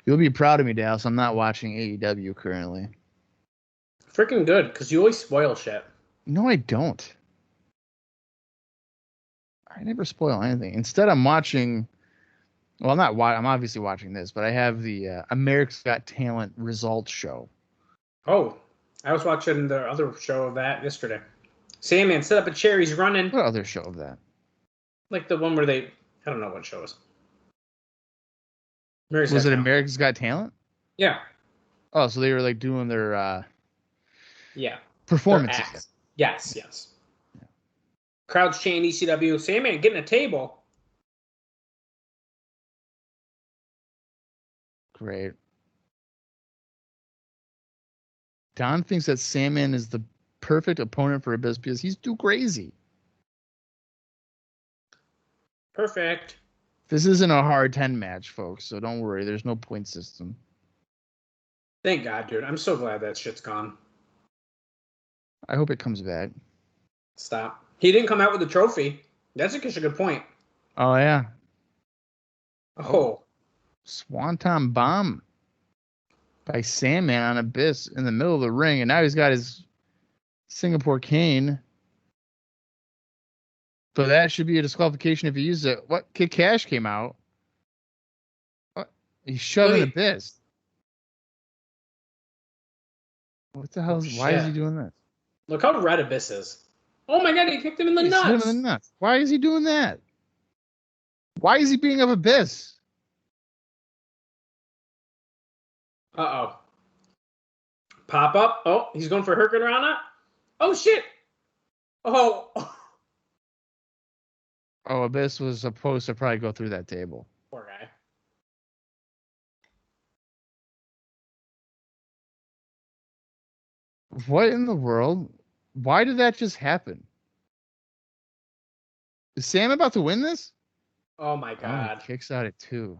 S3: You'll be proud of me, Dallas. I'm not watching AEW currently.
S4: Freaking good, because you always spoil shit.
S3: No, I don't. I never spoil anything. Instead, I'm watching... Well, I'm obviously watching this, but I have the America's Got Talent results show.
S4: Oh, I was watching the other show of that yesterday. Sandman set up a chair, he's running.
S3: What other show of that?
S4: Like the one where I don't know what show it was.
S3: Was it America's Got Talent?
S4: Yeah.
S3: Oh, so they were like doing their
S4: Yeah.
S3: performances.
S4: Their acts. Yes, yes. Crowd's chain, ECW. Sandman getting a table.
S3: Great. Don thinks that Sandman is the perfect opponent for Abyss because he's too crazy.
S4: Perfect.
S3: This isn't a hard 10 match, folks, so don't worry. There's no point system.
S4: Thank God, dude. I'm so glad that shit's gone.
S3: I hope it comes back.
S4: Stop. He didn't come out with a trophy. That's a good point.
S3: Oh, yeah.
S4: Oh.
S3: Swanton Bomb by Sandman on Abyss in the middle of the ring, and now he's got his Singapore cane. So that should be a disqualification if he uses it. What? Kid Cash came out. What? He's shoving Abyss. What the hell? Why is he doing this?
S4: Look how red Abyss is. Oh my God, he kicked him in the nuts.
S3: Hit him in the nuts. Why is he doing that? Why is he beating up Abyss?
S4: Uh-oh. Pop up. Oh, he's going for Hurricane Rana. Oh, shit. Oh.
S3: Oh, Abyss was supposed to probably go through that table.
S4: Poor guy.
S3: What in the world? Why did that just happen? Is Sam about to win this?
S4: Oh, my God.
S3: Oh, he kicks out at 2.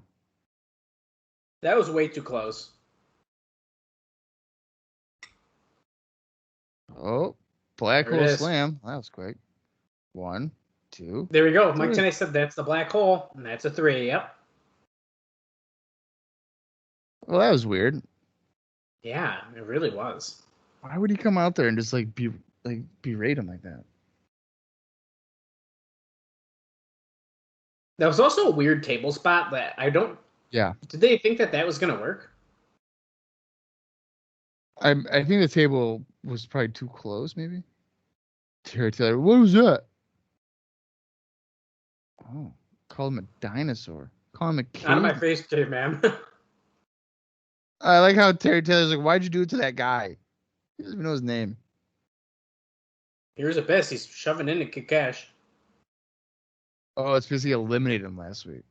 S4: That was way too close.
S3: Oh, black hole slam. That was quick. 1, 2.
S4: There we go. 3. Mike Tenay said that's the black hole, and that's a 3. Yep.
S3: Well, that was weird.
S4: Yeah, it really was.
S3: Why would he come out there and just berate him like that?
S4: That was also a weird table spot that I don't.
S3: Yeah.
S4: Did they think that was going to work?
S3: I think the table was probably too close, maybe. Terry Taylor, what was that? Oh, called him a dinosaur. Call him a kid.
S4: Out of my face, dude, man.
S3: I like how Terry Taylor's like, why'd you do it to that guy? He doesn't even know his name.
S4: Here's Abyss. He's shoving in to kick Cash.
S3: Oh, it's because he eliminated him last week.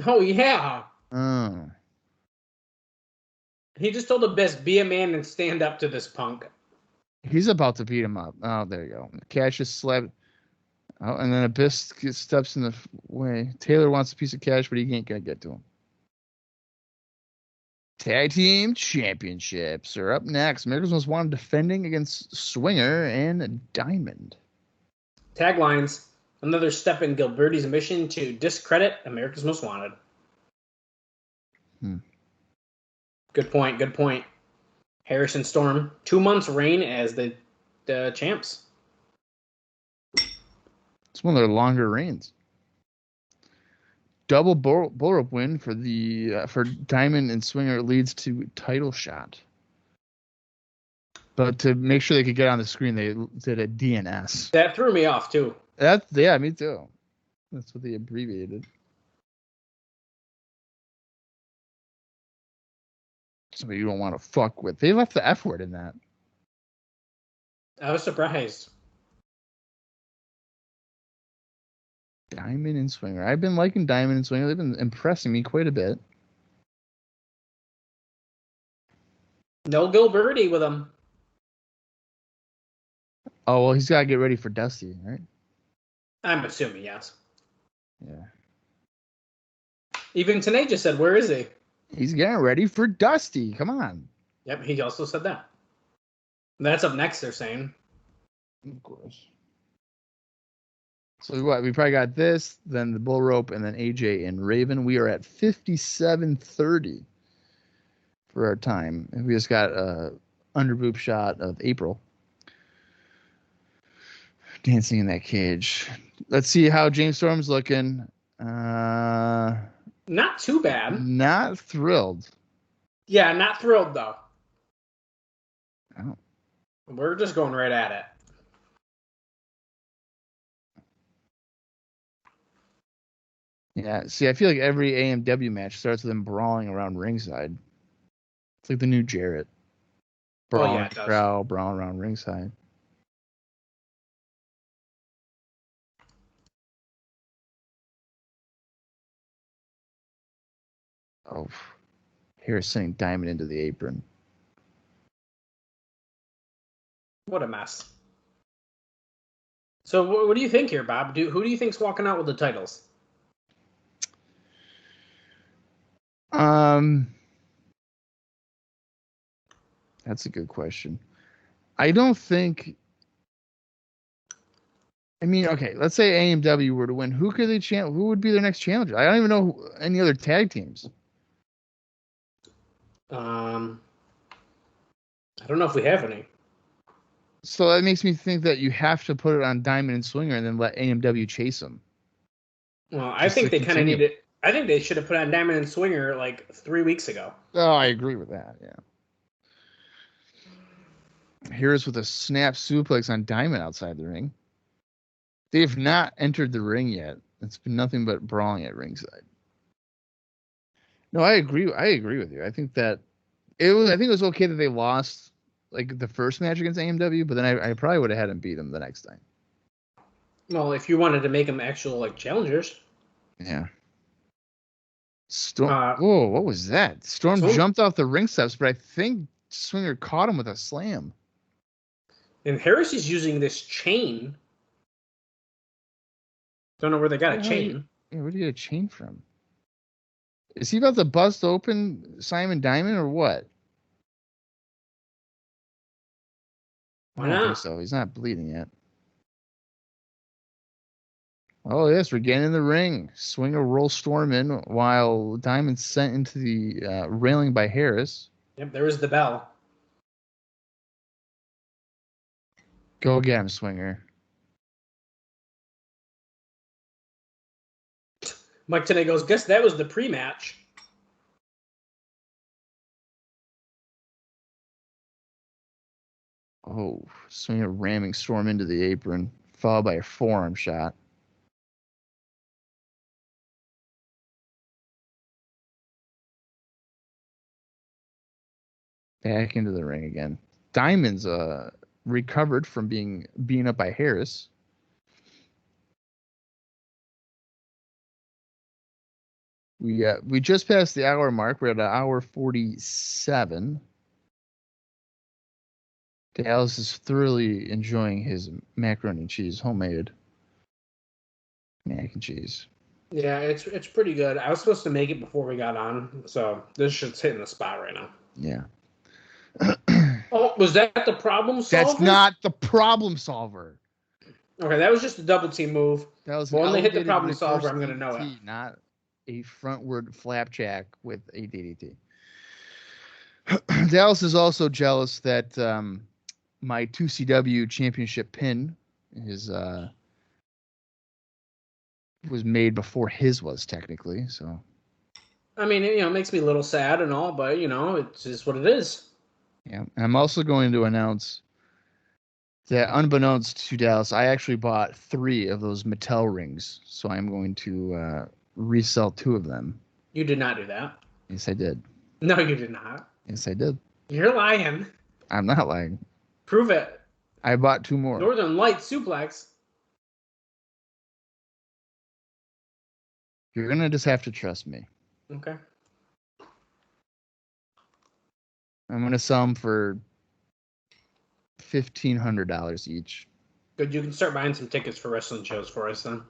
S4: Oh, yeah.
S3: Oh.
S4: He just told Abyss, be a man and stand up to this punk.
S3: He's about to beat him up. Oh, there you go. Cash is slapped. Oh, and then Abyss steps in the way. Taylor wants a piece of Cash, but he can't get to him. Tag Team Championships are up next. America's Most Wanted defending against Swinger and Diamond.
S4: Taglines. Another step in Gilberti's mission to discredit America's Most Wanted. Good point. Harrison Storm, 2 months reign as the champs.
S3: It's one of their longer reigns. Double bull rope win for Diamond and Swinger leads to title shot. But to make sure they could get on the screen, they did a DNS.
S4: That threw me off too.
S3: Yeah, me too. That's what they abbreviated. Somebody you don't want to fuck with. They left the F word in that.
S4: I was surprised.
S3: Diamond and Swinger. I've been liking Diamond and Swinger. They've been impressing me quite a bit.
S4: No Gilberti with him.
S3: Oh, well, he's got to get ready for Dusty, right?
S4: I'm assuming, yes.
S3: Yeah.
S4: Even Tenay just said, where is he?
S3: He's getting ready for Dusty. Come on.
S4: Yep, he also said that. That's up next, they're saying.
S3: Of course. So what? We probably got this, then the bull rope, and then AJ and Raven. We are at 57:30 for our time. And we just got a underboob shot of April dancing in that cage. Let's see how James Storm's looking.
S4: Not too bad.
S3: Not thrilled.
S4: Yeah, not thrilled though.
S3: Oh.
S4: We're just going right at it.
S3: Yeah, see, I feel like every AMW match starts with them brawling around ringside. It's like the new Jarrett. Brawl,
S4: yeah, it does.
S3: Crow, brawl around ringside. Oh, Harris sending Diamond into the apron.
S4: What a mess. So what do you think here, Bob? Who do you think's walking out with the titles?
S3: That's a good question. I don't think. I mean, okay, let's say AMW were to win. Who could they Who would be their next challenger? I don't even know any other tag teams.
S4: I don't know if we have any.
S3: So that makes me think that you have to put it on Diamond and Swinger and then let AMW chase them.
S4: Well, I think they kind of need it. I think they should have put on Diamond and Swinger like 3 weeks ago.
S3: Oh, I agree with that. Yeah. Here's with a snap suplex on Diamond outside the ring. They've not entered the ring yet. It's been nothing but brawling at ringside. No, I agree. I agree with you. I think that it was. I think it was okay that they lost like the first match against AMW, but then I probably would have had them beat them the next time.
S4: Well, if you wanted to make them actual like challengers.
S3: Yeah. Storm. Whoa, what was that? Storm jumped off the ring steps, but I think Swinger caught him with a slam.
S4: And Harris is using this chain. Don't know where they got a chain.
S3: Yeah, where did he get a chain from? Is he about to bust open Simon Diamond or what?
S4: Why
S3: I don't think
S4: not?
S3: so. He's not bleeding yet. Oh, yes, we're getting in the ring. Swinger roll Storm in while Diamond's sent into the railing by Harris.
S4: Yep, there is the bell.
S3: Go get him, Swinger.
S4: Mike today goes, guess that was the pre-match.
S3: Oh, Swinger ramming Storm into the apron, followed by a forearm shot. Back into the ring again. Diamond's recovered from being beaten up by Harris. We just passed the hour mark. We're at an hour 47. Dallas is thoroughly enjoying his macaroni and cheese, homemade mac and cheese.
S4: Yeah, it's pretty good. I was supposed to make it before we got on, so this shit's hitting the spot right now.
S3: Yeah.
S4: Oh, was that the problem solver?
S3: That's not the problem solver.
S4: Okay, that was just a double team move.
S3: That was
S4: when they hit the problem solver, I'm going to know it.
S3: Not a frontward flapjack with a DDT. Dallas is also jealous that my 2CW championship pin was made before his was technically. So,
S4: I mean, it makes me a little sad and all, but it's just what it is.
S3: Yeah, and I'm also going to announce that, unbeknownst to Dallas, I actually bought 3 of those Mattel rings, so I'm going to resell 2 of them.
S4: You did not do that.
S3: Yes, I did.
S4: No, you did not.
S3: Yes, I did.
S4: You're lying.
S3: I'm not lying.
S4: Prove it.
S3: I bought 2 more.
S4: Northern Light Suplex.
S3: You're going to just have to trust me.
S4: Okay.
S3: I'm going to sell them for $1,500 each.
S4: Good, you can start buying some tickets for wrestling shows for us then.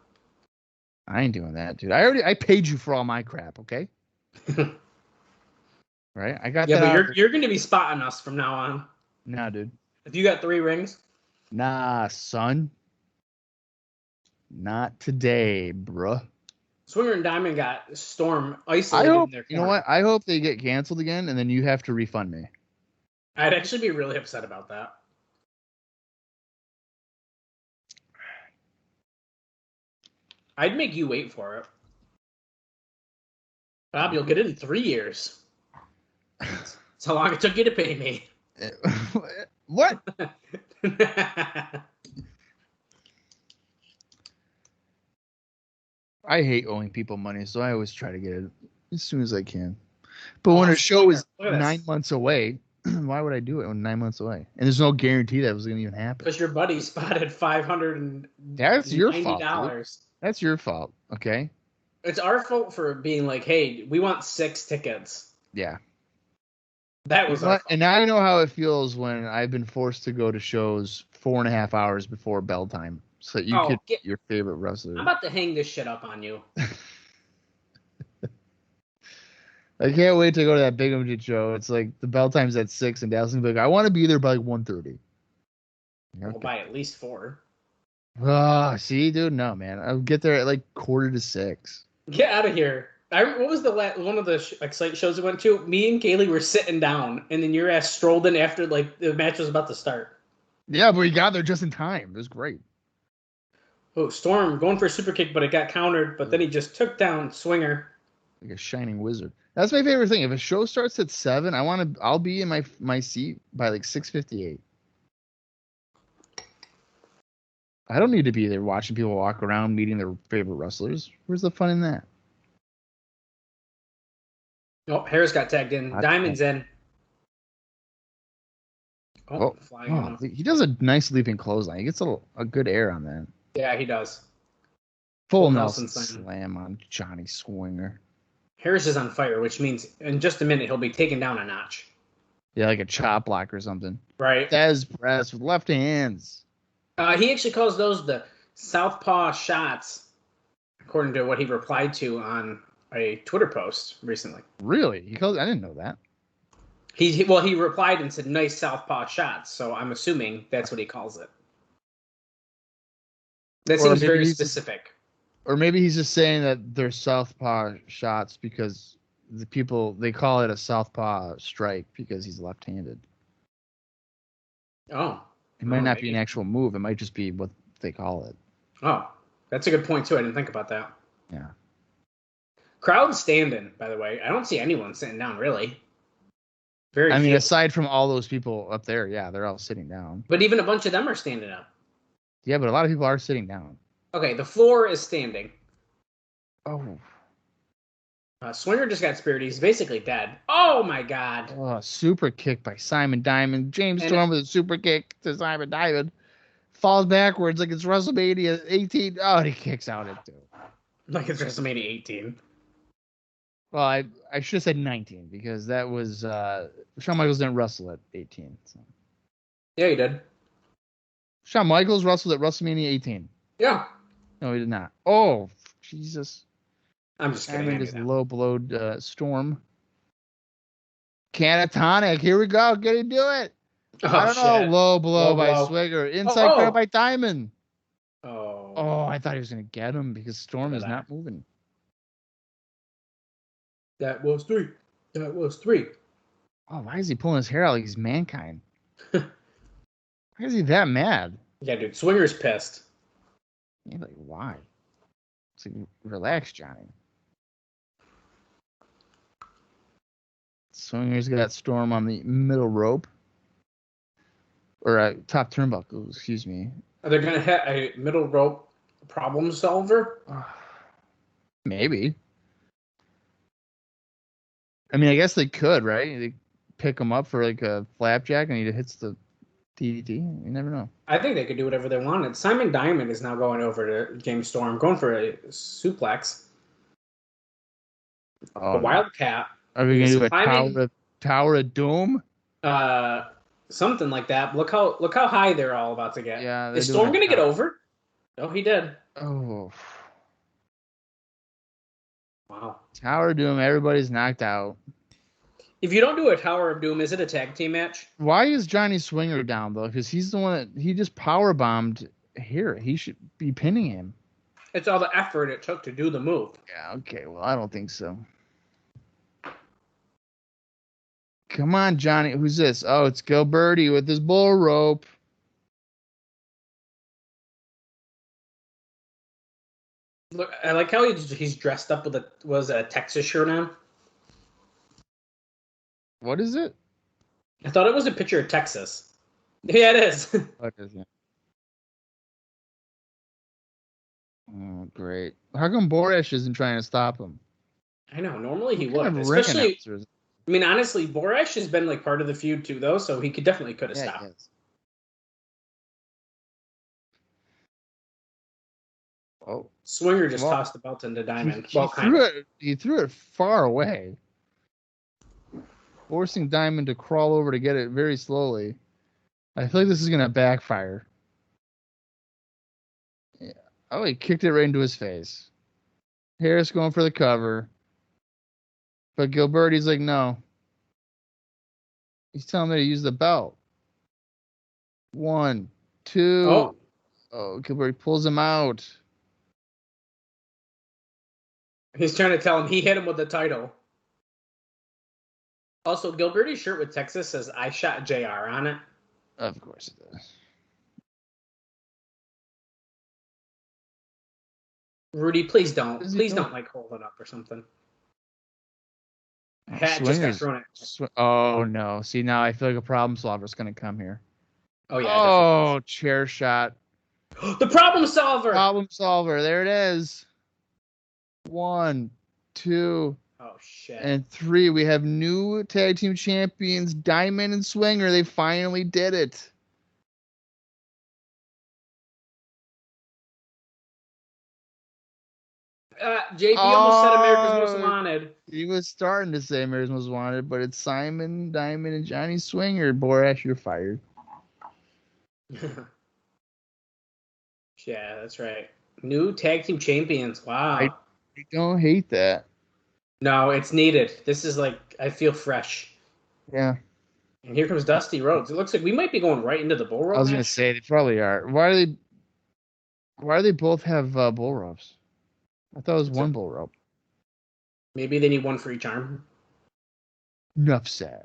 S3: I ain't doing that, dude. I paid you for all my crap, okay? Right? I got that.
S4: Yeah, but you're going to be spotting us from now on.
S3: Nah, dude.
S4: If you got 3 rings.
S3: Nah, son. Not today, bruh.
S4: Swinger and Diamond got Storm isolated in their corner.
S3: You know what? I hope they get canceled again, and then you have to refund me.
S4: I'd actually be really upset about that. I'd make you wait for it. Bob, you'll get it in 3 years. That's how long it took you to pay me.
S3: What? I hate owing people money, so I always try to get it as soon as I can. But when a show is
S4: Look at
S3: 9
S4: this.
S3: months away, why would I do it when 9 months away? And there's no guarantee that it was going to even happen.
S4: Because your buddy spotted $590.
S3: That's your fault. Dude. That's your fault. Okay.
S4: It's our fault for being like, hey, we want 6 tickets.
S3: Yeah.
S4: That was our fault.
S3: And now I know how it feels when I've been forced to go to shows 4.5 hours before bell time so that you could get your favorite wrestler.
S4: I'm about to hang this shit up on you.
S3: I can't wait to go to that Binghamton show. It's like the bell time's at 6 and Dallas is like, I want to be there by like 1:30. Okay.
S4: We'll buy at least 4.
S3: See, dude, no, man. I'll get there at like 5:45.
S4: Get out of here. What was the one of the site shows we went to? Me and Kaylee were sitting down, and then your ass strolled in after like the match was about to start.
S3: Yeah, but we got there just in time. It was great.
S4: Oh, Storm going for a super kick, but it got countered. But then he just took down Swinger.
S3: Like a shining wizard. That's my favorite thing. If a show starts at 7, I'll be in my seat by like 6:58. I don't need to be there watching people walk around meeting their favorite wrestlers. Where's the fun in that?
S4: Oh, Harris got tagged in. Diamond's in. Flying off.
S3: He does a nice leaping clothesline. He gets a good air on that.
S4: Yeah, he does.
S3: Full Nelson slam on Johnny Swinger.
S4: Harris is on fire, which means in just a minute he'll be taken down a notch.
S3: Yeah, like a chop block or something.
S4: Right.
S3: Dez press with left hands.
S4: He actually calls those the southpaw shots, according to what he replied to on a Twitter post recently.
S3: Really? I didn't know that.
S4: He replied and said nice southpaw shots, so I'm assuming that's what he calls it. That seems very specific.
S3: Or maybe he's just saying that they're southpaw shots because the people, they call it a southpaw strike because he's left-handed.
S4: Oh.
S3: It might not be an actual move. It might just be what they call it.
S4: Oh, that's a good point, too. I didn't think about that.
S3: Yeah.
S4: Crowd standing, by the way. I don't see anyone sitting down, really. Very few.
S3: Aside from all those people up there, yeah, they're all sitting down.
S4: But even a bunch of them are standing up.
S3: Yeah, but a lot of people are sitting down.
S4: Okay, the floor is standing.
S3: Oh.
S4: Swinger just got speared. He's basically dead. Oh, my God.
S3: Oh, super kick by Simon Diamond. James Storm with a super kick to Simon Diamond. Falls backwards like it's WrestleMania 18. Oh, and he kicks out at 2.
S4: Like it's WrestleMania 18.
S3: Well, I should have said 19 because that was Shawn Michaels didn't wrestle at 18. So.
S4: Yeah, he did.
S3: Shawn Michaels wrestled at WrestleMania 18.
S4: Yeah.
S3: No, he did not. Oh, Jesus.
S4: I'm just kidding.
S3: Just low-blowed Storm. Catatonic. Here we go. Can he do it?
S4: Oh,
S3: I don't know. Low blow by Swinger. Inside grab by Diamond. Oh, I thought he was going to get him because Storm is not moving.
S4: That was 3. That was 3.
S3: Oh, why is he pulling his hair out like he's Mankind? Why is he that mad?
S4: Yeah, dude. Swinger's pissed.
S3: Yeah, like, why? It's like, relax, Johnny. Swinger's got Storm on the middle rope. Or top turnbuckle, excuse me.
S4: Are they going to hit a middle rope problem solver?
S3: Maybe. I guess they could, right? They pick him up for like a flapjack and he hits the DDT. You never know.
S4: I think they could do whatever they wanted. Simon Diamond is now going over to James Storm, going for a suplex. The Wildcat.
S3: Are we going to do a Tower of Doom?
S4: Something like that. Look how high they're all about to get.
S3: Yeah.
S4: Is Storm going to get over? Oh, he did.
S3: Oh.
S4: Wow.
S3: Tower of Doom. Everybody's knocked out.
S4: If you don't do a Tower of Doom, is it a tag team match?
S3: Why is Johnny Swinger down, though? Because he's the one that he just powerbombed here. He should be pinning him.
S4: It's all the effort it took to do the move.
S3: Yeah, okay. Well, I don't think so. Come on, Johnny. Who's this? Oh, it's Gilberti with his bull rope.
S4: Look, I like how he's dressed up with a Texas shirt on.
S3: What is it?
S4: I thought it was a picture of Texas. Yeah, it is.
S3: What is it? Oh, great. How come Boresh isn't trying to stop him?
S4: I know. Normally he
S3: What kind
S4: would,
S3: of ring
S4: especially.
S3: announcer is-
S4: I mean, honestly, Boresh has been like part of the feud too, though, so he could could have
S3: Yeah,
S4: stopped.
S3: yes. Oh,
S4: Swinger just
S3: Well,
S4: tossed the belt into Diamond.
S3: he threw it far away, forcing Diamond to crawl over to get it very slowly. I feel like this is gonna backfire. Yeah. Oh, he kicked it right into his face. Harris going for the cover, but Gilberti's like, no. He's telling me to use the belt. 1, 2. Oh, Gilberti pulls him out.
S4: He's trying to tell him he hit him with the title. Also, Gilberti's shirt with Texas says "I shot JR" on it.
S3: Of course it does.
S4: Rudy, please don't.
S3: What is he
S4: Please
S3: doing?
S4: don't like hold it up or something.
S3: Oh,
S4: Hat just got
S3: Swingers-
S4: thrown at.
S3: Oh no! See, now I feel like a problem solver is gonna come here.
S4: Oh yeah.
S3: Oh, chair shot.
S4: The problem solver.
S3: Problem solver. There it is. 1, 2,
S4: Oh shit.
S3: and 3. We have new tag team champions, Diamond and Swinger. They finally did it.
S4: JP almost said America's Most Wanted.
S3: He was starting to say America's Most Wanted, but it's Simon, Diamond, and Johnny Swinger. Borash, you're fired.
S4: Yeah, that's right. New tag team champions. Wow.
S3: I don't hate that.
S4: No, it's needed. This is like, I feel fresh.
S3: Yeah.
S4: And here comes Dusty Rhodes. It looks like we might be going right into the bull rope
S3: I was gonna
S4: match.
S3: say they probably are. Why do they both have bull ropes? I thought it was one bull rope.
S4: Maybe they need one for each arm.
S3: Enough said.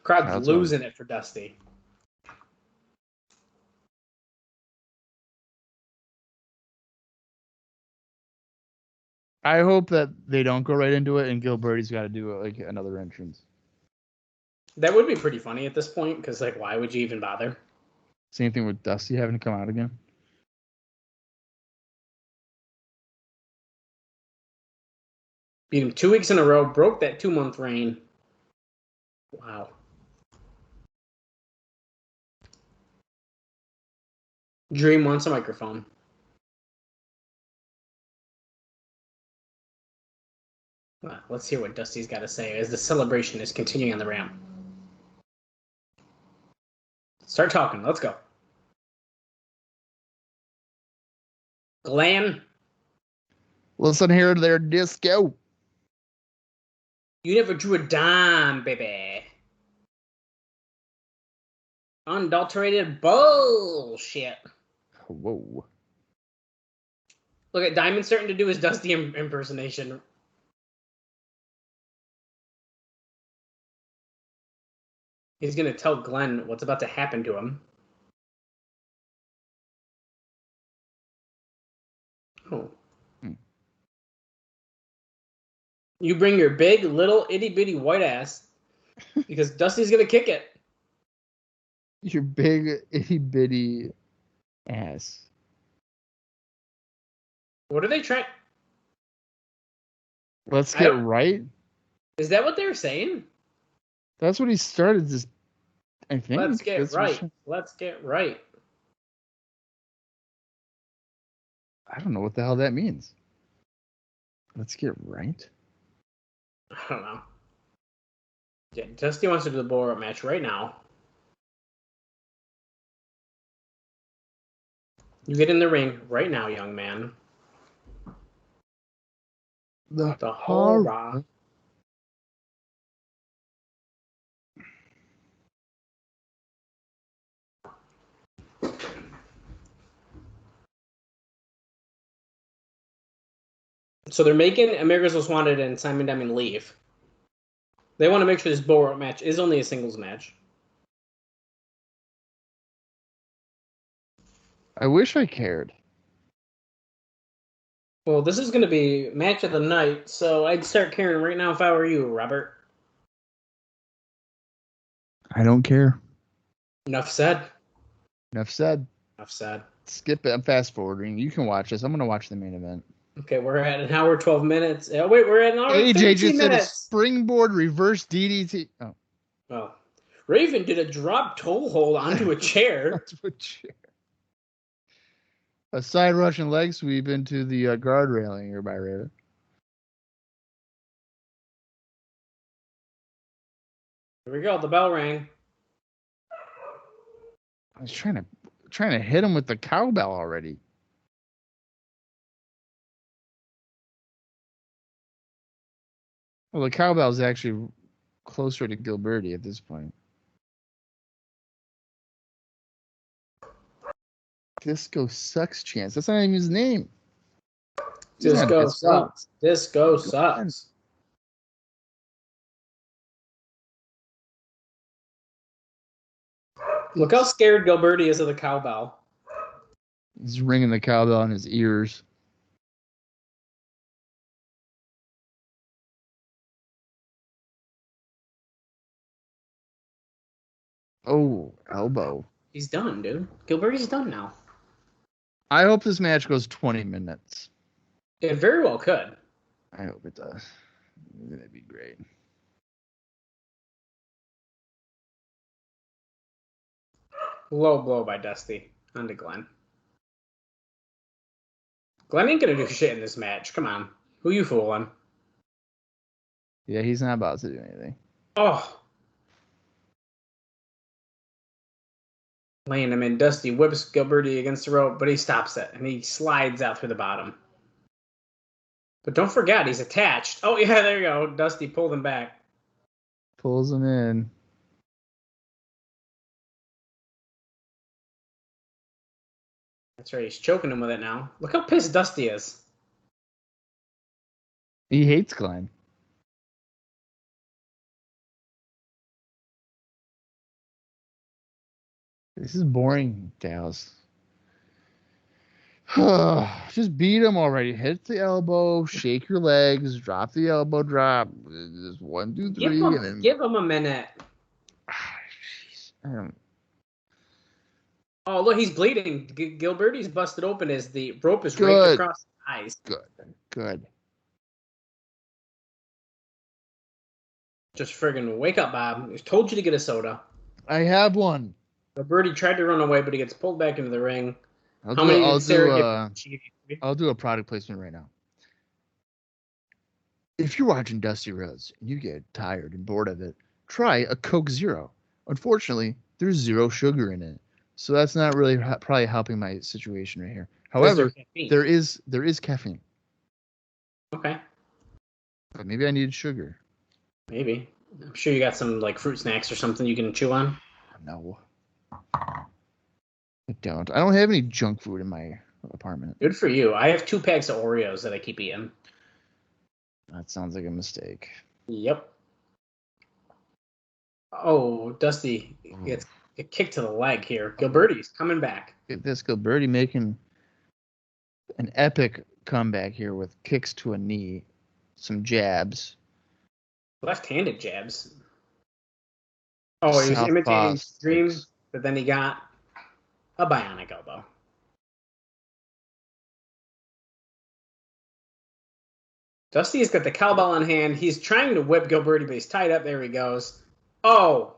S4: Crowd's
S3: That's
S4: losing it for Dusty.
S3: I hope that they don't go right into it and Gilberti's got to do like another entrance.
S4: That would be pretty funny at this point, because like, why would you even bother?
S3: Same thing with Dusty having to come out again.
S4: Beat him 2 weeks in a row, broke that 2-month reign. Wow. Dream wants a microphone. Well, let's hear what Dusty's got to say as the celebration is continuing on the ramp. Start talking. Let's go. Glen,
S3: Listen here to their disco.
S4: you never drew a dime, baby. Unadulterated bullshit.
S3: Whoa.
S4: Look at Diamond starting to do his Dusty impersonation. He's going to tell Glenn what's about to happen to him. Oh. You bring your big, little, itty-bitty white ass because Dusty's going to kick it.
S3: Your big itty bitty ass.
S4: What are they trying?
S3: Let's
S4: I
S3: get
S4: don't-
S3: right.
S4: Is that what they're saying?
S3: That's what he started this. I think.
S4: Let's get
S3: That's what
S4: right.
S3: she-
S4: Let's get right.
S3: I don't know what the hell that means. Let's get right.
S4: I don't know. Yeah, Dusty wants to do the bull rope match right now. You get in the ring right now, young man. The horror. So they're making America's Most Wanted and Simon Diamond leave. They want to make sure this bull rope match is only a singles match.
S3: I wish I cared.
S4: Well, this is going to be match of the night, so I'd start caring right now if I were you, Robert.
S3: I don't care.
S4: Enough said.
S3: Enough said.
S4: Enough said.
S3: Skip it. I'm fast forwarding. You can watch this. I'm gonna watch the main event.
S4: Okay, we're at an hour 12 minutes. Wait, we're at an hour
S3: AJ
S4: 13
S3: just said a
S4: minutes.
S3: springboard reverse DDT. Oh,
S4: Oh, Raven did a drop toe hold onto a chair.
S3: that's what chair. A side Russian leg sweep into the guard railing here by Raven.
S4: Here we go. The bell rang.
S3: I was trying to hit him with the cowbell already. Well, the cowbell is actually closer to Gilberti at this point. Disco Sucks Chance. That's not even his name.
S4: Disco sucks. Disco
S3: Go
S4: sucks. Look how scared Gilberti is of the cowbell.
S3: He's ringing the cowbell in his ears. Oh, elbow.
S4: He's done, dude. Gilberti's done now.
S3: I hope this match goes 20 minutes.
S4: It very well could.
S3: I hope it does. That'd be great.
S4: Low blow by Dusty onto Glenn. Glenn ain't gonna do shit in this match. Come on. Who you fooling?
S3: Yeah, he's not about to do anything.
S4: Oh. Laying him in. Dusty whips Gilberti against the rope, but he stops it, and he slides out through the bottom. But don't forget, he's attached. Oh, yeah, there you go. Dusty pulled him back.
S3: Pulls him in.
S4: That's right. He's choking him with it now. Look how pissed Dusty is.
S3: He hates Glenn. This is boring, Dallas. Just beat him already. Hit the elbow, shake your legs, drop the elbow drop. Just 1, 2, 3, and then
S4: Give him a minute.
S3: Jeez.
S4: Oh, look, he's bleeding. Gilberti's busted open as the rope is
S3: Good.
S4: raked across his eyes.
S3: Good.
S4: Just friggin' wake up, Bob. I told you to get a soda.
S3: I have one.
S4: Gilberti tried to run away, but he gets pulled back into the ring.
S3: I'll
S4: How many
S3: do
S4: did Sarah give?
S3: I'll do a product placement right now. If you're watching Dusty Rhodes and you get tired and bored of it, try a Coke Zero. Unfortunately, there's 0 sugar in it, so that's not really probably helping my situation right here. However, there is caffeine.
S4: Okay.
S3: But maybe I needed sugar.
S4: Maybe. I'm sure you got some like fruit snacks or something you can chew on.
S3: No. I don't. I don't have any junk food in my apartment.
S4: Good for you. I have 2 packs of Oreos that I keep eating.
S3: That sounds like a mistake.
S4: Yep. Oh, Dusty gets a kick to the leg here. Gilberti's coming back.
S3: Get this, Gilberti making an epic comeback here with kicks to a knee, some jabs.
S4: Left-handed jabs. Oh, he was imitating Dream, but then he got a bionic elbow. Dusty's got the cowbell in hand. He's trying to whip Gilberti, but he's tied up. There he goes. Oh.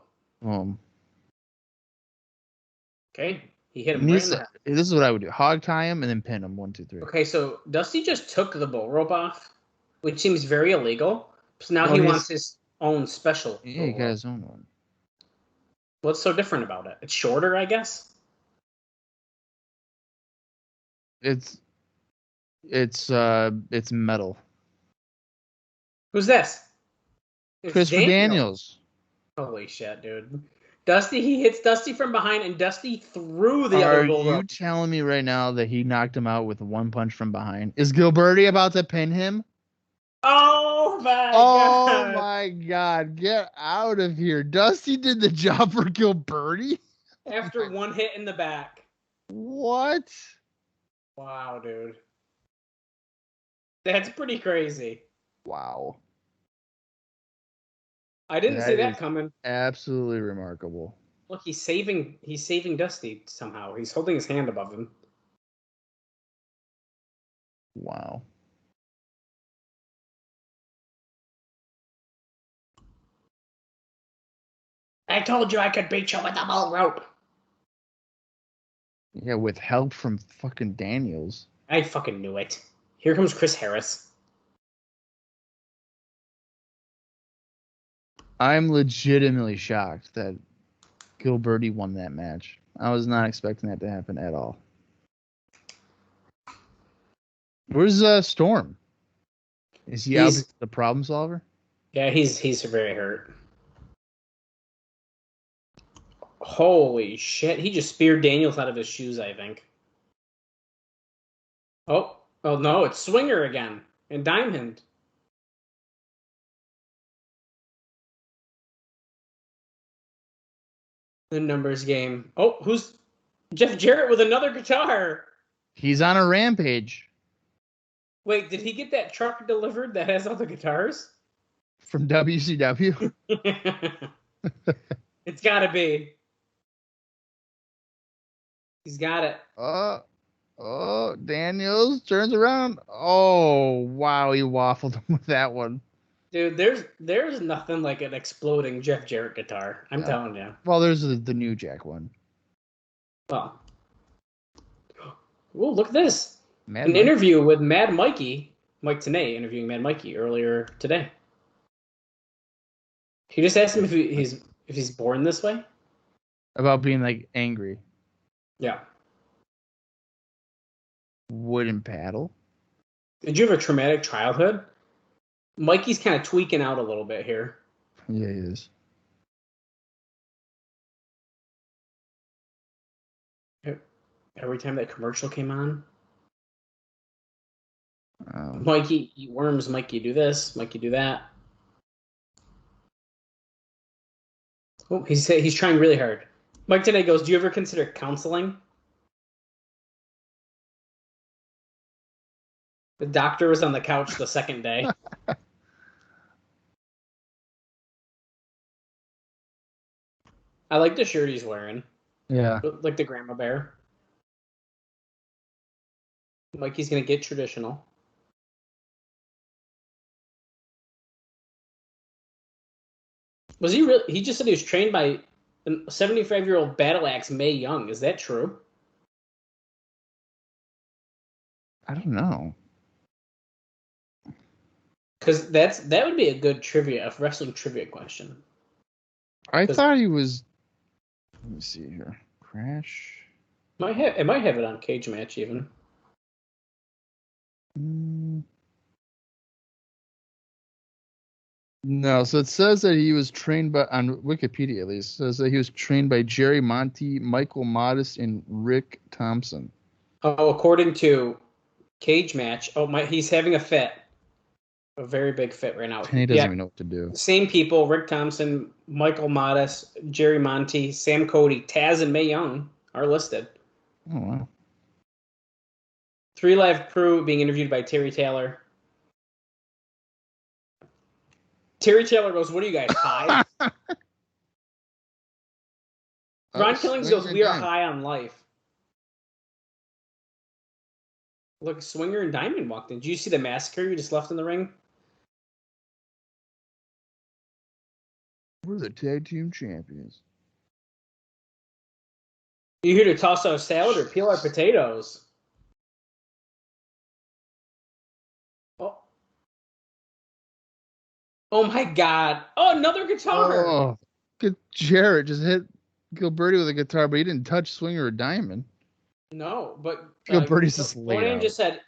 S4: Okay. He hit him right in the head.
S3: This is what I would do. Hog tie him and then pin him. 1, 2, 3.
S4: Okay, so Dusty just took the bull rope off, which seems very illegal. So now he wants his own special.
S3: Yeah, he got his own one.
S4: What's so different about it? It's shorter, I guess?
S3: It's metal.
S4: Who's this? It's
S3: Christopher Daniels.
S4: Holy shit, dude. Dusty, he hits Dusty from behind, and Dusty threw the other bull rope.
S3: Are you telling me right now that he knocked him out with 1 punch from behind? Is Gilberti about to pin him?
S4: Oh my
S3: God. Get out of here. Dusty did the job for Gilberti?
S4: After 1 hit in the back.
S3: What?
S4: Wow, dude. That's pretty crazy.
S3: Wow.
S4: I didn't see that coming.
S3: Absolutely remarkable.
S4: Look, he's saving Dusty somehow. He's holding his hand above him.
S3: Wow.
S4: I told you I could beat you with a bull rope.
S3: Yeah, with help from fucking Daniels.
S4: I fucking knew it. Here comes Chris Harris.
S3: I'm legitimately shocked that Gilberti won that match. I was not expecting that to happen at all. Where's Storm? Is he out the problem solver?
S4: Yeah, he's very hurt. Holy shit! He just speared Daniels out of his shoes, I think. Oh no! It's Swinger again and Diamond. The numbers game. Oh, who's Jeff Jarrett with another guitar?
S3: He's on a rampage.
S4: Wait, did he get that truck delivered that has all the guitars?
S3: From WCW?
S4: It's gotta be. He's got it.
S3: Oh, Daniels turns around. Oh, wow, he waffled him with that one.
S4: Dude, there's nothing like an exploding Jeff Jarrett guitar. I'm telling you.
S3: Well, there's the New Jack one.
S4: Well. Oh, look at this.
S3: An
S4: interview with Mad Mikey, Mike Tenay, interviewing Mad Mikey earlier today. He just asked him if he's born this way.
S3: About being like angry.
S4: Yeah.
S3: Wooden paddle.
S4: Did you have a traumatic childhood? Mikey's kind of tweaking out a little bit here.
S3: Yeah, he is.
S4: Every time that commercial came on. Mikey eat worms, Mikey do this, Mikey do that. Oh, he's trying really hard. Mike today goes, do you ever consider counseling? The doctor was on the couch the second day. I like the shirt he's wearing.
S3: Yeah.
S4: Like the grandma bear. Mikey's going to get traditional. Was he really? He just said he was trained by a 75-year-old battle axe Mae Young. Is that true?
S3: I don't know.
S4: Because that would be a good trivia, a wrestling trivia question.
S3: I thought he was. Let me see here. Crash.
S4: It might have it on Cage Match even.
S3: No, so it says that he was trained by, on Wikipedia at least, says that he was trained by Jerry Monty, Michael Modest, and Rick Thompson.
S4: Oh, according to Cage Match, he's having a fit. A very big fit right now.
S3: And he doesn't even know what to do.
S4: Same people, Rick Thompson, Michael Modest, Jerry Monty, Sam Cody, Taz, and Mae Young are listed.
S3: Oh, wow.
S4: 3 Live Crew being interviewed by Terry Taylor. Terry Taylor goes, what are you guys, high? Ron Killings goes, we are high on life. Look, Swinger and Diamond walked in. Did you see the massacre you just left in the ring?
S3: We're the tag team champions.
S4: You here to toss our salad or peel our potatoes? Oh my God. Oh, another guitar.
S3: Oh, good. Jarrett just hit Gilberti with a guitar, but he didn't touch Swinger or Diamond.
S4: No, but
S3: Gilberti's just laid
S4: Conan
S3: out.
S4: just said,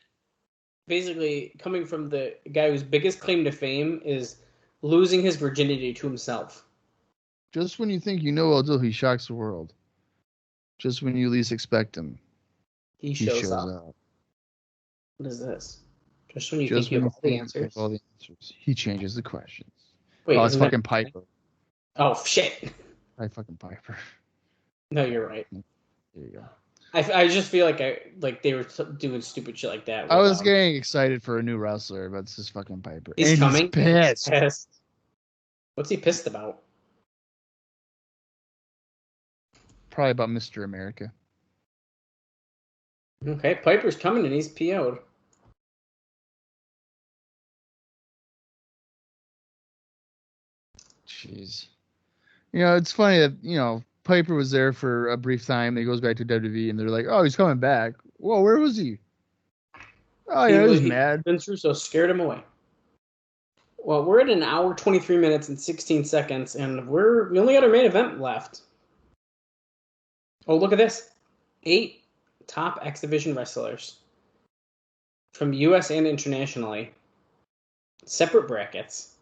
S4: basically, coming from the guy whose biggest claim to fame is losing his virginity to himself.
S3: Just when you think you know Odell, he shocks the world. Just when you least expect him,
S4: He shows up. What is this? Just when you think you have all the answers.
S3: He changes the questions.
S4: Wait,
S3: it's fucking Piper.
S4: Oh, shit.
S3: Fucking Piper.
S4: No, you're right.
S3: There you go.
S4: I just feel like they were doing stupid shit like that.
S3: I was getting excited for a new wrestler, but it's just fucking Piper.
S4: He's coming.
S3: He's
S4: pissed. What's he pissed about?
S3: Probably about Mr. America.
S4: Okay, Piper's coming and he's PO'd.
S3: Jeez. It's funny that, Piper was there for a brief time. Then he goes back to WWE, and they're like, oh, he's coming back. Whoa, where was he? Oh, yeah, he's mad.
S4: Vince Russo scared him away. Well, we're at an hour, 23 minutes, and 16 seconds, and we only got our main event left. Oh, look at this. 8 top X Division wrestlers from U.S. and internationally. Separate brackets.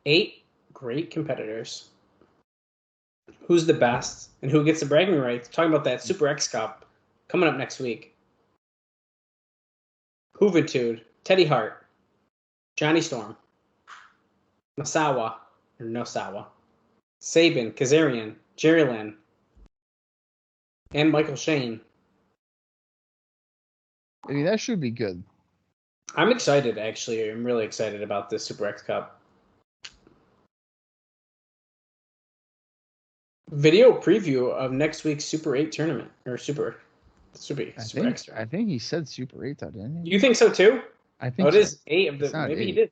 S4: 8 great competitors. Who's the best and who gets the bragging rights? Talking about that Super X Cup coming up next week. Juventud, Teddy Hart, Johnny Storm, Nosawa, Sabin, Kazarian, Jerry Lynn, and Michael Shane.
S3: I mean, that should be good.
S4: I'm excited, actually. I'm really excited about this Super X Cup. Video preview of next week's Super 8 tournament. Or Super X tournament.
S3: I think he said Super 8, though, didn't he?
S4: You think so, too?
S3: I think
S4: it is 8 of the... Maybe
S3: 8.
S4: he did.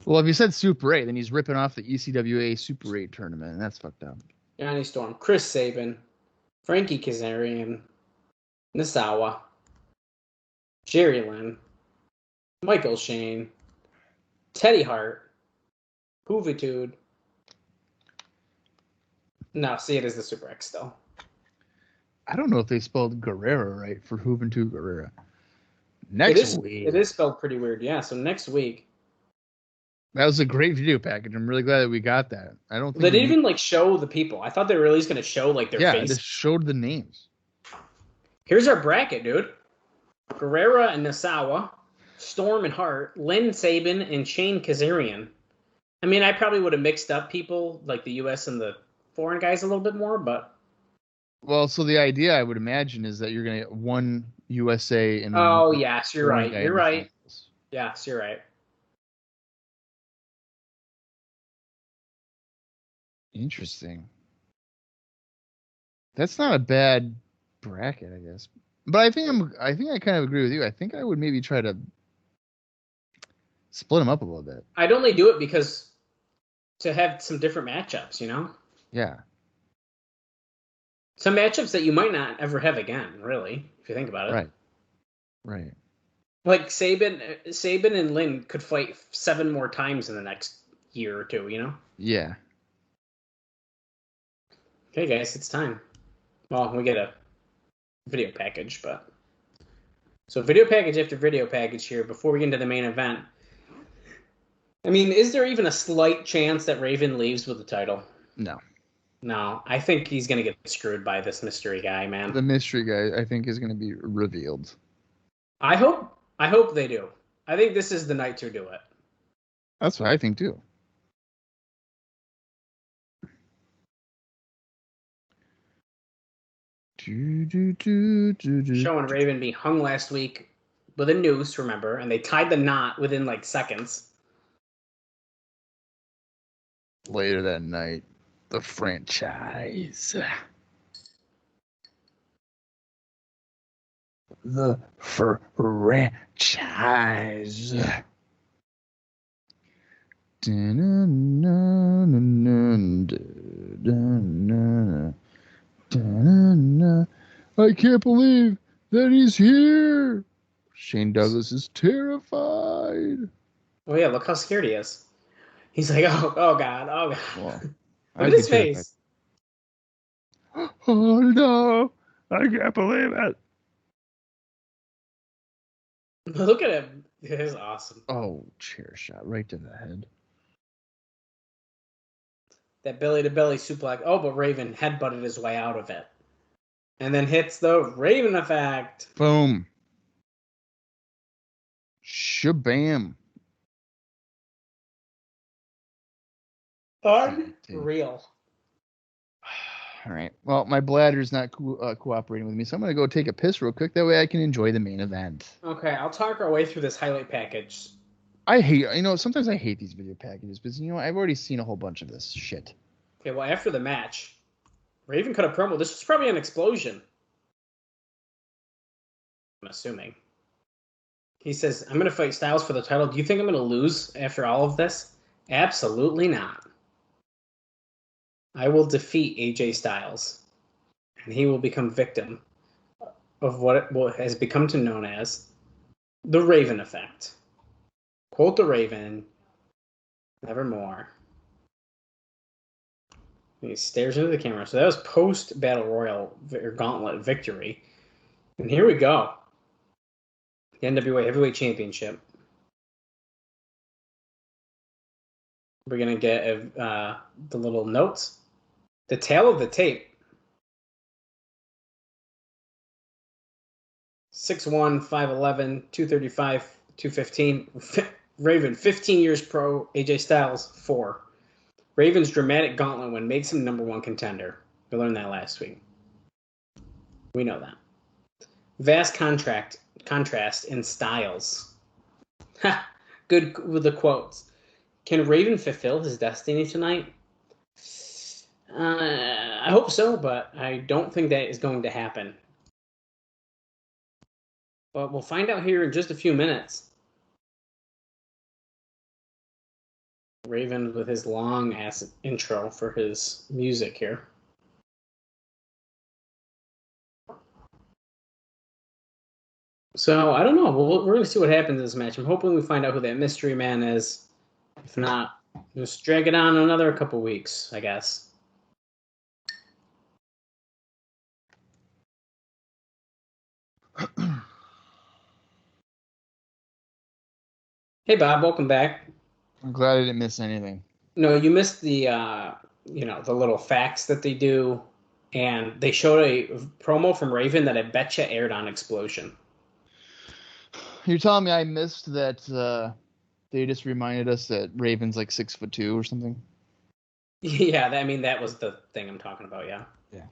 S3: Well, if he said Super 8, then he's ripping off the ECWA Super 8 tournament, and that's fucked up.
S4: Johnny Storm, Chris Sabin, Frankie Kazarian, Nosawa, Jerry Lynn, Michael Shane, Teddy Hart, Juventud. No, see, it is the Super X still.
S3: I don't know if they spelled Guerrera right for Juventud Guerrera. Next week.
S4: It is spelled pretty weird, yeah. So next week.
S3: That was a great video package. I'm really glad that we got that. I don't think
S4: they didn't even show the people. I thought they were at least going to show their face.
S3: Yeah, they showed the names.
S4: Here's our bracket, dude. Guerrera and Nosawa, Storm and Hart, Lynn Sabin, and Shane Kazarian. I mean, I probably would have mixed up people like the U.S. and the foreign guys a little bit more, but...
S3: Well, so the idea, I would imagine, is that you're going to get one USA and...
S4: Oh, yes, you're right. You're right. Yes, you're right.
S3: Interesting. That's not a bad bracket, I guess. But I think I kind of agree with you. I think I would maybe try to split them up a little bit.
S4: I'd only do it because to have some different matchups,
S3: Yeah.
S4: Some matchups that you might not ever have again, really, if you think about it.
S3: Right.
S4: Like Sabin and Lynn could fight 7 more times in the next year or two,
S3: Yeah.
S4: Okay, guys, it's time. Well, we get a video package, but... So video package after video package here before we get into the main event. I mean, is there even a slight chance that Raven leaves with the title? No, I think he's going to get screwed by this mystery guy, man.
S3: The mystery guy, I think, is going to be revealed.
S4: I hope they do. I think this is the night to do it.
S3: That's what I think, too.
S4: Showing Raven being hung last week with a noose, remember, and they tied the knot within seconds.
S3: Later that night, the franchise. The franchise. I can't believe that he's here. Shane Douglas is terrified.
S4: Oh yeah, look how scared he is. He's like, oh god. Well, look at his face.
S3: Oh no, I can't believe it.
S4: Look at him. It is awesome.
S3: Oh, chair shot right to the head.
S4: That belly-to-belly suplex. Oh, but Raven headbutted his way out of it. And then hits the Raven effect.
S3: Boom. Shabam.
S4: Unreal.
S3: All right. Well, my bladder's not cooperating with me, so I'm going to go take a piss real quick. That way I can enjoy the main event.
S4: Okay, I'll talk our way through this highlight package.
S3: I hate, sometimes I hate these video packages because, I've already seen a whole bunch of this shit.
S4: Okay, well, after the match, Raven cut a promo. This was probably an explosion. I'm assuming. He says, I'm going to fight Styles for the title. Do you think I'm going to lose after all of this? Absolutely not. I will defeat AJ Styles, and he will become victim of what has become known as the Raven effect. Quote the Raven, nevermore. He stares into the camera. So that was post-Battle Royal or Gauntlet victory. And here we go. The NWA Heavyweight Championship. We're going to get the little notes. The tail of the tape. 6'1", 5'11", 235, 215. Raven, 15 years pro. AJ Styles, 4. Raven's dramatic gauntlet win makes him #1 contender. We learned that last week. We know that. Vast contrast in styles. Ha! Good with the quotes. Can Raven fulfill his destiny tonight? I hope so, but I don't think that is going to happen. But we'll find out here in just a few minutes. Raven with his long ass intro for his music here. So I don't know. We're going to see what happens in this match. I'm hoping we find out who that mystery man is. If not, just drag it on another couple weeks, I guess. Hey Bob, welcome back.
S3: I'm glad I didn't miss anything.
S4: No, you missed the the little facts that they do, and they showed a promo from Raven that I betcha aired on Explosion.
S3: You're telling me I missed that they just reminded us that Raven's like 6'2" or something?
S4: Yeah, that was the thing I'm talking about, yeah.
S3: Yeah.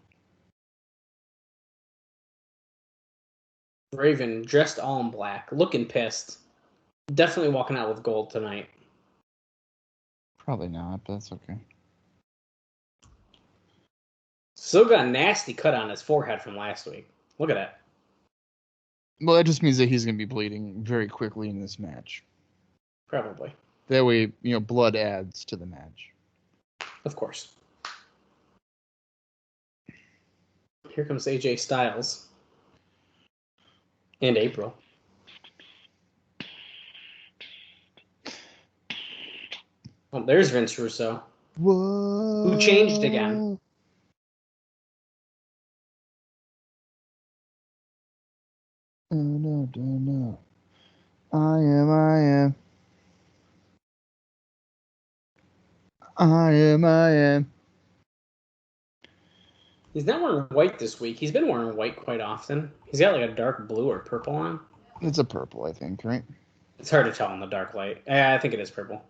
S4: Raven, dressed all in black, looking pissed. Definitely walking out with gold tonight.
S3: Probably not, but that's okay.
S4: Still got a nasty cut on his forehead from last week. Look at that.
S3: Well, that just means that he's going to be bleeding very quickly in this match.
S4: Probably.
S3: That way, blood adds to the match.
S4: Of course. Here comes AJ Styles. And April. Oh, there's Vince Russo.
S3: Whoa.
S4: Who changed again?
S3: No. I am.
S4: He's not wearing white this week. He's been wearing white quite often. He's got like a dark blue or purple on.
S3: It's a purple, I think, right?
S4: It's hard to tell in the dark light. I think it is purple.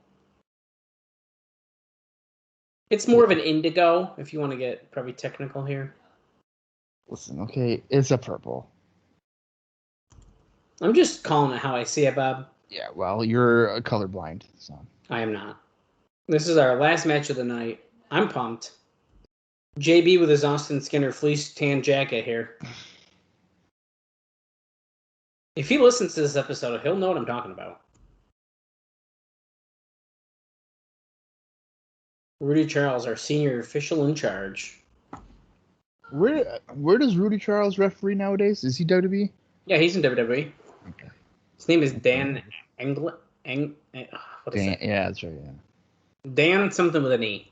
S4: It's more of an indigo, if you want to get probably technical here.
S3: Listen, okay, it's a purple.
S4: I'm just calling it how I see it, Bob.
S3: Yeah, well, you're colorblind, so.
S4: I am not. This is our last match of the night. I'm pumped. JB with his Austin Skinner fleece tan jacket here. If he listens to this episode, he'll know what I'm talking about. Rudy Charles, our senior official in charge.
S3: Where does Rudy Charles referee nowadays? Is he WWE?
S4: Yeah, he's in WWE.
S3: Okay.
S4: His name is Dan what is that?
S3: Yeah, that's right, yeah.
S4: Dan something with an E.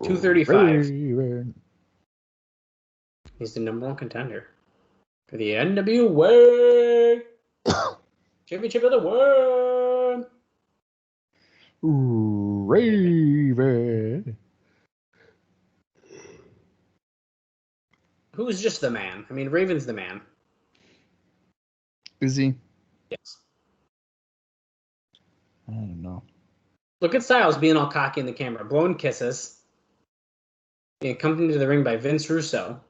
S4: $235. He's the #1 contender for the NWA Championship of the World.
S3: Raven.
S4: Who's just the man? I mean, Raven's the man.
S3: Is he?
S4: Yes.
S3: I don't know.
S4: Look at Styles being all cocky in the camera, blowing kisses. Being accompanied to the ring by Vince Russo,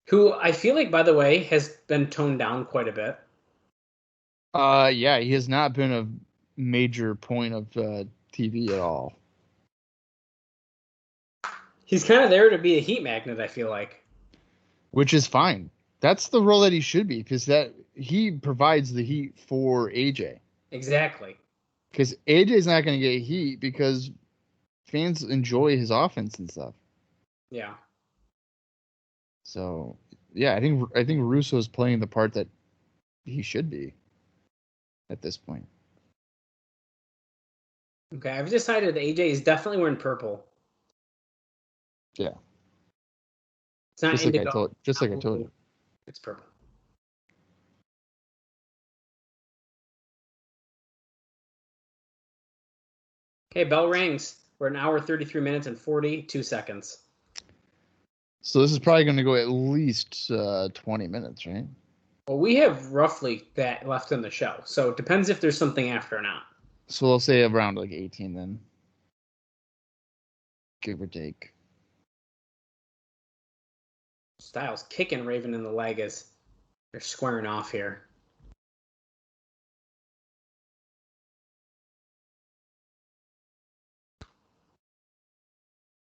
S4: who I feel like, by the way, has been toned down quite a bit.
S3: Yeah, he has not been a major point of TV at all.
S4: He's kind of there to be a heat magnet, I feel like.
S3: Which is fine. That's the role that he should be, because that he provides the heat for AJ.
S4: Exactly.
S3: Because AJ's not going to get heat because fans enjoy his offense and stuff.
S4: Yeah.
S3: So yeah, I think Russo is playing the part that he should be at this point.
S4: Okay, I've decided AJ is definitely wearing purple.
S3: Yeah.
S4: It's not
S3: Just like
S4: indigo.
S3: I told you.
S4: It's purple. Okay, bell rings. We're an hour, 33 minutes, and 42 seconds.
S3: So this is probably going to go at least 20 minutes, right?
S4: Well, we have roughly that left in the show, so it depends if there's something after or not.
S3: So we'll say around like 18 then. Give or take.
S4: Styles kicking Raven in the leg as they're squaring off here.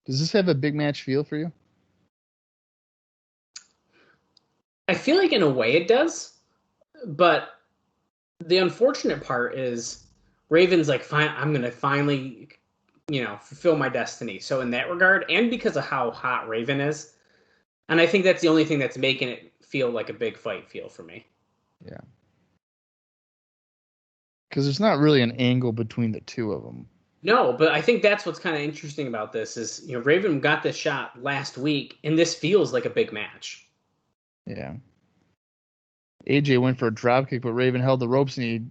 S3: Does this have a big match feel for you?
S4: I feel like in a way it does, but the unfortunate part is Raven's like, fine, I'm going to finally, fulfill my destiny. So in that regard, and because of how hot Raven is, and I think that's the only thing that's making it feel like a big fight feel for me.
S3: Yeah. Because there's not really an angle between the two of them.
S4: No, but I think that's what's kind of interesting about this is, Raven got this shot last week, and this feels like a big match.
S3: Yeah. AJ went for a dropkick, but Raven held the ropes and he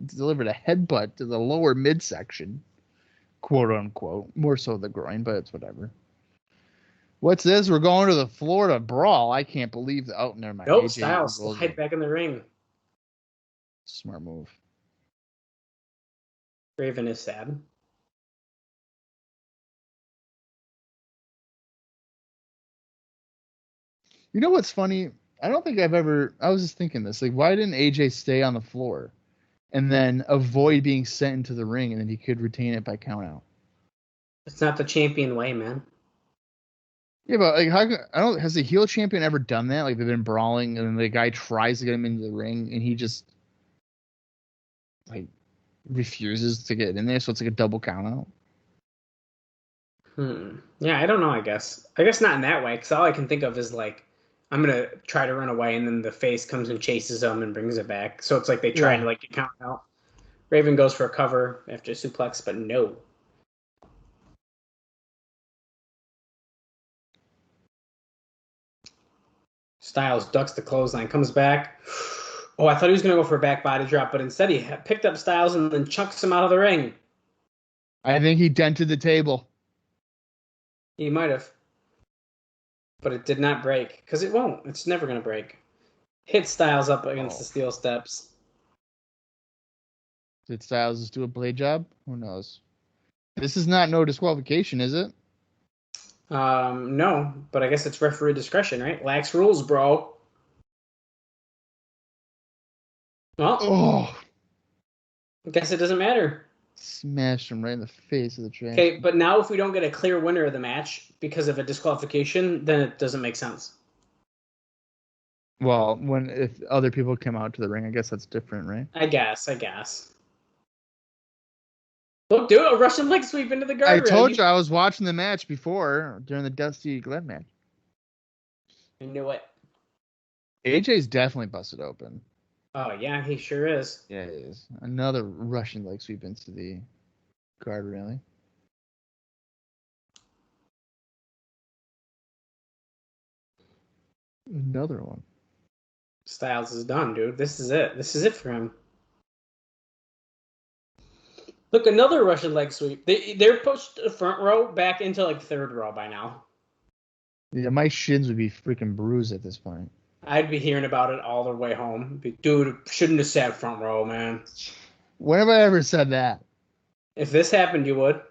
S3: delivered a headbutt to the lower midsection, quote unquote. More so the groin, but it's whatever. What's this? We're going to the Florida Brawl. I can't believe the never mind.
S4: Nope,
S3: AJ
S4: Styles slide back in the ring.
S3: Smart move.
S4: Raven is sad.
S3: You know what's funny? I don't think I was just thinking this. Like, why didn't AJ stay on the floor and then avoid being sent into the ring and then he could retain it by count out?
S4: It's not the champion way, man.
S3: Yeah, but like, has the heel champion ever done that? Like, they've been brawling and then the guy tries to get him into the ring and he just like refuses to get in there, so it's like a double count out.
S4: Yeah, I don't know. I guess not in that way, because all I can think of is like, I'm gonna try to run away, and then the face comes and chases him and brings it back. So it's like they try to like get count out. Raven goes for a cover after a suplex, but no. Styles ducks the clothesline, comes back. Oh, I thought he was gonna go for a back body drop, but instead he picked up Styles and then chucks him out of the ring.
S3: I think he dented the table.
S4: He might have. But it did not break. Because it won't. It's never going to break. Hit Styles up against the steel steps.
S3: Did Styles just do a blade job? Who knows? This is not no disqualification, is it?
S4: No. But I guess it's referee discretion, right? Lax rules, bro. Well, I guess it doesn't matter.
S3: Smashed him right in the face of the trash.
S4: Okay, but now if we don't get a clear winner of the match because of a disqualification, then it doesn't make sense.
S3: Well, if other people come out to the ring, I guess that's different, right?
S4: I guess. Look, do a Russian leg sweep into the guardrail.
S3: I told you I was watching the match before during the Dusty Glen match.
S4: I knew it.
S3: AJ's definitely busted open.
S4: Oh, yeah, he sure is.
S3: Yeah, he is. Another Russian leg sweep into the guardrail. Another one.
S4: Styles is done, dude. This is it. This is it for him. Look, another Russian leg sweep. They're pushed the front row back into like third row by now.
S3: Yeah, my shins would be freaking bruised at this point.
S4: I'd be hearing about it all the way home. Dude, shouldn't have sat front row, man.
S3: When have I ever said that?
S4: If this happened, you would.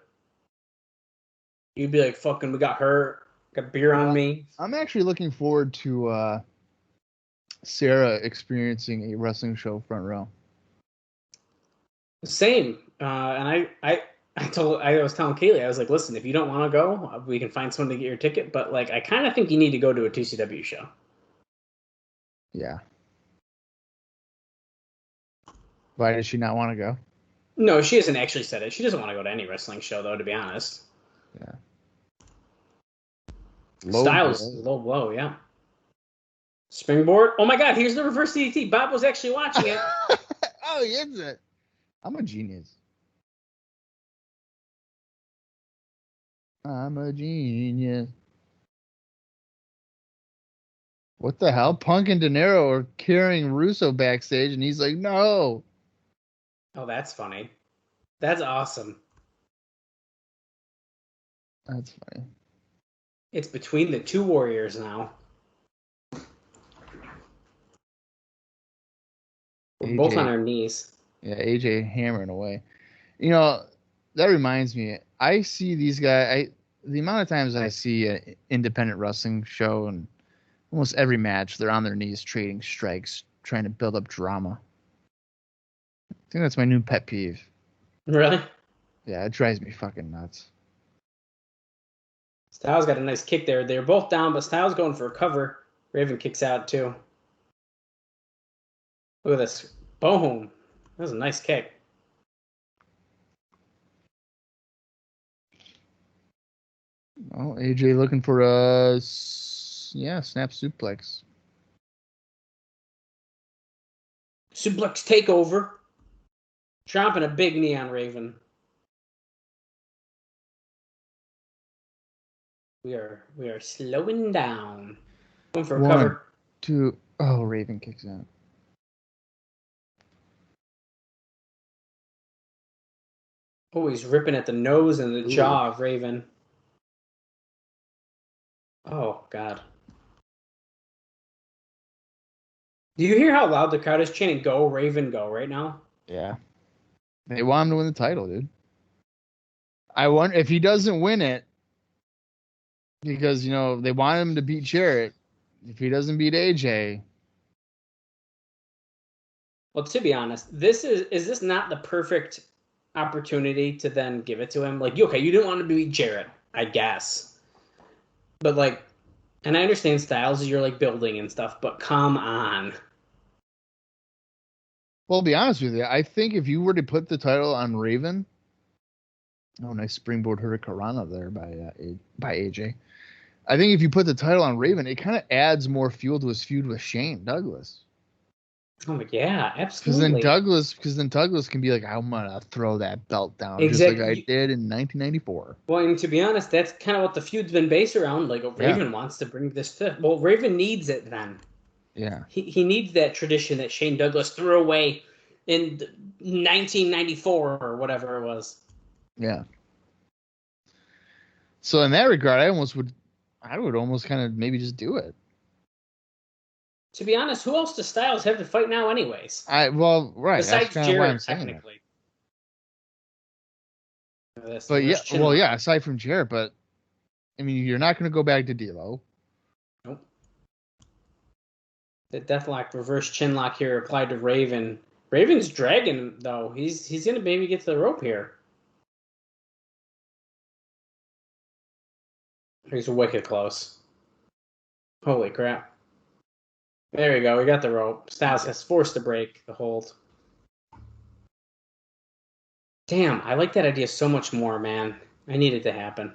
S4: You'd be like, fucking, we got hurt. Got beer on me. I'm
S3: actually looking forward to Sarah experiencing a wrestling show front row.
S4: Same. And I was telling Kaylee, I was like, listen, if you don't want to go, we can find someone to get your ticket. But like, I kind of think you need to go to a TCW show.
S3: Yeah. Why does she not want to go?
S4: No, she hasn't actually said it. She doesn't want to go to any wrestling show, though, to be honest.
S3: Yeah.
S4: Styles, low blow, yeah. Springboard. Oh my God, here's the reverse DDT. Bob was actually watching it.
S3: Oh, he is it. I'm a genius. I'm a genius. What the hell? Punk and De Niro are carrying Russo backstage, and he's like, no.
S4: Oh, that's funny. That's awesome.
S3: That's funny.
S4: It's between the two warriors now. We're
S3: AJ,
S4: both on our knees.
S3: Yeah, AJ hammering away. You know, that reminds me. I see these guys. The amount of times I see an independent wrestling show, and almost every match, they're on their knees trading strikes, trying to build up drama. I think that's my new pet peeve.
S4: Really?
S3: Yeah, it drives me fucking nuts.
S4: Styles got a nice kick there. They're both down, but Styles going for a cover. Raven kicks out too. Look at this. Boom. That was a nice kick.
S3: Oh, AJ looking for a snap suplex.
S4: Suplex takeover. Dropping a big knee on Raven. We are slowing down. Going for a cover.
S3: 2. Oh, Raven kicks out.
S4: Oh, he's ripping at the nose and the jaw of Raven. Oh, God. Do you hear how loud the crowd is chanting, "Go, Raven, go," right now?
S3: Yeah. They want him to win the title, dude. I wonder if he doesn't win it, because, they want him to beat Jarrett. If he doesn't beat AJ.
S4: Well, to be honest, is this not the perfect opportunity to then give it to him? Like, okay, you didn't want to beat Jarrett, I guess. But, like, and I understand Styles, you're, like, building and stuff, but come on.
S3: Well, to be honest with you, I think if you were to put the title on Raven, nice springboard hurricanrana there by AJ. I think if you put the title on Raven, it kind of adds more fuel to his feud with Shane Douglas.
S4: Oh yeah, absolutely.
S3: Because then Douglas can be like, I'm gonna throw that belt down,
S4: exactly.
S3: Just like I did in 1994.
S4: Well, and to be honest, that's kind of what the feud's been based around. Like, Raven wants to bring this to. Well, Raven needs it then.
S3: Yeah.
S4: He needs that tradition that Shane Douglas threw away in 1994 or whatever it was.
S3: Yeah. So in that regard, I would almost kind of maybe just do it.
S4: To be honest, who else does Styles have to fight now, anyways?
S3: Right.
S4: Besides Jarrett, technically.
S3: But yeah, aside from Jarrett, but I mean, you're not going to go back to D'Lo.
S4: Nope. The Deathlock reverse chinlock here applied to Raven. Raven's dragging though. He's going to maybe get to the rope here. He's wicked close. Holy crap. There we go. We got the rope. Styles has forced the break, the hold. Damn, I like that idea so much more, man. I need it to happen.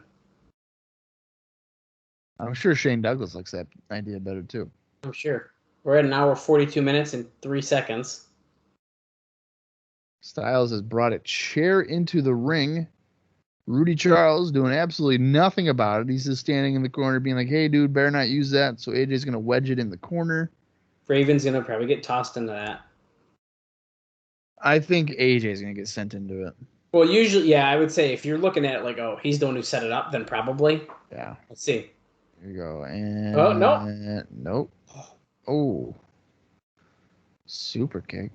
S3: I'm sure Shane Douglas likes that idea better, too.
S4: I'm sure. We're at an hour, 42 minutes, and 3 seconds.
S3: Styles has brought a chair into the ring. Rudy Charles doing absolutely nothing about it. He's just standing in the corner being like, hey, dude, better not use that. So AJ's going to wedge it in the corner.
S4: Raven's going to probably get tossed into that.
S3: I think AJ's going to get sent into it.
S4: Well, usually, yeah, I would say if you're looking at it like, oh, he's the one who set it up, then probably.
S3: Yeah.
S4: Let's see.
S3: Here you go. And
S4: oh, no.
S3: Nope. Oh. Super kick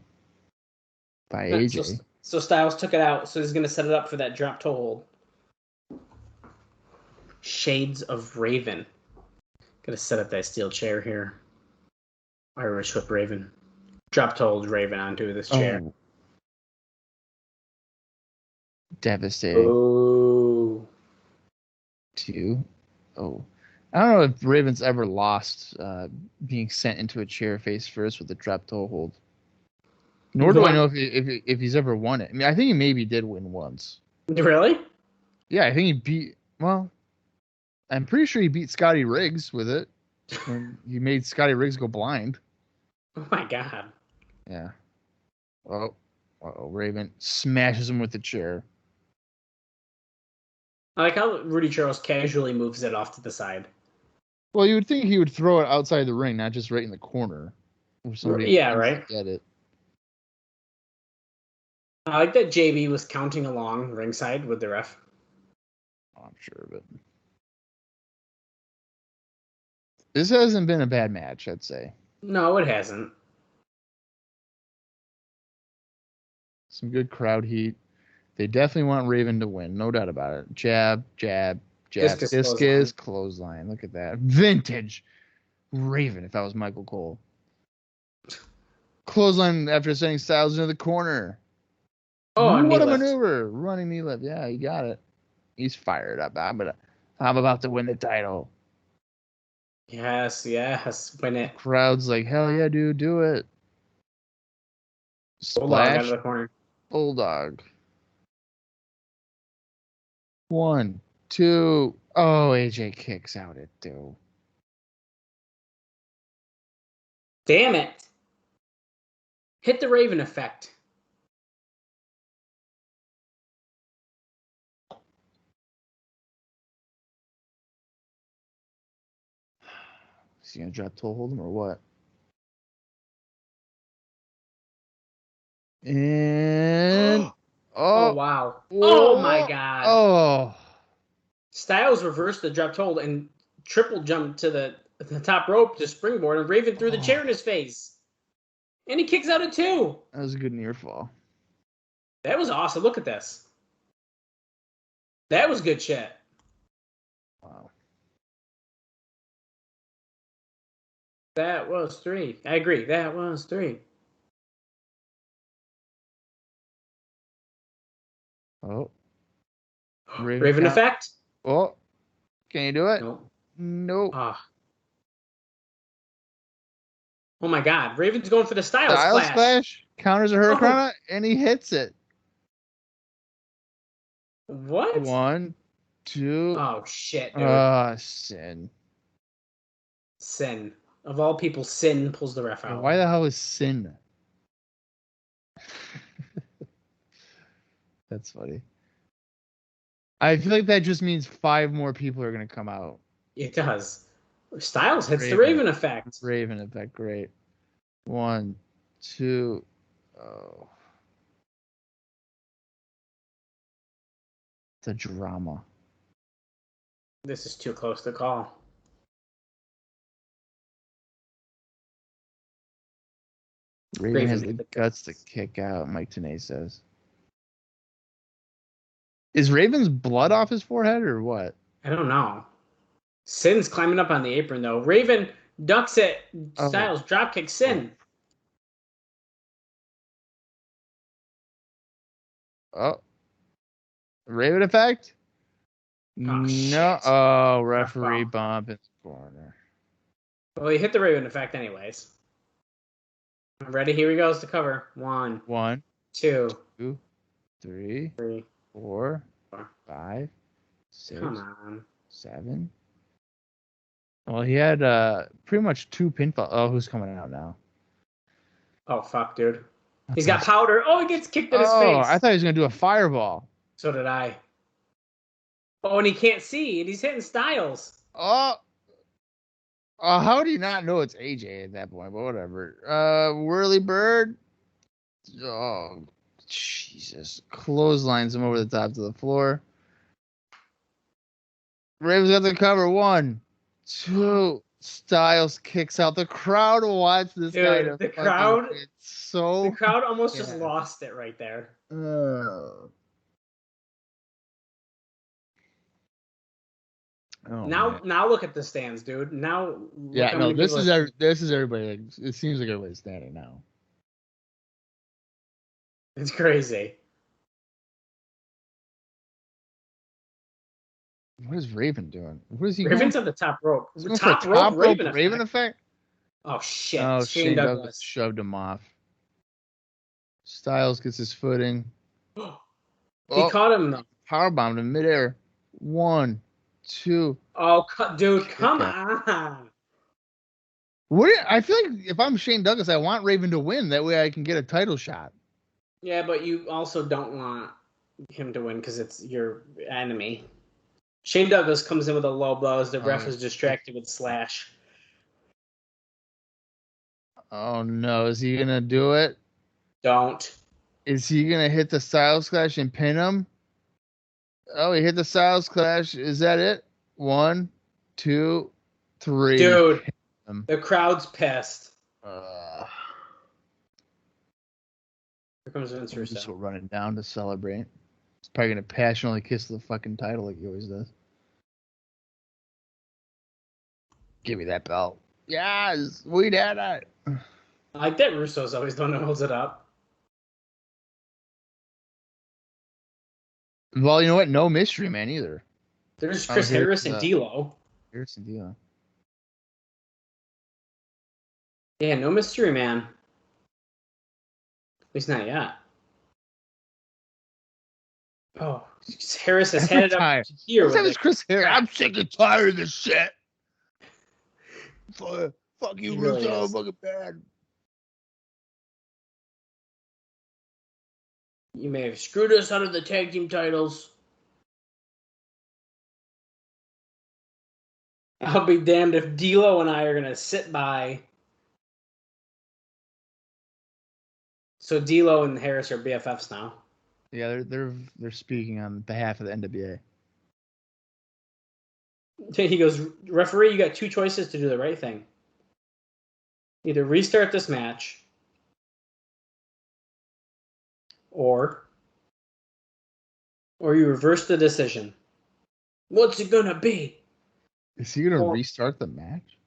S3: by AJ.
S4: So Styles took it out, so he's going to set it up for that drop toe hold. Shades of Raven. Gonna set up that steel chair here. Irish whip Raven. Drop toe hold Raven onto this chair.
S3: Oh. Devastating.
S4: Oh.
S3: 2. Oh. I don't know if Raven's ever lost being sent into a chair face first with a trap toe hold. Nor do I know if he's ever won it. I mean, I think he maybe did win once.
S4: Really?
S3: Yeah, I think he beat. Well, I'm pretty sure he beat Scotty Riggs with it when he made Scotty Riggs go blind.
S4: Oh my god.
S3: Yeah. Oh, Raven smashes him with the chair.
S4: I like how Rudy Charles casually moves it off to the side.
S3: Well, you would think he would throw it outside the ring, not just right in the corner. Where somebody
S4: Yeah, right.
S3: Get it.
S4: I like that JB was counting along ringside with the ref.
S3: Oh, I'm sure of it. This hasn't been a bad match, I'd say.
S4: No, it hasn't.
S3: Some good crowd heat. They definitely want Raven to win, no doubt about it. Jab, jab, jab. Discus, clothesline. Look at that. Vintage Raven, if that was Michael Cole. Clothesline after sending Styles into the corner.
S4: Oh,
S3: what a maneuver. Running knee lift. Yeah, he got it. He's fired up. I'm about to win the title.
S4: Yes, win it.
S3: Crowd's like, hell yeah, dude, do it.
S4: Bulldog out of the corner.
S3: Bulldog. 1, 2. Oh, AJ kicks out at 2.
S4: Damn it. Hit the Raven effect.
S3: Is he going to drop toe hold him or what? And
S4: oh wow.
S3: Whoa.
S4: Oh my god.
S3: Oh.
S4: Styles reversed the drop hold and triple jumped to the top rope to springboard, and Raven threw the chair in his face. And he kicks out at 2.
S3: That was a good near fall.
S4: That was awesome. Look at this. That was good shit.
S3: Wow.
S4: That was 3. I agree. That was 3.
S3: Oh.
S4: Raven effect?
S3: Oh. Can you do it?
S4: Nope.
S3: Ah.
S4: Oh my god. Raven's going for the Styles Splash.
S3: Counters a Hurricane and he hits it.
S4: What?
S3: 1, 2.
S4: Oh shit, dude.
S3: Sin.
S4: Sin. Of all people, Sin pulls the ref out.
S3: Why the hell is Sin? That's funny. I feel like that just means 5 more people are going to come out.
S4: It does. Styles hits the Raven effect.
S3: Raven effect, great. 1, 2. Oh. The drama.
S4: This is too close to call.
S3: Raven has the guts to kick out, Mike Tenay says. Is Raven's blood off his forehead or what?
S4: I don't know. Sin's climbing up on the apron, though. Raven ducks it. Styles dropkick Sin.
S3: Oh. Raven effect? No.
S4: Shit.
S3: Oh, referee bump in the corner.
S4: Well, he hit the Raven effect anyways. Ready? Here he goes to cover. 1, 2,
S3: 3, 4, 5, 6,
S4: come on.
S3: 7. Well, he had pretty much 2 pinfall. Oh, who's coming out now?
S4: Oh, fuck, dude. He's got powder. Oh, he gets kicked in his face.
S3: I thought he was going to do a fireball.
S4: So did I. Oh, and he can't see, and he's hitting Styles.
S3: Oh. How do you not know it's AJ at that point? But whatever. Whirly Bird. Oh, Jesus. Clotheslines him over the top to the floor. Raven's got the cover. 1, 2. Styles kicks out. The crowd wants this guy to
S4: the crowd.
S3: The
S4: crowd almost just lost it right there. Now look at the stands, dude. Now
S3: this is everybody. It seems like everybody's standing now.
S4: It's crazy.
S3: What is Raven doing? What is he
S4: Raven's
S3: going?
S4: at the top rope.
S3: He's going
S4: Top
S3: for
S4: rope,
S3: top rope
S4: Raven effect.
S3: effect?
S4: Oh, shit.
S3: Oh,
S4: Shane Douglas.
S3: shoved him off. Styles gets his footing.
S4: He caught him, though.
S3: Powerbombed in midair. 1, 2.
S4: Oh, dude, come on.
S3: I feel like if I'm Shane Douglas, I want Raven to win. That way I can get a title shot.
S4: Yeah, but you also don't want him to win because it's your enemy. Shane Douglas comes in with a low blow as the ref is distracted with Slash.
S3: Oh, no. Is he going to do it?
S4: Don't.
S3: Is he going to hit the Styles Clash and pin him? Oh, he hit the Styles Clash. Is that it? 1, 2, 3.
S4: Dude, the crowd's pissed.
S3: Here
S4: comes Vince Russo.
S3: Russo running down to celebrate. He's probably going to passionately kiss the fucking title like he always does. Give me that belt. Yes, we did it.
S4: I like that Russo's always the one who holds it up.
S3: Well, you know what? No mystery man either.
S4: There's Chris Harris and D'Lo.
S3: Harris and D'Lo.
S4: Yeah, no mystery man. At least not yet. Oh, Harris has had it up to here.
S3: That was Chris Harris. I'm sick and tired of this shit. Fuck you, Russo. Fucking bad.
S4: You may have screwed us out of the tag team titles. I'll be damned if D'Lo and I are going to sit by. So D'Lo and Harris are BFFs now.
S3: Yeah, they're speaking on behalf of the NWA.
S4: He goes, referee, you got two choices to do the right thing. Either restart this match, or you reverse the decision. What's it gonna be?
S3: Is he gonna restart the match?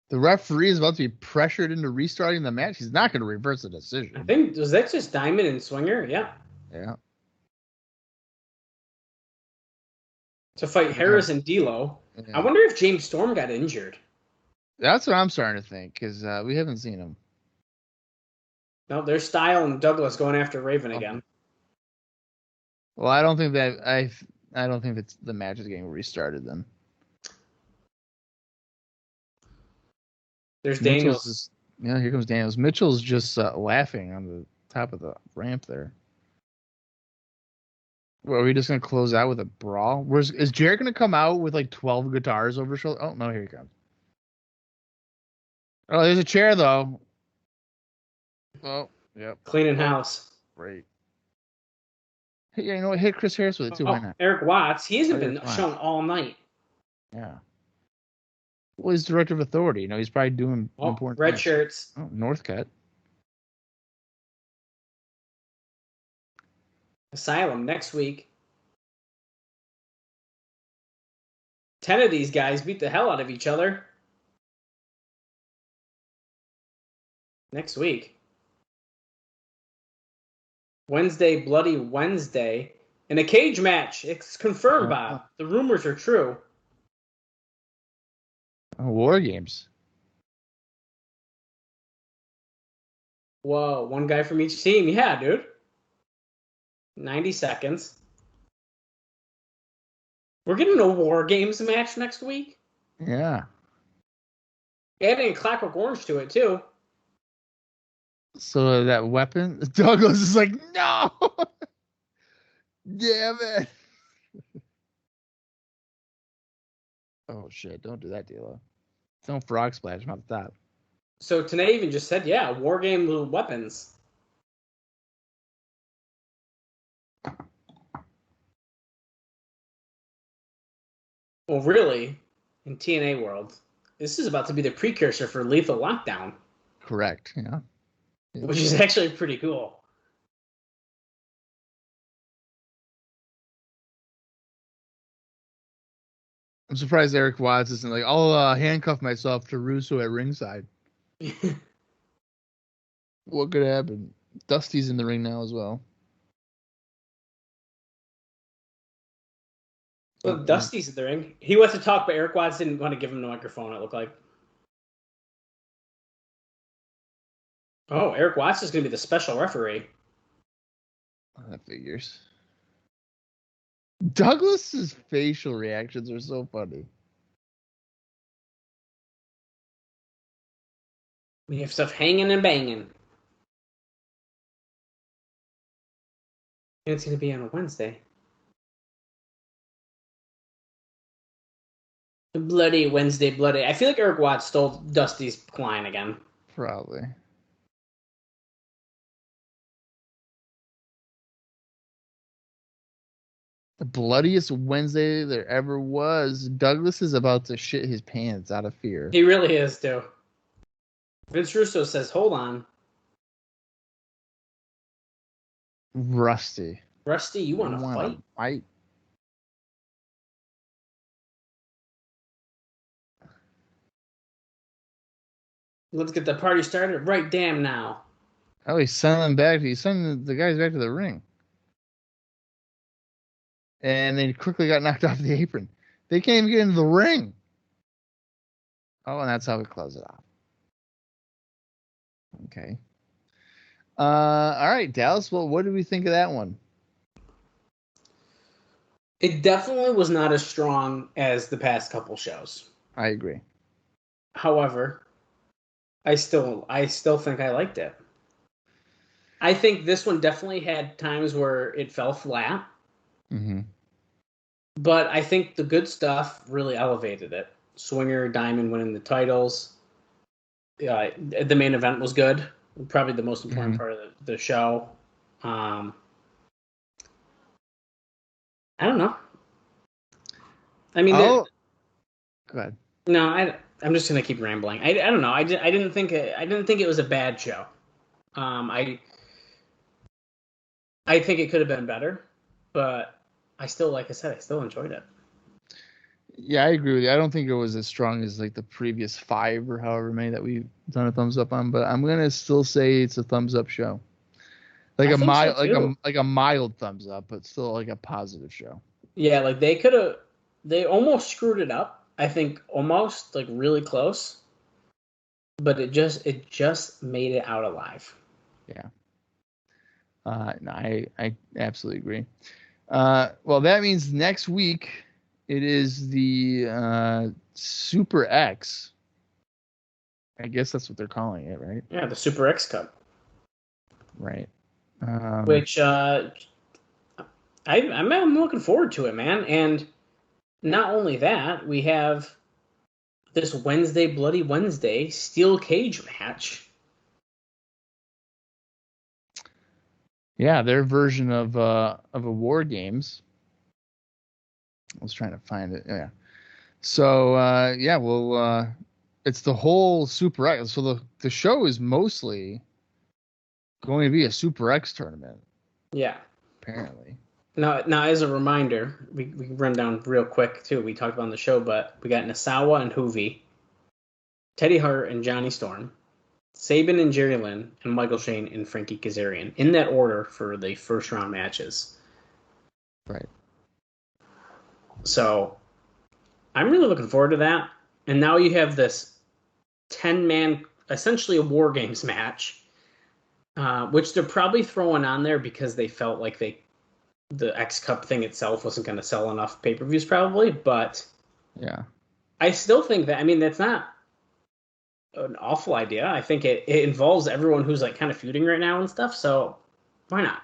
S3: The referee is about to be pressured into restarting the match. He's not gonna reverse the decision.
S4: I think, was that just Diamond and Swinger? Yeah.
S3: Yeah.
S4: To fight Harris and D'Lo. Yeah. I wonder if James Storm got injured.
S3: That's what I'm starting to think, because we haven't seen him.
S4: No, there's Style and Douglas going after Raven again.
S3: Well, I don't think that I don't think that the match is getting restarted then.
S4: There's Daniels.
S3: Here comes Daniels. Mitchell's just laughing on the top of the ramp there. Well, are we just going to close out with a brawl? Is Jarrett going to come out with like 12 guitars over his shoulder? Oh, no, here he comes. Oh, there's a chair, though. Oh, yep.
S4: Cleaning house.
S3: Great. Hey, you know what? Hit Chris Harris with it, too. Why not?
S4: Eric Watts. He hasn't been shown all night.
S3: Yeah. Well, he's director of authority. You know, he's probably doing important
S4: red
S3: things.
S4: Shirts.
S3: Oh, Northcutt.
S4: Asylum next week. 10 of these guys beat the hell out of each other. Next week. Wednesday, Bloody Wednesday. In a cage match. It's confirmed, Bob. The rumors are true.
S3: Oh, War Games.
S4: Whoa, one guy from each team. Yeah, dude. 90 seconds. We're getting a War Games match next week.
S3: Yeah.
S4: Adding a Clockwork Orange to it, too.
S3: So that weapon, Douglas is like, no! Damn it. Oh, shit. Don't do that, D'Lo. Don't frog splash him off the top.
S4: So Tanae even just said, yeah, War Game little weapons. Well, really, in TNA world, this is about to be the precursor for Lethal Lockdown.
S3: Correct, yeah.
S4: Which is actually pretty cool.
S3: I'm surprised Eric Watts isn't like, I'll handcuff myself to Russo at ringside. What could happen? Dusty's in the ring now as well.
S4: Well, Dusty's in the ring. He wants to talk, but Eric Watts didn't want to give him the microphone, it looked like. Oh, Eric Watts is going to be the special referee.
S3: That figures. Douglas's facial reactions are so funny.
S4: We have stuff hanging and banging. And it's going to be on a Wednesday. Bloody Wednesday, bloody. I feel like Eric Watts stole Dusty's line again.
S3: Probably. The bloodiest Wednesday there ever was. Douglas is about to shit his pants out of fear.
S4: He really is, too. Vince Russo says, hold on.
S3: Rusty.
S4: Rusty, you want to fight? Let's get the party started right damn now.
S3: Oh, he's sending them back. He's sending the guys back to the ring. And they quickly got knocked off the apron. They can't even get into the ring. Oh, and that's how we close it off. Okay. All right, Dallas. Well, what did we think of that one?
S4: It definitely was not as strong as the past couple shows.
S3: I agree.
S4: However, I still think I liked it. I think this one definitely had times where it fell flat.
S3: Mm-hmm.
S4: But I think the good stuff really elevated it. Swinger, Diamond winning the titles. The main event was good. Probably the most important part of the show. I don't know. I mean,
S3: go ahead.
S4: No, I'm just gonna keep rambling. I don't know. I didn't think it was a bad show. I think it could have been better, but I still, like I said, I still enjoyed it.
S3: Yeah, I agree with you. I don't think it was as strong as like the previous 5 or however many that we've done a thumbs up on, but I'm gonna still say it's a thumbs up show. Like a mild, like a mild thumbs up, but still like a positive show.
S4: Yeah, like they almost screwed it up. I think almost like really close, but it just made it out alive.
S3: Yeah. No, I absolutely agree. Well, that means next week it is the Super X. I guess that's what they're calling it, right?
S4: Yeah, the Super X Cup.
S3: Right.
S4: Which I'm looking forward to it, man. And not only that, we have this Wednesday, Bloody Wednesday steel cage match.
S3: Yeah, their version of a War Games. I was trying to find it. Yeah. So it's the whole Super X. So the show is mostly going to be a Super X tournament.
S4: Yeah.
S3: Apparently.
S4: Now as a reminder, we can run down real quick too. We talked about on the show, but we got Nasawa and Hoovy, Teddy Hart and Johnny Storm, Sabin and Jerry Lynn, and Michael Shane and Frankie Kazarian, in that order for the first round matches.
S3: Right.
S4: So I'm really looking forward to that. And now you have this 10-man, essentially a War Games match, which they're probably throwing on there because they felt like the X Cup thing itself wasn't going to sell enough pay-per-views probably. But
S3: yeah,
S4: I still think that, I mean, that's not an awful idea. I think it involves everyone who's like kind of feuding right now and stuff. So why not?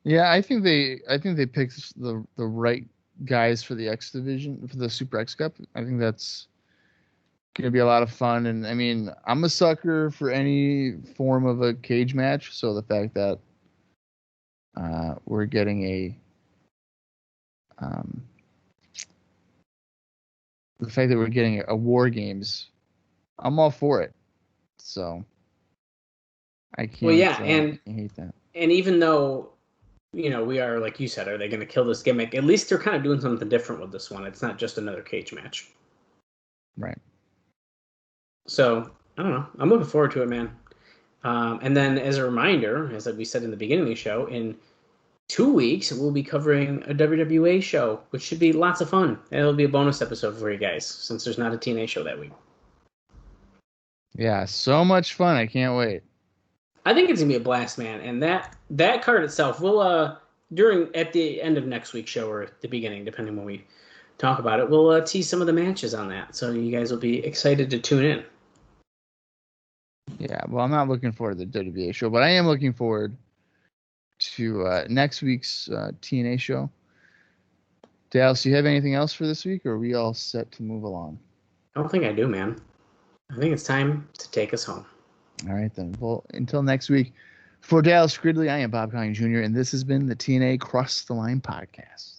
S3: Yeah, I think they picked the right guys for the X division, for the Super X Cup. I think that's going to be a lot of fun. And I mean, I'm a sucker for any form of a cage match. So the fact that we're getting a War Games, I'm all for it. So I can't.
S4: Well, yeah,
S3: I hate that.
S4: And even though, you know, we are, like you said, are they going to kill this gimmick? At least they're kind of doing something different with this one. It's not just another cage match.
S3: Right.
S4: So I don't know. I'm looking forward to it, man. And then as a reminder, as we said in the beginning of the show, in 2 weeks, we'll be covering a WWA show, which should be lots of fun. It'll be a bonus episode for you guys, since there's not a TNA show that week.
S3: Yeah, so much fun. I can't wait.
S4: I think it's going to be a blast, man. And that card itself, we'll, at the end of next week's show or at the beginning, depending when we talk about it, we'll tease some of the matches on that. So you guys will be excited to tune in.
S3: Yeah, well, I'm not looking forward to the WWA show, but I am looking forward to next week's TNA show. Dallas, do you have anything else for this week, or are we all set to move along?
S4: I don't think I do, man. I think it's time to take us home.
S3: All right, then. Well, until next week, for Dallas Gridley, I am Bob Colling Jr., and this has been the TNA Cross the Line podcast.